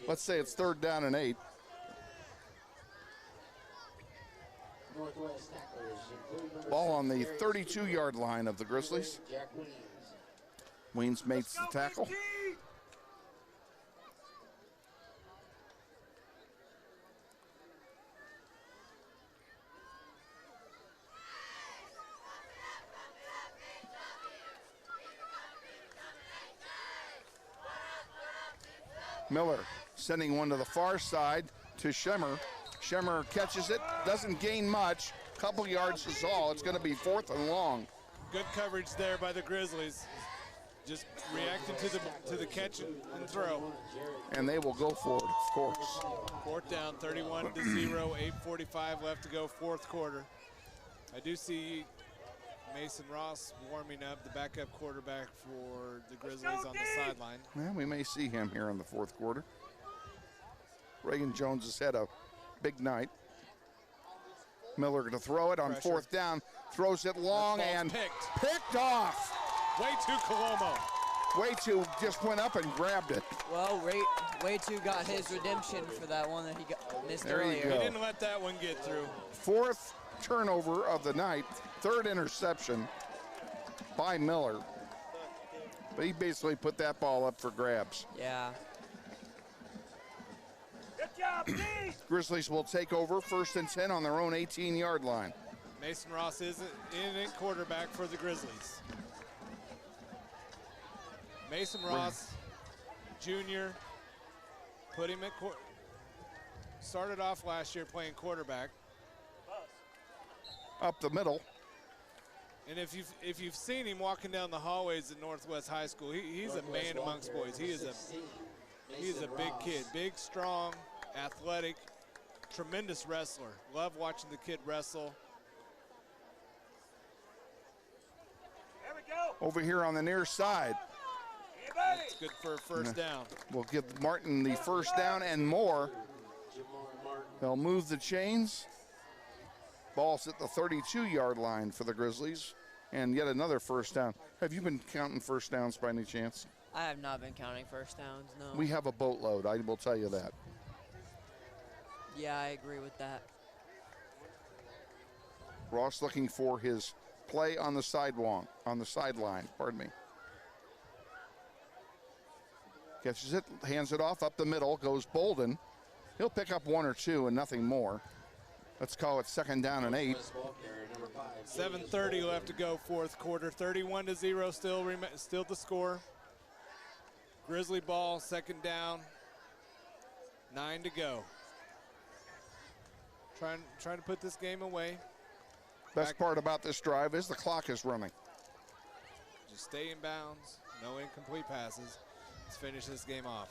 Let's say it's 3rd down and 8. Ball on the 32-yard line of the Grizzlies. Weens makes the tackle. Miller sending one to the far side to Schemmer. Schemmer catches it, doesn't gain much. Couple yards is all. It's going to be 4th and long. Good coverage there by the Grizzlies. Just reacting to the catch and throw. And they will go for it, of course. 4th down, 31-0, 8:45 left to go, 4th quarter. I do see Mason Ross warming up, the backup quarterback for the Grizzlies on the sideline. Well, we may see him here in the 4th quarter. Reagan Jones has had a big night. Miller going to throw it on 4th down. Throws it long and picked off. Way too Colomo. Way too just went up and grabbed it. Well, Way too got his redemption for that one that he missed earlier. He didn't let that one get through. 4th turnover of the night. 3rd interception by Miller. But he basically put that ball up for grabs. Yeah. Good job, please. Grizzlies will take over 1st and 10 on their own 18-yard line. Mason Ross is in at quarterback for the Grizzlies. Mason Ross, Jr., put him at started off last year playing quarterback. Up the middle. And if you've seen him walking down the hallways at Northwest High School, he's a man amongst boys. He is a big kid, big, strong, athletic, tremendous wrestler. Love watching the kid wrestle. There we go. Over here on the near side. It's good for a 1st down. We'll give Martin the 1st down and more. They'll move the chains. Ball's at the 32-yard line for the Grizzlies. And yet another 1st down. Have you been counting 1st downs by any chance? I have not been counting 1st downs, no. We have a boatload, I will tell you that. Yeah, I agree with that. Ross looking for his play on the sideline, pardon me. Catches it, hands it off, up the middle, goes Bolden. He'll pick up 1 or 2 and nothing more. Let's call it 2nd down and 8. 7:30 left to go, 4th quarter. 31-0 still the score. Grizzly ball, 2nd down. 9 to go. Trying to put this game away. Best part about this drive is the clock is running. Just stay in bounds, no incomplete passes. Let's finish this game off.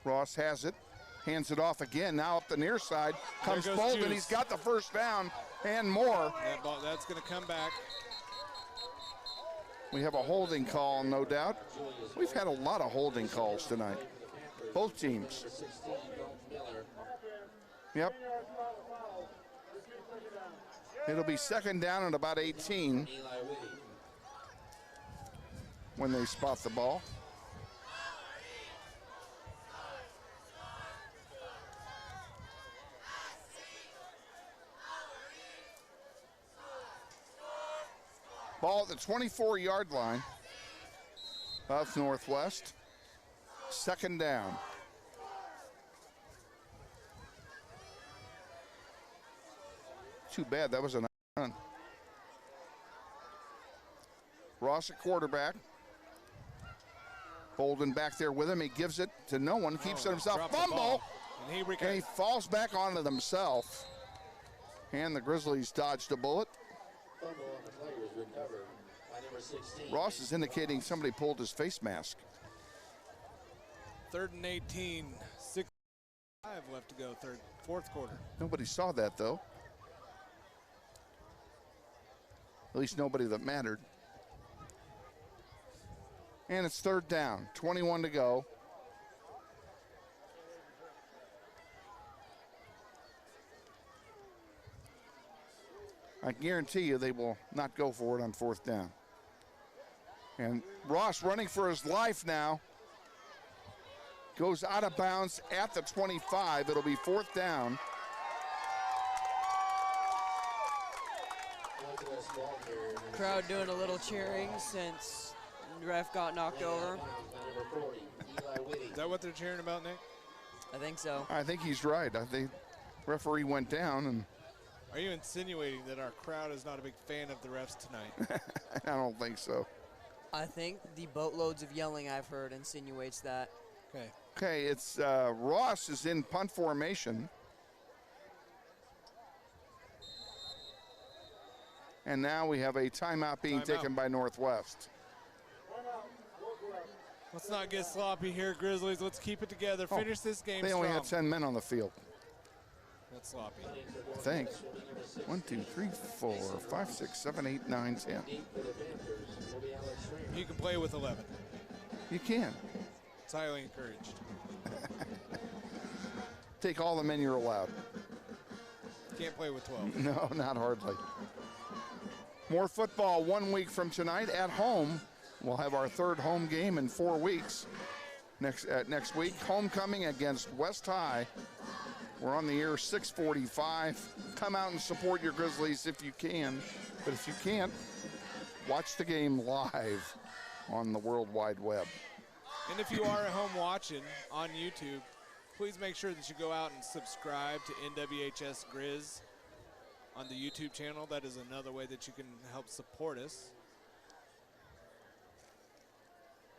Ross has it, hands it off again. Now up the near side comes Bolden. Juice. He's got the first down and more. That's going to come back. We have a holding call, no doubt. We've had a lot of holding calls tonight, both teams. Yep. It'll be second down at about 18 when they spot the ball. Ball at the 24-yard line of Northwest. Second down. Too bad, that was a nice run. Ross at quarterback. Bolden back there with him. He gives it to no one, keeps it himself. Fumble! And he falls back onto himself. And the Grizzlies dodged a bullet. Ross is indicating somebody pulled his face mask. 3rd and 18, 6-5 left to go, fourth quarter. Nobody saw that though. At least nobody that mattered. And it's 3rd down, 21 to go. I guarantee you they will not go for it on 4th down. And Ross running for his life now. Goes out of bounds at the 25. It'll be 4th down. Crowd doing a little cheering since the ref got knocked over. Is that what they're cheering about, Nick? I think so. I think he's right. I think referee went down. And are you insinuating that our crowd is not a big fan of the refs tonight? I don't think so. I think the boatloads of yelling I've heard insinuates that. Okay. Okay, it's Ross is in punt formation. And now we have a timeout being taken by Northwest. Let's not get sloppy here, Grizzlies. Let's keep it together. Finish this game They strong. only had 10 men on the field. That's sloppy. I think. 1, 2, 3, 4, 5, 6, 7, 8, 9, 10. You can play with 11. You can. It's highly encouraged. Take all the men you're allowed. Can't play with 12. No, not hardly. More football 1 week from tonight at home. We'll have our 3rd home game in 4 weeks. Next week, homecoming against West High. We're on the air 6:45. Come out and support your Grizzlies if you can. But if you can't, watch the game live on the World Wide Web. And if you are at home watching on YouTube, please make sure that you go out and subscribe to NWHS Grizz on the YouTube channel. That is another way that you can help support us.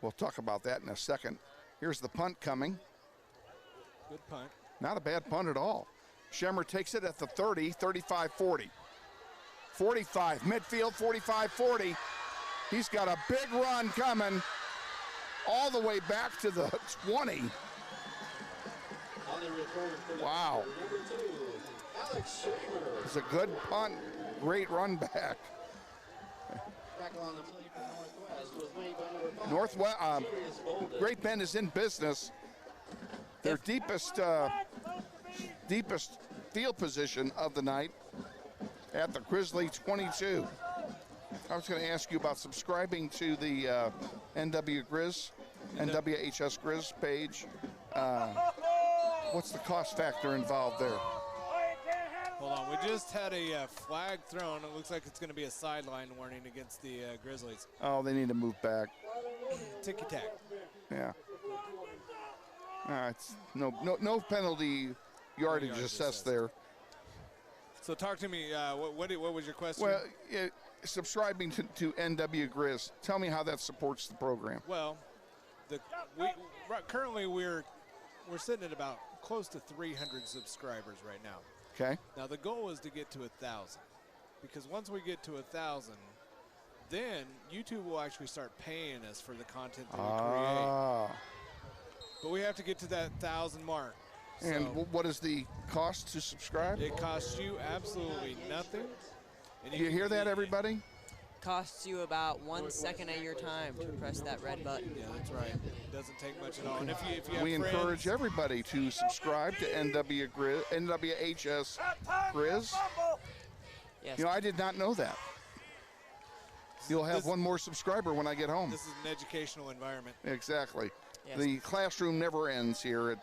We'll talk about that in a second. Here's the punt coming. Good punt. Not a bad punt at all. Schemmer takes it at the 30, 35-40. 45, midfield, 45-40. He's got a big run coming all the way back to the 20. Wow. It's a good punt, great run back. Northwest, Great Bend is in business. Their deepest field position of the night at the Grizzly 22. I was going to ask you about subscribing to the NWHS Grizz page. What's the cost factor involved there? Hold on, we just had a flag thrown. It looks like it's going to be a sideline warning against the Grizzlies. Oh, they need to move back. Ticky-tack. Yeah. It's no penalty yardage assessed there. So talk to me. What was your question? Well, subscribing to NW Grizz. Tell me how that supports the program. Well, currently we're sitting at about close to 300 subscribers right now. Okay. Now the goal is to get to 1,000, because once we get to 1,000, then YouTube will actually start paying us for the content that we create. But we have to get to that 1,000 mark. And So what is the cost to subscribe? it costs you absolutely nothing. And Do you hear that, everybody? Costs you about 1 second of your time to press that red button. Yeah, that's right. It doesn't take much at all. And if you have We friends, encourage everybody to subscribe to NWHS Grizz. Yes. You know, I did not know that. You'll have This- one more subscriber when I get home. this is an educational environment. Exactly. Yes. The classroom never ends here at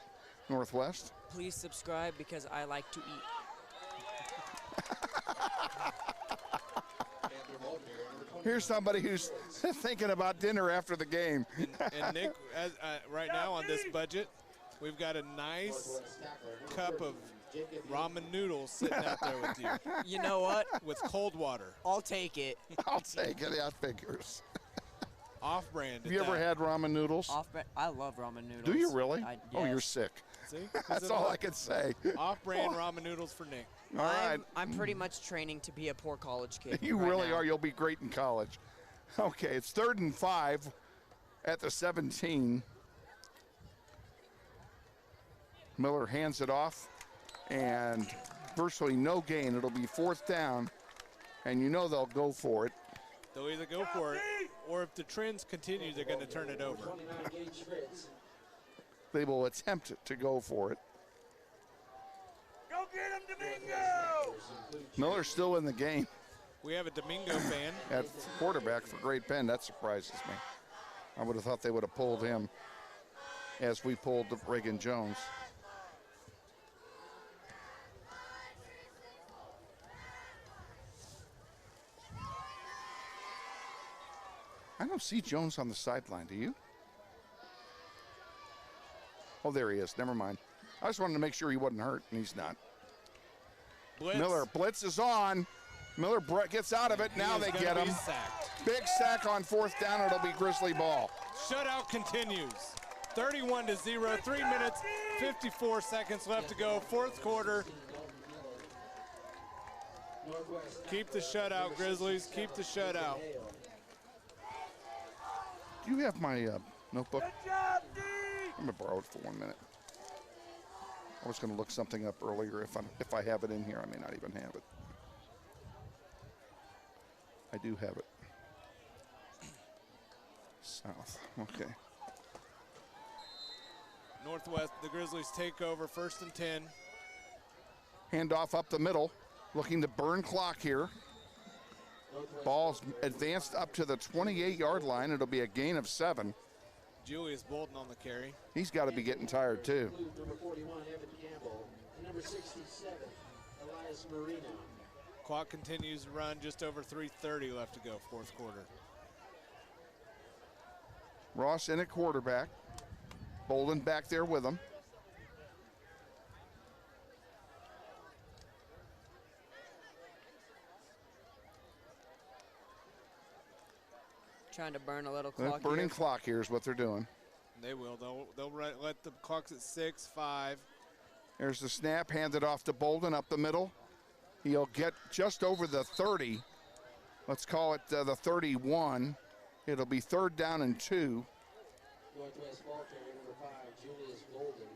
Northwest. Please subscribe because I like to eat. Here's somebody who's thinking about dinner after the game. And Nick, right now on this budget, we've got a nice cup of ramen noodles sitting out there with you. You know what? With cold water. I'll take it. I'll take it. Yeah, figures. Off-brand. Have you ever had ramen noodles? I love ramen noodles. Do you really? Oh, you're yes. sick. See? That's all I can say. Off-brand ramen noodles for Nick. All right. I'm pretty much training to be a poor college kid. You right really now. are. You'll be great in college. Okay, it's 3rd and 5 at the 17. Miller hands it off, and virtually no gain. It'll be 4th down, and you know they'll go for it. They'll either go for it, or if the trends continue, they're going to turn it over. They will attempt to go for it. Go get him, Domingo! Miller's still in the game We have a Domingo fan. at quarterback for Great Bend. That surprises me. I would have thought they would have pulled him as we pulled Reagan Jones. I don't see Jones on the sideline, do you? Oh, there he is. Never mind. I just wanted to make sure he wasn't hurt, and he's not. Blitz. Miller, blitz is on. Miller gets out of it. Now He they is get gonna him. be sacked. Big sack on 4th down. It'll be Grizzly ball. Shutout continues. 31-0. 3 minutes, 54 seconds left to go. 4th quarter. Keep the shutout, Grizzlies. Keep the shutout. Do you have my notebook? Good job, D! I'm gonna borrow it for 1 minute. I was gonna look something up earlier. If I have it in here, I may not even have it. I do have it. South. Okay. Northwest, the Grizzlies take over 1st and 10. Handoff up the middle, looking to burn clock here. Ball's advanced up to the 28-yard line. It'll be a gain of 7. Julius Bolton on the carry. He's got to be getting tired too. Number 41, Evan Campbell. And number 67, Elias Marino. Clock continues to run, just over 3:30 left to go, 4th quarter. Ross in at quarterback. Bolden back there with him. Trying to burn a little They're clock burning here. clock here is what they're doing. They will. They'll let the clocks at 6-5. There's the snap, handed off to Bolden up the middle. He'll get just over the 30. Let's call it the 31. It'll be 3rd down and 2. Northwest ball carrier, number 5, Julius Bolden.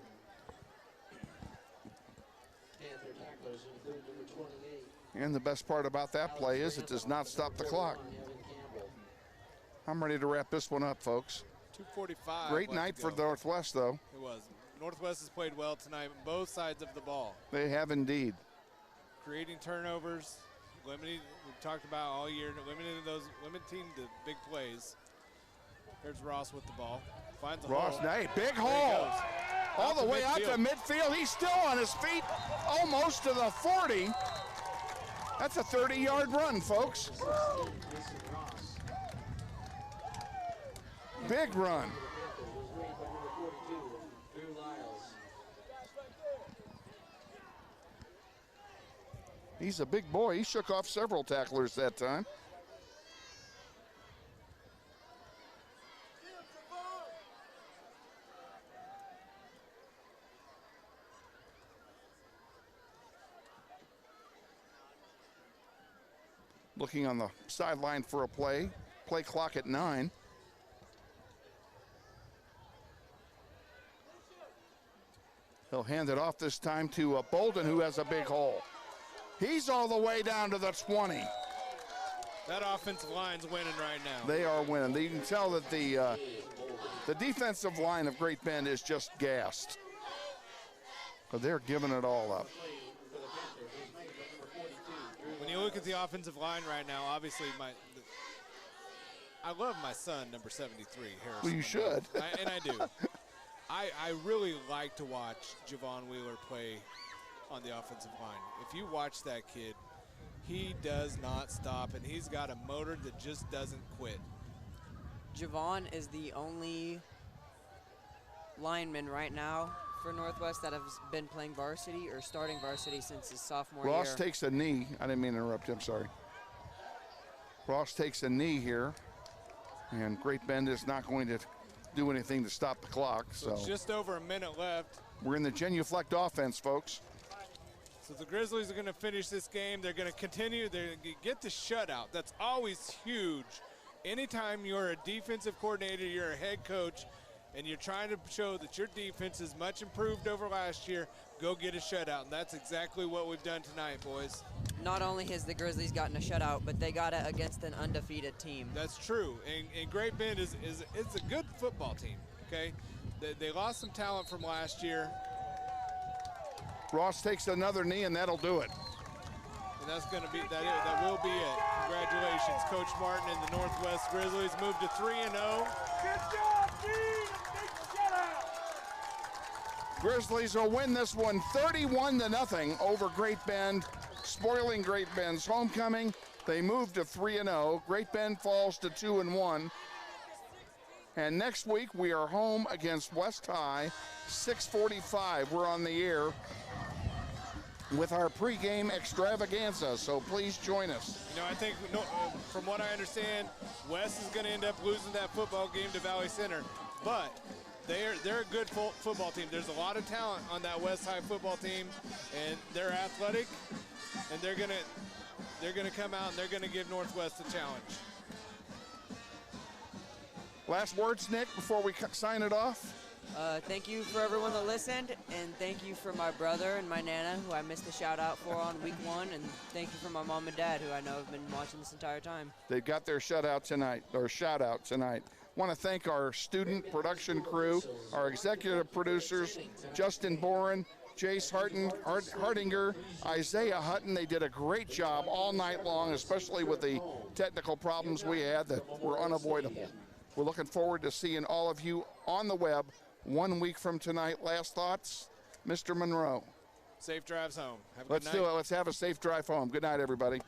Panther tacklers include number 28. And the best part about that play is it does not stop the clock. Evan Campbell. I'm ready to wrap this one up, folks. 2:45. Great left night to for go. the Northwest, though. It was. Northwest has played well tonight on both sides of the ball. They have indeed. Creating turnovers, limiting, we've talked about all year, limiting the big plays. There's Ross with the ball. Finds a Ross, hole. hey, big There he hole. goes. All the to way out to midfield. He's still on his feet, almost to the 40. That's a 30-yard run, folks. Big run. He's a big boy. He shook off several tacklers that time. looking on the sideline for a play. Play clock at 9. He'll hand it off this time to Bolden, who has a big hole. He's all the way down to the 20. That offensive line's winning right now. They are winning. You can tell that the defensive line of Great Bend is just gassed. But they're giving it all up. When you look at the offensive line right now, obviously I love my son, number 73, Harrison. Well, you should. And I do. I really like to watch Javon Wheeler play on the offensive line. If you watch that kid, he does not stop, and he's got a motor that just doesn't quit. Javon is the only lineman right now for Northwest that has been playing varsity or starting varsity since his sophomore year. Ross takes a knee. I didn't mean to interrupt you. I'm sorry. Ross takes a knee here, and Great Bend is not going to do anything to stop the clock. So it's just over a minute left. We're in the genuflect offense, folks. So the Grizzlies are going to finish this game. They're going to continue. They're going to get the shutout. That's always huge. Anytime you're a defensive coordinator, you're a head coach, and you're trying to show that your defense is much improved over last year, go get a shutout. And that's exactly what we've done tonight, boys. Not only has the Grizzlies gotten a shutout, but they got it against an undefeated team. That's true. And Great Bend is a good football team, okay? They lost some talent from last year. Ross takes another knee, and that'll do it. And that's going to be that will be it. Congratulations, Coach Martin and the Northwest Grizzlies moved to 3-0. Good job, team. Big shutout. Grizzlies will win this one 31-0 over Great Bend, spoiling Great Bend's homecoming. They move to 3-0. Great Bend falls to 2-1. And next week we are home against West High, 6:45. We're on the air with our pregame extravaganza, so please join us. You know, I think from what I understand, West is going to end up losing that football game to Valley Center, but they're a good football team. There's a lot of talent on that West High football team, and they're athletic, and they're going to come out and they're going to give Northwest a challenge. Last words, Nick, before we sign it off? Thank you for everyone that listened, and thank you for my brother and my Nana, who I missed a shout-out for on week 1, and thank you for my mom and dad, who I know have been watching this entire time. They've got their shout-out tonight. Want to thank our student production crew, our executive producers, Justin Boren, Jace Hardinger, Isaiah Hutton. They did a great job all night long, especially with the technical problems we had that were unavoidable. We're looking forward to seeing all of you on the web 1 week from tonight. Last thoughts, Mr. Monroe. Safe drives home. Have a good night. Let's do it. Let's have a safe drive home. Good night, everybody.